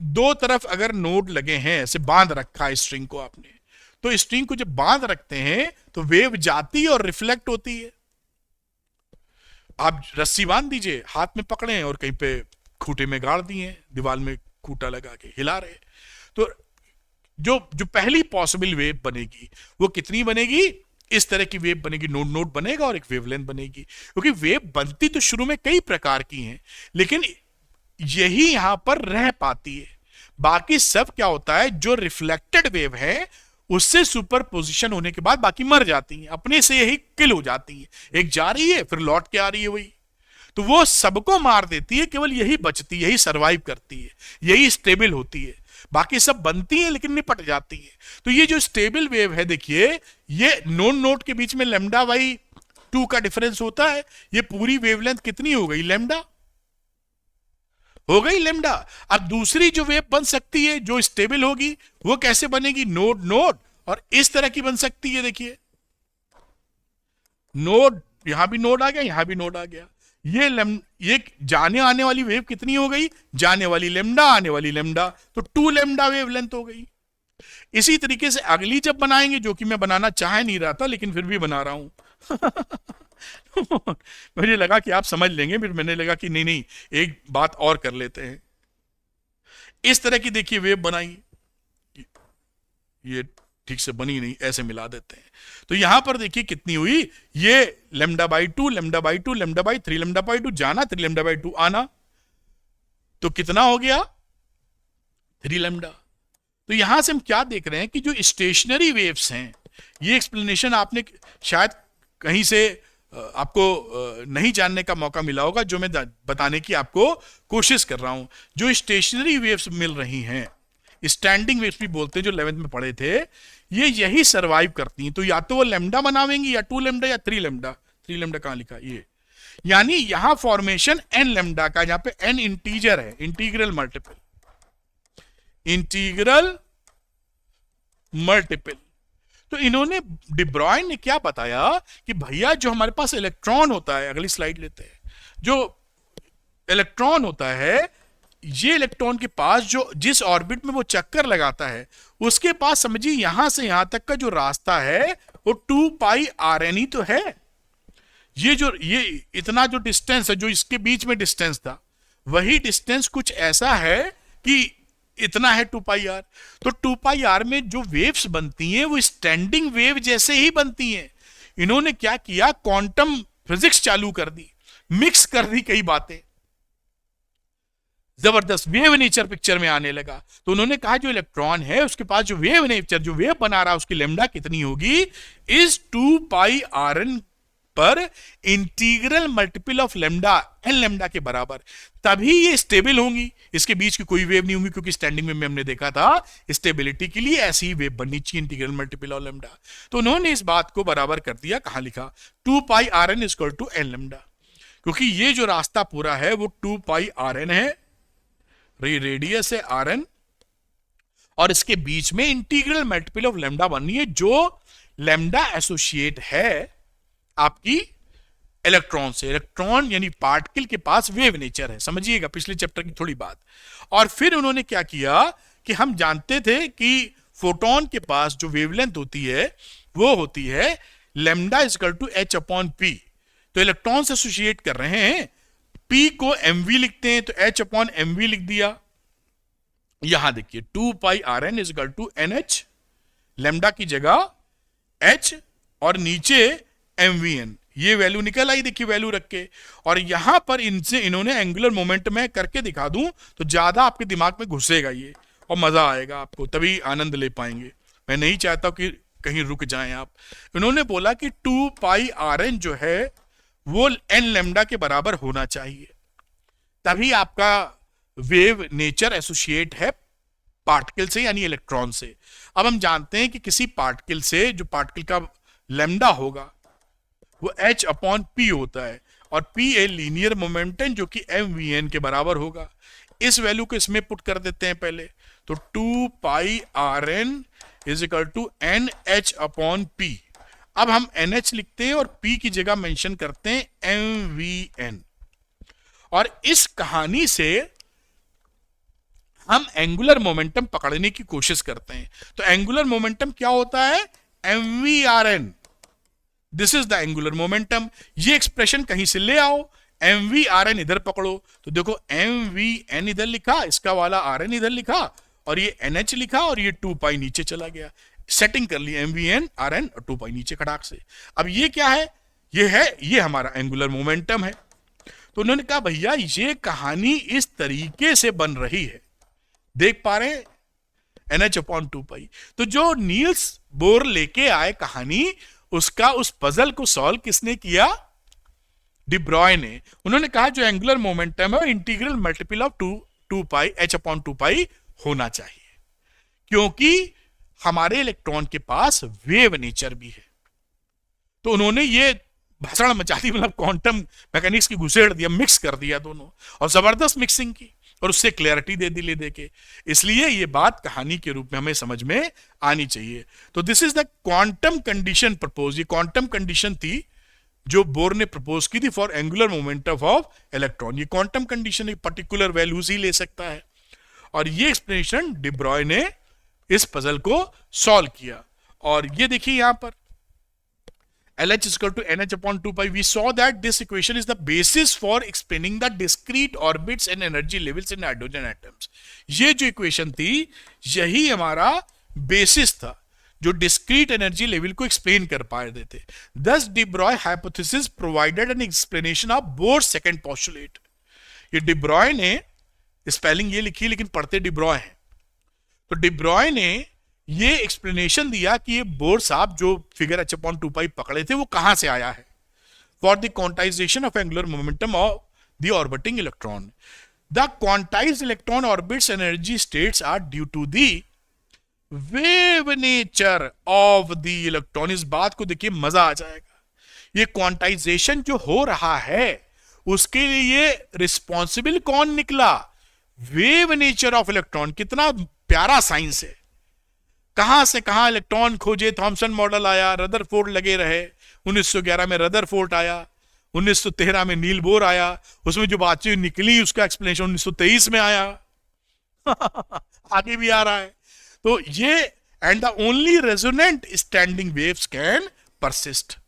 Speaker 1: दो तरफ अगर नोड लगे हैं, ऐसे बांध रखा है स्ट्रिंग को आपने, तो स्ट्रिंग को जब बांध रखते हैं तो वेव जाती और रिफ्लेक्ट होती है। आप रस्सी बांध दीजिए, हाथ में पकड़े और कहीं पे खूंटे में गाड़ दिए, दीवार में खूंटा लगा के हिला रहे, तो जो पहली पॉसिबल वेव बनेगी वो कितनी बनेगी, इस तरह की वेव बनेगी, नोड नोड बनेगा और एक वेवलेंथ बनेगी। क्योंकि वेव बनती तो शुरू में कई प्रकार की हैं, लेकिन यही यहां पर रह पाती है। बाकी सब क्या होता है, जो रिफ्लेक्टेड वेव है उससे सुपर पोजिशन होने के बाद बाकी मर जाती हैं, अपने से यही किल हो जाती है। एक जा रही है फिर लौट के आ रही है वही, तो वो सबको मार देती है, केवल यही बचती है, यही सरवाइव करती है, यही स्टेबल होती है। बाकी सब बनती है लेकिन निपट जाती है। तो ये जो स्टेबल वेव है, देखिए ये नोड नोड के बीच में λ/2 का डिफरेंस होता है, ये पूरी वेवलेंथ कितनी हो गई, लैम्डा हो गई, लैम्डा। अब दूसरी जो वेव बन सकती है जो स्टेबल होगी वो कैसे बनेगी, नोड नोड, और इस तरह की बन सकती है। देखिए नोड, यहां भी नोड आ गया, यहां भी नोड आ गया, ये जाने आने वाली वेव कितनी हो गई, जाने वाली लैम्डा, आने वाली लैम्डा, तो 2 लैम्डा वेवलेंथ हो गई। इसी तरीके से अगली जब बनाएंगे, जो कि मैं बनाना चाह नहीं रहा था लेकिन फिर भी बना रहा हूं मुझे लगा कि आप समझ लेंगे, फिर मैंने लगा कि नहीं एक बात और कर लेते हैं। इस तरह की देखिए वेव बनाई, ये ठीक से बनी नहीं, ऐसे मिला देते हैं। तो यहां पर देखिए कितनी हुई, ये λ/2 λ/2 λ/3 λ/2 जाना, 3 λ/2 आना, तो कितना हो गया, 3 लैम्डा। तो यहां से हम क्या देख रहे हैं कि जो स्टेशनरी वेव्स हैं, ये एक्सप्लेनेशन आपने शायद कहीं से आपको नहीं जानने का मौका मिला होगा, जो मैं बताने की आपको कोशिश कर रहा हूं। जो स्टेशनरी वेव्स मिल रही हैं, स्टैंडिंग वेव्स भी बोलते हैं, जो 11th में पढ़े थे, ये यही सरवाइव करती हैं। तो या तो वो लैम्डा बनावेंगी, या 2 लैम्डा या 3 लैम्डा। 3 लैम्डा कहां लिखा, यानी यहां फॉर्मेशन एन लेमडा का, यहां पे एन इंटीजर है, इंटीग्रल मल्टीपल, इंटीग्रल मल्टीपल। तो इन्होंने, डिब्रॉय ने क्या बताया कि भैया जो हमारे पास इलेक्ट्रॉन होता है, अगली स्लाइड लेते हैं, जो इलेक्ट्रॉन होता है, ये इलेक्ट्रॉन के पास जो जिस ऑर्बिट में वो चक्कर लगाता है, उसके पास समझिए यहां से यहां तक का जो रास्ता है वो 2 पाई आर एन ही तो है। ये इतना जो डिस्टेंस है, जो इसके बीच में डिस्टेंस था, वही डिस्टेंस कुछ ऐसा है कि इतना है 2 पाई आर। तो 2 पाई आर में जो वेव्स बनती हैं वो स्टैंडिंग वेव जैसे ही बनती हैं। इन्होंने क्या किया, क्वांटम फिजिक्स चालू कर दी, मिक्स कर दी कई बातें, जबरदस्त वेव नेचर पिक्चर में आने लगा। तो उन्होंने कहा जो इलेक्ट्रॉन है उसके पास जो वेव नेचर, जो वेव बना रहा है, उसकी लेमडा कितनी होगी, इज 2 पाई आर एन पर integral multiple of lambda, n lambda के बराबर, तभी ये स्टेबल होंगी। इसके बीच की कोई वेव नहीं होंगी, क्योंकि स्टैंडिंग वेव में हमने देखा था स्टेबिलिटी के लिए ऐसी ही वेव बननी चाहिए, इंटीग्रल मल्टीपल ऑफ लेमडा। तो उन्होंने इस बात को बराबर कर दिया, कहां लिखा, 2 pi are N equal to N lambda, क्योंकि ये जो रास्ता पूरा है वो 2 पाई आर एन है, रेडियस है आर एन, और इसके बीच में इंटीग्रल मल्टीपल ऑफ लेमडा बननी है, जो लेमडा एसोसिएट है आपकी इलेक्ट्रॉन से। इलेक्ट्रॉन यानी पार्टिकल के पास वेव नेचर है, समझिएगा पिछले चैप्टर की थोड़ी बात। और फिर उन्होंने क्या किया कि हम जानते थे कि फोटोन के पास जो वेवलेंथ होती है वो होती है lambda equal to h upon p. तो इलेक्ट्रॉन से एसोसिएट कर रहे हैं, P को mv लिखते हैं, तो h अपॉन mv लिख दिया। यहां देखिए 2 pi are N is equal to N H, lambda की जगह h और नीचे mvn, ये वैल्यू निकल आई, देखिए वैल्यू रख के। और यहां पर इनसे इन्होंने एंगुलर मोमेंट में करके दिखा दूं तो ज्यादा आपके दिमाग में घुसेगा ये, और मजा आएगा आपको, तभी आनंद ले पाएंगे। मैं नहीं चाहता कि कहीं रुक जाएं आप। इन्होंने बोला कि 2 पाई आर एन जो है वो एन लेमडा के बराबर होना चाहिए, तभी आपका वेव नेचर एसोसिएट है पार्टिकल से, यानी इलेक्ट्रॉन से। अब हम जानते हैं कि किसी पार्टिकल से, जो पार्टिकल का लेमडा होगा वो h अपॉन पी होता है, और p ए लीनियर मोमेंटम जो कि mvn के बराबर होगा। इस वैल्यू को इसमें पुट कर देते हैं पहले, तो 2 pi are N is equal to N H upon P. अब हम NH लिखते हैं और P की जगह मेंशन करते हैं MVN, और इस कहानी से हम एंगुलर मोमेंटम पकड़ने की कोशिश करते हैं। तो एंगुलर मोमेंटम क्या होता है, MVRN, this is the angular momentum. ये एक्सप्रेशन कहीं से ले आओ, MVRN इधर पकड़ो, तो देखो MVN इधर लिखा, इसका वाला RN इधर लिखा, और ये NH लिखा, और ये 2 पाई नीचे चला गया। सेटिंग कर ली MVN RN और 2 पाई नीचे खटाक से। अब ये क्या है, ये हमारा एंगुलर मोमेंटम है। तो उन्होंने कहा भैया ये कहानी इस तरीके से बन रही है, देख पा रहे हैं, NH अपॉन 2 पाई। तो जो नील्स बोर लेके आए कहानी, उसका उस पजल को सॉल्व किसने किया, डिब्रॉय ने। उन्होंने कहा जो एंगुलर मोमेंटम है integral multiple of 2 pi h upon 2 पाई होना चाहिए, क्योंकि हमारे इलेक्ट्रॉन के पास वेव नेचर भी है। तो उन्होंने ये भसड़ मचा दी, मतलब क्वांटम मैकेनिक्स की घुसेड़ दिया, मिक्स कर दिया दोनों, और जबरदस्त मिक्सिंग की, और उससे क्लैरिटी दे दी ले दे के। इसलिए ये बात कहानी के रूप में हमें समझ में आनी चाहिए। तो this is the quantum condition propose. ये क्वांटम कंडीशन थी जो बोर ने प्रपोज की थी for angular momentum of electron. ये क्वांटम कंडीशन एक पर्टिकुलर वैल्यूज ही ले सकता है, और ये एक्सप्लेनेशन डिब्रॉय ने इस पजल को सॉल्व किया। और ये देखिए यहां पर LH is equal to NH upon 2 pi. We saw that this equation is the basis for explaining the discrete orbits and energy levels in hydrogen atoms. ये जो इक्वेशन थी यही हमारा बेसिस था जो डिस्क्रीट एनर्जी लेवल को explain कर पा रहे थे। Thus de Broglie hypothesis provided an explanation of Bohr's second postulate. ये डिब्रॉय ने, स्पेलिंग ये लिखी लेकिन पढ़ते डिब्रॉय है, तो डिब्रॉय ने ये एक्सप्लेनेशन दिया कि ये बोर साहब जो फिगर h अपॉन 2 पाई पकड़े थे वो कहां से आया है, for the quantization of angular momentum of the orbiting electron. The quantized electron orbits energy states are due to the wave nature of the electron. इस बात को देखिए मजा आ जाएगा। ये क्वांटाइजेशन जो हो रहा है उसके लिए रिस्पॉन्सिबल कौन निकला? Wave nature of electron. कितना प्यारा साइंस है। कहां से कहां इलेक्ट्रॉन खोजे, थॉमसन मॉडल आया, रदरफोर्ड लगे रहे, 1911 में रदरफोर्ड आया, 1913 में नील बोर आया, उसमें जो बातें निकली उसका एक्सप्लेनेशन 1923 में आया। आगे भी आ रहा है। तो ये and the only resonant standing waves can persist.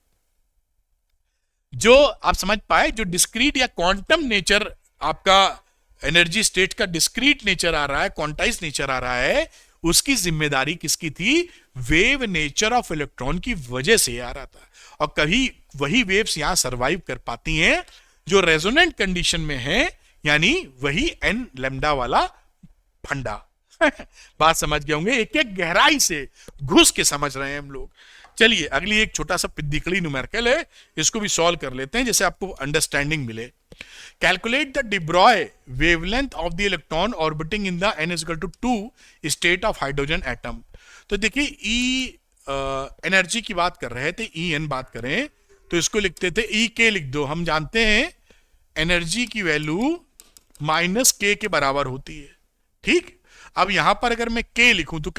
Speaker 1: जो आप समझ पाए, जो डिस्क्रीट या क्वांटम नेचर आपका एनर्जी स्टेट का डिस्क्रीट नेचर आ रहा है, क्वांटाइज नेचर आ रहा है, उसकी जिम्मेदारी किसकी थी? वेव नेचर ऑफ इलेक्ट्रॉन की वजह से आ रहा था। और कभी वही वेव्स यहां सरवाइव कर पाती हैं जो रेजोनेंट कंडीशन में है, यानी वही एन लैम्डा वाला फंडा। बात समझ गए होंगे, एक एक गहराई से घुस के समझ रहे हैं हम लोग। चलिए अगली एक छोटा सा पिद्दिकड़ी न्यूमेरिकल है, इसको भी सॉल्व कर लेते हैं जैसे आपको अंडरस्टैंडिंग मिले। Calculate the de Broglie wavelength of the electron orbiting in the n is equal to 2 state of hydrogen atom। तो देखिए ई एनर्जी की बात कर रहे थे, ई एन बात करें तो इसको लिखते थे ई के लिख दो। हम जानते हैं एनर्जी की वैल्यू माइनस के बराबर होती है, ठीक। अब यहां पर अगर मैं के लिखूं तो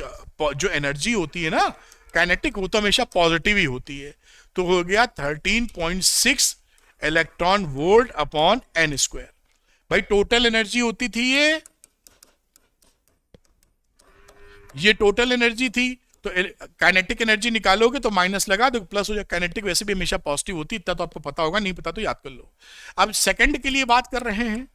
Speaker 1: जो एनर्जी होती है ना काइनेटिक, वो तो हमेशा पॉजिटिव ही होती है। तो हो गया 13.6 electron volt upon n square. भाई टोटल एनर्जी होती थी ये टोटल एनर्जी थी। तो काइनेटिक एनर्जी निकालोगे तो माइनस लगा दो, प्लस हो जाए। काइनेटिक वैसे भी हमेशा पॉजिटिव होती, इतना तो आपको पता होगा, नहीं पता तो याद कर लो। अब सेकंड के लिए बात कर रहे हैं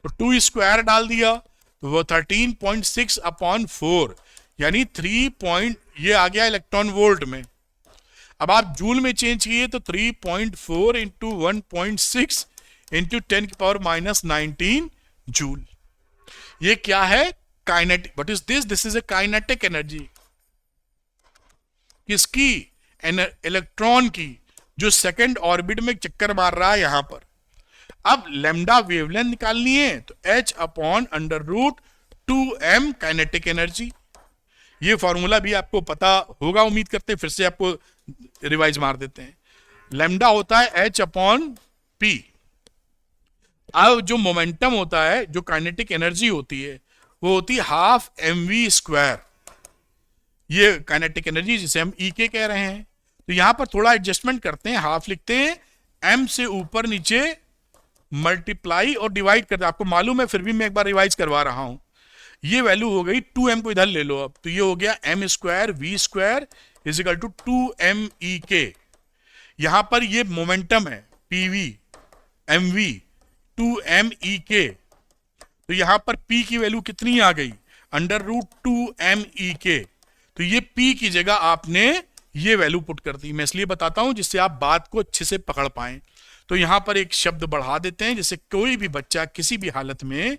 Speaker 1: तो 2 स्क्वायर डाल दिया तो वो 13.6 अपॉन 4 यानी 3 ये आ गया इलेक्ट्रॉन वोल्ट में। अब आप जूल में चेंज किए तो 3.4 इंटू 1.6 इंटू 10 की पावर माइनस 19 जूल। ये क्या है? Kinetic. What is this? This is a kinetic energy. किसकी? इलेक्ट्रॉन की, जो सेकंड ऑर्बिट में चक्कर मार रहा है यहां पर। अब लैम्डा वेवलेंथ निकालनी है तो h upon under root 2m kinetic energy. ये फॉर्मूला भी आपको पता होगा उम्मीद करते हैं, फिर से आपको रिवाइज मार देते हैं। लैम्डा होता है h अपॉन p। अब जो मोमेंटम होता है, जो काइनेटिक एनर्जी होती है, वो होती है हाफ mv स्क्वायर। ये काइनेटिक एनर्जी जिसे हम ई के कह रहे हैं। तो यहां पर थोड़ा एडजस्टमेंट करते हैं, हाफ लिखते हैं, m से ऊपर नीचे मल्टीप्लाई और डिवाइड करते हैं। आपको मालूम है, फिर भी मैं एक बार रिवाइज करवा रहा हूं। ये वैल्यू हो गई 2m को इधर ले लो अब, तो ये हो गया m square v square is equal to 2m e के। यहां पर ये मोमेंटम है pv mv 2m e के। तो यहां पर p की वैल्यू कितनी आ गई? अंडर रूट 2m e के। तो ये p की जगह आपने ये वैल्यू पुट कर दी। मैं इसलिए बताता हूं जिससे आप बात को अच्छे से पकड़ पाएं। तो यहां पर एक शब्द बढ़ा देते हैं जिससे कोई भी बच्चा किसी भी हालत में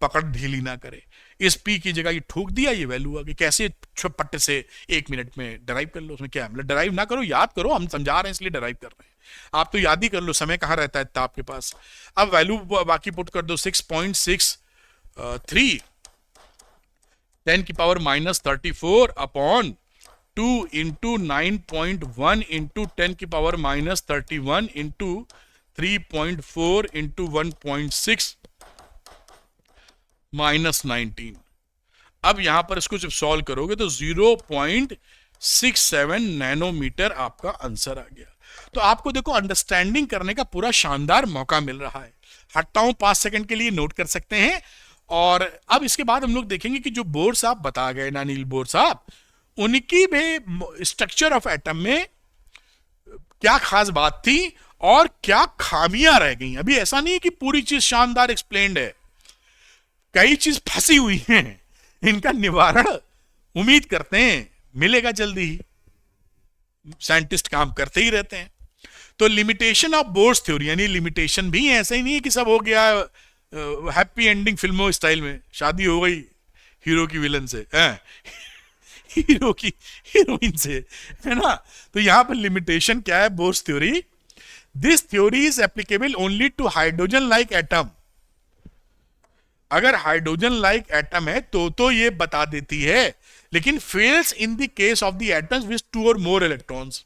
Speaker 1: पकड़ ढीली ना करे। इस p की जगह ये ठोक दिया, ये वैल्यू आ गई। कैसे? पट्टे से 1 मिनट में डराइव कर लो। उसमें क्या है? मतलब डराइव ना करो, याद करो, हम समझा रहे हैं इसलिए डराइव कर रहे हैं। आप तो याद ही कर लो, समय कहाँ रहता है इतना आपके पास। अब वैल्यू बाकी पुट कर दो, 6.63 10 की power minus 34 upon 2 into 9.1 into 10 की power minus 31 into 3.4 into 1.6 minus 19। अब यहां पर इसको जब सॉल्व करोगे तो 0.67 नैनोमीटर आपका आंसर आ गया। तो आपको देखो अंडरस्टैंडिंग करने का पूरा शानदार मौका मिल रहा है। हटता हूं 5 सेकंड के लिए, नोट कर सकते हैं। और अब इसके बाद हम लोग देखेंगे कि जो बोर साहब बता गए ना, नील बोर साहब, उनकी भी स्ट्रक्चर ऑफ एटम में क्या खास बात थी और क्या खामियां रह गई। अभी ऐसा नहीं है कि पूरी चीज शानदार एक्सप्लेन्ड है, कई चीज फंसी हुई हैं। इनका निवारण उम्मीद करते हैं मिलेगा जल्दी ही। साइंटिस्ट काम करते ही रहते हैं। तो लिमिटेशन ऑफ बोर्स थ्योरी, यानी लिमिटेशन भी है। ऐसा ही नहीं है कि सब हो गया हैप्पी एंडिंग फिल्मों स्टाइल में, शादी हो गई हीरो की विलन से, हीरो की हीरोइन से, है ना। तो यहां पर लिमिटेशन क्या है? Bohr's theory, this theory is applicable only to hydrogen like atom. अगर हाइड्रोजन लाइक एटम है तो ये बता देती है, लेकिन fails in the case of the atoms with 2 और मोर इलेक्ट्रॉन्स।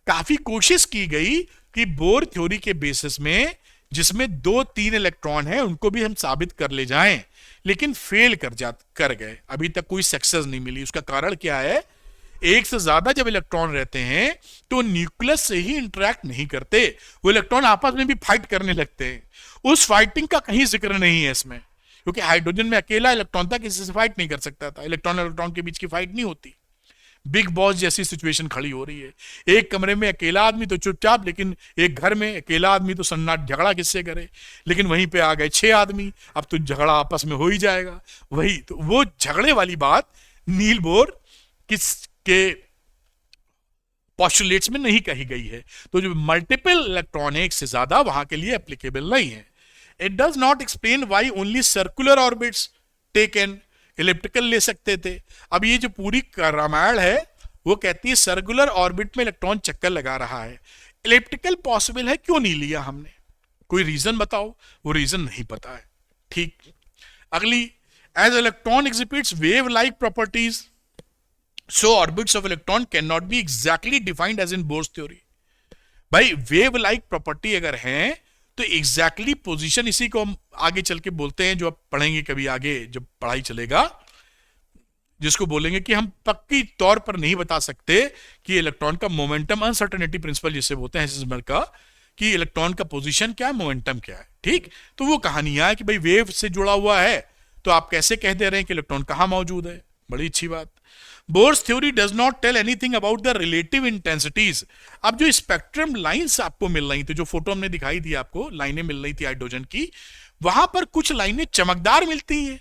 Speaker 1: काफी कोशिश की गई कि बोर थ्योरी के बेसिस में जिसमें 2-3 इलेक्ट्रॉन हैं उनको भी हम साबित कर ले जाएं, लेकिन फेल कर गए, अभी तक कोई सक्सेस नहीं मिली। उसका कारण क्या है? एक से ज्यादा जब इलेक्ट्रॉन रहते हैं तो न्यूक्लियस से ही इंटरेक्ट नहीं करते, वो इलेक्ट्रॉन आपस में भी फाइट करने लगते हैं। उस फाइटिंग का कहीं जिक्र नहीं है इसमें, क्योंकि हाइड्रोजन में अकेला इलेक्ट्रॉन था, किसी से फाइट नहीं कर सकता था, इलेक्ट्रॉन इलेक्ट्रॉन के बीच की फाइट नहीं होती। बिग बॉस जैसी सिचुएशन खड़ी हो रही है, एक कमरे में अकेला आदमी तो चुपचाप, लेकिन एक घर में अकेला आदमी तो सन्नाट, झगड़ा किससे करे? लेकिन वहीं पे आ गए 6 आदमी, अब तो झगड़ा आपस में हो ही जाएगा। वही तो वो झगड़े वाली बात नील बोर किस के पॉस्टुलेट्स में नहीं कही गई है। तो जो मल्टीपल इलेक्ट्रॉन है, एक से ज्यादा, वहां के लिए एप्लीकेबल नहीं है। It does not explain why only circular orbits taken, elliptical ले सकते थे। अब ये जो पूरी रामायण है वो कहती है सर्कुलर ऑर्बिट में इलेक्ट्रॉन चक्कर लगा रहा है, इलिप्टिकल पॉसिबल है, क्यों नहीं लिया हमने? कोई रीजन बताओ। वो रीजन नहीं पता है। ठीक, अगली, as electron exhibits wave like properties, so orbits of electron can not be exactly defined as in Bohr's theory. भाई वेव लाइक प्रॉपर्टी अगर है तो एग्जैक्टली पोजीशन, इसी को हम आगे चल के बोलते हैं, जो आप पढ़ेंगे कभी आगे जब पढ़ाई चलेगा, जिसको बोलेंगे कि हम पक्की तौर पर नहीं बता सकते कि इलेक्ट्रॉन का मोमेंटम, अनसर्टेनिटी प्रिंसिपल जिसे बोलते हैं हाइजेनबर्ग का, कि इलेक्ट्रॉन का पोजीशन क्या है, मोमेंटम क्या है। ठीक, तो वो कहानी है कि भाई वेव से जुड़ा हुआ है, तो आप कैसे कह दे रहे हैं कि इलेक्ट्रॉन कहां मौजूद है? बड़ी अच्छी बात। Bohr's theory does not tell anything about the relative intensities. अब जो स्पेक्ट्रम लाइंस आपको मिल रही थी, जो फोटो हमने दिखाई थी आपको, लाइनें मिल रही थी हाइड्रोजन की, वहां पर कुछ लाइनें चमकदार मिलती हैं,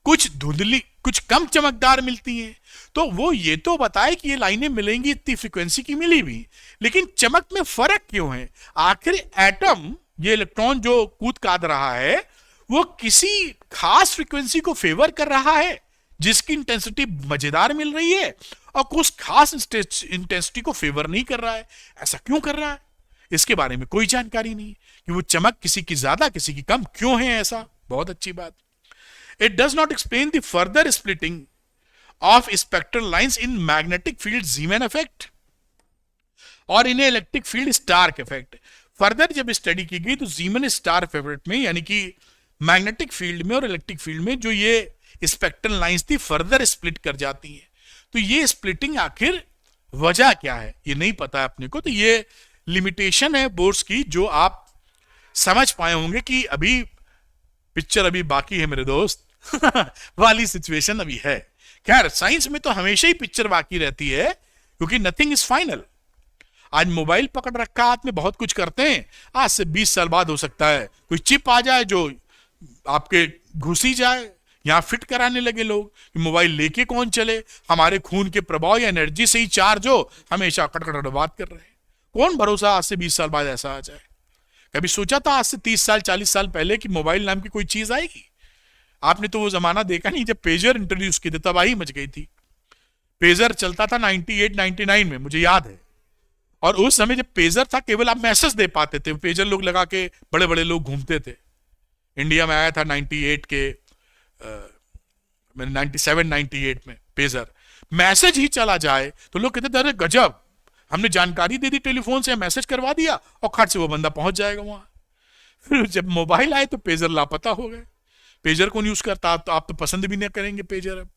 Speaker 1: कुछ धुंधली, कुछ कम चमकदार मिलती हैं। तो वो ये तो बताए कि ये लाइनें मिलेंगी, इतनी फ्रीक्वेंसी की मिली भी, लेकिन चमक में फर्क क्यों है? आखिर एटम, ये इलेक्ट्रॉन जो कूद काद रहा है, वो किसी खास फ्रीक्वेंसी को फेवर कर रहा है जिसकी इंटेंसिटी मजेदार मिल रही है, और कुछ खास इंटेंसिटी को फेवर नहीं कर रहा है। ऐसा क्यों कर रहा है? इसके बारे में कोई जानकारी नहीं कि वो चमक किसी की ज्यादा किसी की कम क्यों है। ऐसा बहुत अच्छी बात। It does not explain the further splitting of spectral lines in magnetic field Zeeman effect और in electric field Stark effect. Further जब स्टडी की गई तो जीमैन स्टार्क इफेक्ट में, यानी कि मैग्नेटिक फील्ड में और इलेक्ट्रिक फील्ड में जो ये स्पेक्ट्रल लाइंस थी, फर्दर स्प्लिट कर जाती हैं। तो ये स्प्लिटिंग आखिर वजह क्या है ये नहीं पता है अपने को। तो ये लिमिटेशन है बोर्स की, जो आप समझ पाए होंगे कि अभी पिक्चर अभी बाकी है मेरे दोस्त वाली सिचुएशन अभी है। खैर, साइंस में तो हमेशा ही पिक्चर बाकी रहती है, क्योंकि नथिंग इज फाइनल। आज मोबाइल पकड़ रखा हाथ में, बहुत कुछ करते हैं, आज से 20 साल बाद हो सकता है कोई चिप आ जाए जो आपके घुसी जाए, यहां फिट कराने लगे लोग। मोबाइल लेके कौन चले? हमारे खून के प्रभाव या एनर्जी से ही चार्ज हो, हमेशा कटकट बात कर रहे हैं। कौन भरोसा आज से 20 साल बाद ऐसा आ जाए? कभी सोचा था आज से 30 साल 40 साल पहले कि मोबाइल नाम की कोई चीज आएगी? आपने तो वो जमाना देखा नहीं जब पेजर इंट्रोड्यूस किए थे, तबाही मच गई थी। पेजर चलता था 98 99 में, मुझे याद है। और उस समय जब पेजर था, केवल आप मैसेज दे पाते थे, पेजर लोग लगा के बड़े बड़े लोग घूमते थे। इंडिया में आया था 98 के 97 98 में पेजर। मैसेज ही चला जाए तो लोग कहते थे अरे गजब, हमने जानकारी दे दी टेलीफोन से, मैसेज करवा दिया और खट से वो बंदा पहुंच जाएगा वहां। फिर जब मोबाइल आए तो पेजर लापता हो गए। पेजर कौन यूज करता? तो आप तो पसंद भी नहीं करेंगे पेजर। अब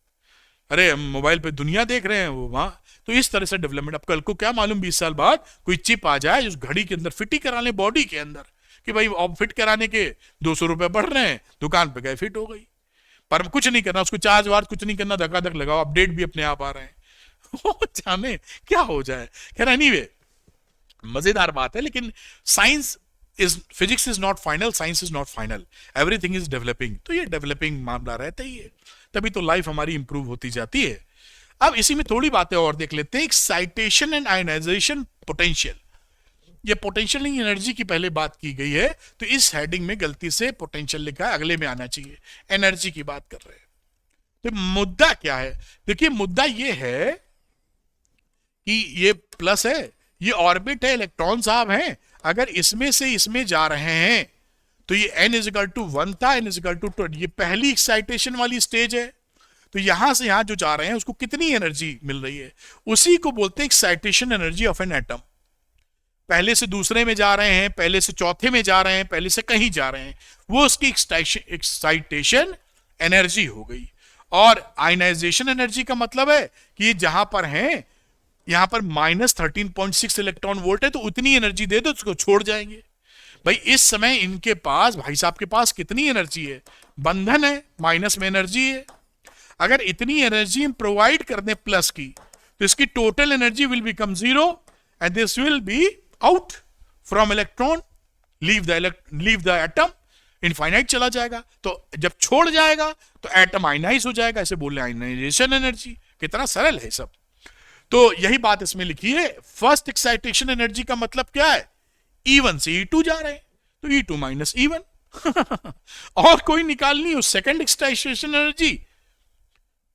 Speaker 1: अरे हम मोबाइल पे दुनिया देख रहे हैं वो वहां। तो इस तरह से डेवलपमेंट। अब कल को क्या मालूम 20 साल बाद कोई चिप आ जाए उस घड़ी के अंदर, फिट ही करा ले बॉडी के अंदर, कि भाई अब फिट कराने के 200 रुपए बढ़ रहे हैं, दुकान पे गए फिट हो गई। पर कुछ नहीं करना, उसको चार्ज वार्ज कुछ नहीं करना, धक्का धक लगाओ, अपडेट भी अपने आप आ रहे हैं। जाने क्या हो जाए। खैर एनीवे, मजेदार बात है। लेकिन science is, physics is not final, science is not final, everything is developing. तो ये डेवलपिंग मामला रहता ही है, तभी तो लाइफ हमारी इंप्रूव होती जाती है। अब इसी में थोड़ी बातें और देख लेते हैं। Excitation and ionization potential. ये पोटेंशियल एनर्जी की पहले बात की गई है, तो इस हेडिंग में गलती से पोटेंशियल लिखा है, अगले में आना चाहिए। एनर्जी की बात कर रहे हैं। तो मुद्दा क्या है? देखिए मुद्दा ये है कि ये प्लस है, ये ऑर्बिट है, इलेक्ट्रॉन साहब हैं, अगर इसमें से इसमें जा रहे हैं तो ये n=1 था, n=2, ये पहली एक्साइटेशन वाली स्टेज है। तो यहां से यहां जो जा रहे हैं उसको कितनी एनर्जी मिल रही है, उसी को बोलते हैं excitation energy of an atom. पहले से दूसरे में जा रहे हैं, पहले से चौथे में जा रहे हैं, पहले से कहीं जा रहे हैं, वो उसकी एक्साइटेशन एनर्जी हो गई। और आयनाइजेशन एनर्जी का मतलब है कि जहां पर हैं, यहां पर -13.6 इलेक्ट्रॉन वोल्ट है, तो उतनी एनर्जी दे दो, उसको छोड़ जाएंगे। भाई इस समय इनके पास, भाई साहब के पास कितनी एनर्जी है, बंधन है, माइनस में एनर्जी है। अगर इतनी एनर्जी हम प्रोवाइड कर दें प्लस की, तो इसकी total energy will become 0 and this will be out from electron, leave the atom, infinite चला जाएगा। तो जब छोड़ जाएगा तो एटम आयनाइज हो जाएगा, ऐसे बोल रहे हैं आयनाइजेशन एनर्जी। कितना सरल है सब। तो यही बात इसमें लिखी है। फर्स्ट एक्साइटेशन एनर्जी का मतलब क्या है, E1 से E2 जा रहे हैं, तो E2 माइनस E1 और कोई निकालनी हो। सेकेंड एक्साइटेशन एनर्जी,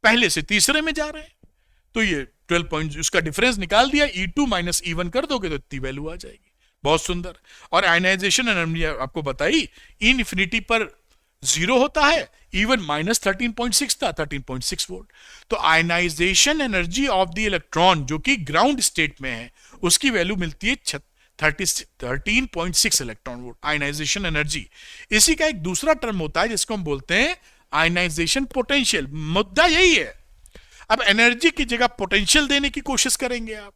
Speaker 1: पहले से तीसरे में जा रहे हैं, तो ये 12 पॉइंट, उसका डिफरेंस निकाल दिया, E2 माइनस E1 कर दोगे तो इतनी वैल्यू आ जाएगी। बहुत सुंदर। और आयनाइजेशन एनर्जी आपको बताई, इनफिनिटी पर 0 होता है, E1 -13.6 था, 13.6 वोल्ट। तो ionization energy of the electron जो कि ग्राउंड स्टेट में है, उसकी वैल्यू मिलती है 13.6 इलेक्ट्रॉन वोल्ट, आयनाइजेशन एनर्जी। इसी का एक दूसरा टर्म होता है जिसको हम बोलते हैं आयनाइजेशन पोटेंशियल। मुद्दा यही है। अब एनर्जी की जगह पोटेंशियल देने की कोशिश करेंगे आप,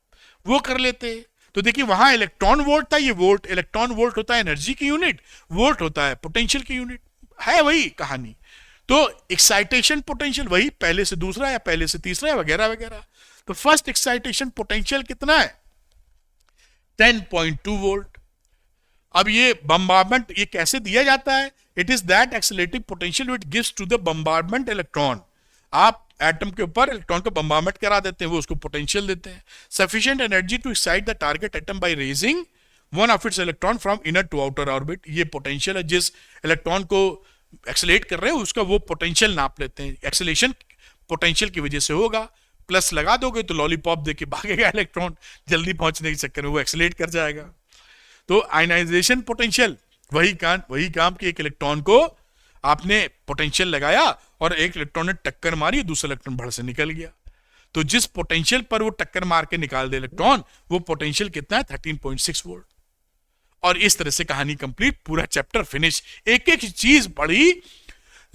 Speaker 1: वो कर लेते हैं। तो देखिए वहां इलेक्ट्रॉन वोल्ट था, ये वोल्ट, इलेक्ट्रॉन वोल्ट होता है एनर्जी की यूनिट, वोल्ट होता है पोटेंशियल की यूनिट, है वही कहानी। तो एक्साइटेशन पोटेंशियल वही, पहले से दूसरा या पहले से तीसरा या वगैरह वगैरह। तो फर्स्ट एक्साइटेशन पोटेंशियल कितना है, 10.2 वोल्ट। अब ये बम्बार्डमेंट, ये कैसे दिया जाता है, it is that accelerating potential which gives to the bombardment electron. आप एटम के ऊपर इलेक्ट्रॉन को बम्बार्डमेंट करा देते हैं, वो उसको पोटेंशियल देते हैं। Sufficient energy to excite the target atom by raising one of its electron from inner to outer orbit. ये पोटेंशियल है, जिस इलेक्ट्रॉन को एक्सेलेरेट कर रहे हैं उसका वो पोटेंशियल नाप लेते हैं। एक्सेलेरेशन पोटेंशियल की वजह से होगा, प्लस लगा दोगे तो लॉलीपॉप देके भागेगा इलेक्ट्रॉन, जल्दी पहुंचने के चक्कर में वो एक्सेलेरेट कर जाएगा। तो आयनाइजेशन पोटेंशियल वही काम कि एक इलेक्ट्रॉन को आपने पोटेंशियल लगाया और एक इलेक्ट्रॉन ने टक्कर मारी, दूसरा इलेक्ट्रॉन भड़ से निकल गया। तो जिस पोटेंशियल पर वो टक्कर मार के निकाल दे इलेक्ट्रॉन, वो पोटेंशियल कितना है, 13.6 वोल्ट। और इस तरह से कहानी कंप्लीट, पूरा चैप्टर फिनिश। एक एक चीज बड़ी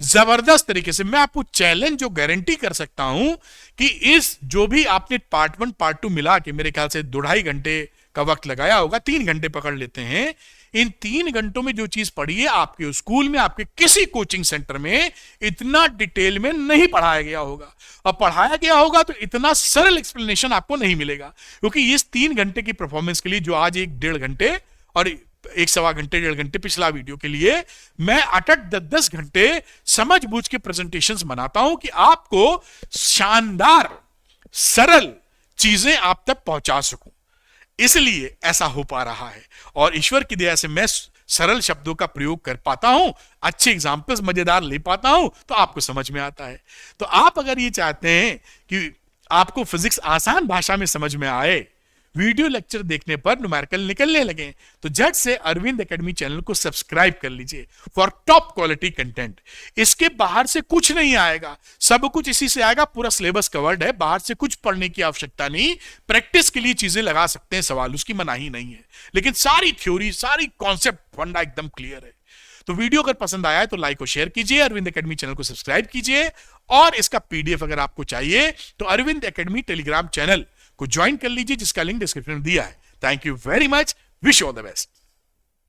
Speaker 1: जबरदस्त तरीके से। मैं आपको चैलेंज जो गारंटी कर सकता हूं कि इस जो भी आपने पार्ट 1 पार्ट 2 मिला के मेरे ख्याल से 2-2.5 घंटे का वक्त लगाया होगा, 3 घंटे पकड़ लेते हैं, इन 3 घंटों में जो चीज पढ़ी है आपके स्कूल में, आपके किसी कोचिंग सेंटर में इतना डिटेल में नहीं पढ़ाया गया होगा। और पढ़ाया गया होगा तो इतना सरल एक्सप्लेनेशन आपको नहीं मिलेगा। क्योंकि इस 3 घंटे की परफॉर्मेंस के लिए, जो आज 1-1.5 घंटे और 1-1.25 घंटे 1.5 घंटे पिछला वीडियो के लिए, मैं 8-8 10-10 घंटे समझ बूझ के प्रेजेंटेशंस बनाता हूं कि आपको शानदार सरल चीजें आप तक पहुंचा सकूं। इसलिए ऐसा हो पा रहा है और ईश्वर की दया से मैं सरल शब्दों का प्रयोग कर पाता हूं, अच्छे एग्जाम्पल्स मजेदार ले पाता हूं, तो आपको समझ में आता है। तो आप अगर ये चाहते हैं कि आपको फिजिक्स आसान भाषा में समझ में आए, वीडियो लेक्चर देखने पर न्यूमेरिकल निकलने लगे, तो झट से अरविंद एकेडमी चैनल को सब्सक्राइब कर लीजिए फॉर टॉप क्वालिटी कंटेंट। इसके बाहर से कुछ नहीं आएगा, सब कुछ इसी से आएगा। पूरा सिलेबस कवर्ड है, बाहर से कुछ पढ़ने की आवश्यकता नहीं। प्रैक्टिस के लिए चीजें लगा सकते हैं सवाल, उसकी मनाही नहीं है, लेकिन सारी थ्योरी, सारी कॉन्सेप्ट, फंडा एकदम क्लियर है। तो वीडियो अगर पसंद आया है तो लाइक और शेयर कीजिए, अरविंद एकेडमी चैनल को सब्सक्राइब कीजिए, और इसका पीडीएफ अगर आपको चाहिए तो अरविंद एकेडमी टेलीग्राम चैनल को ज्वाइन कर लीजिए, जिसका लिंक डिस्क्रिप्शन में दिया है। Thank you very much, wish all the best.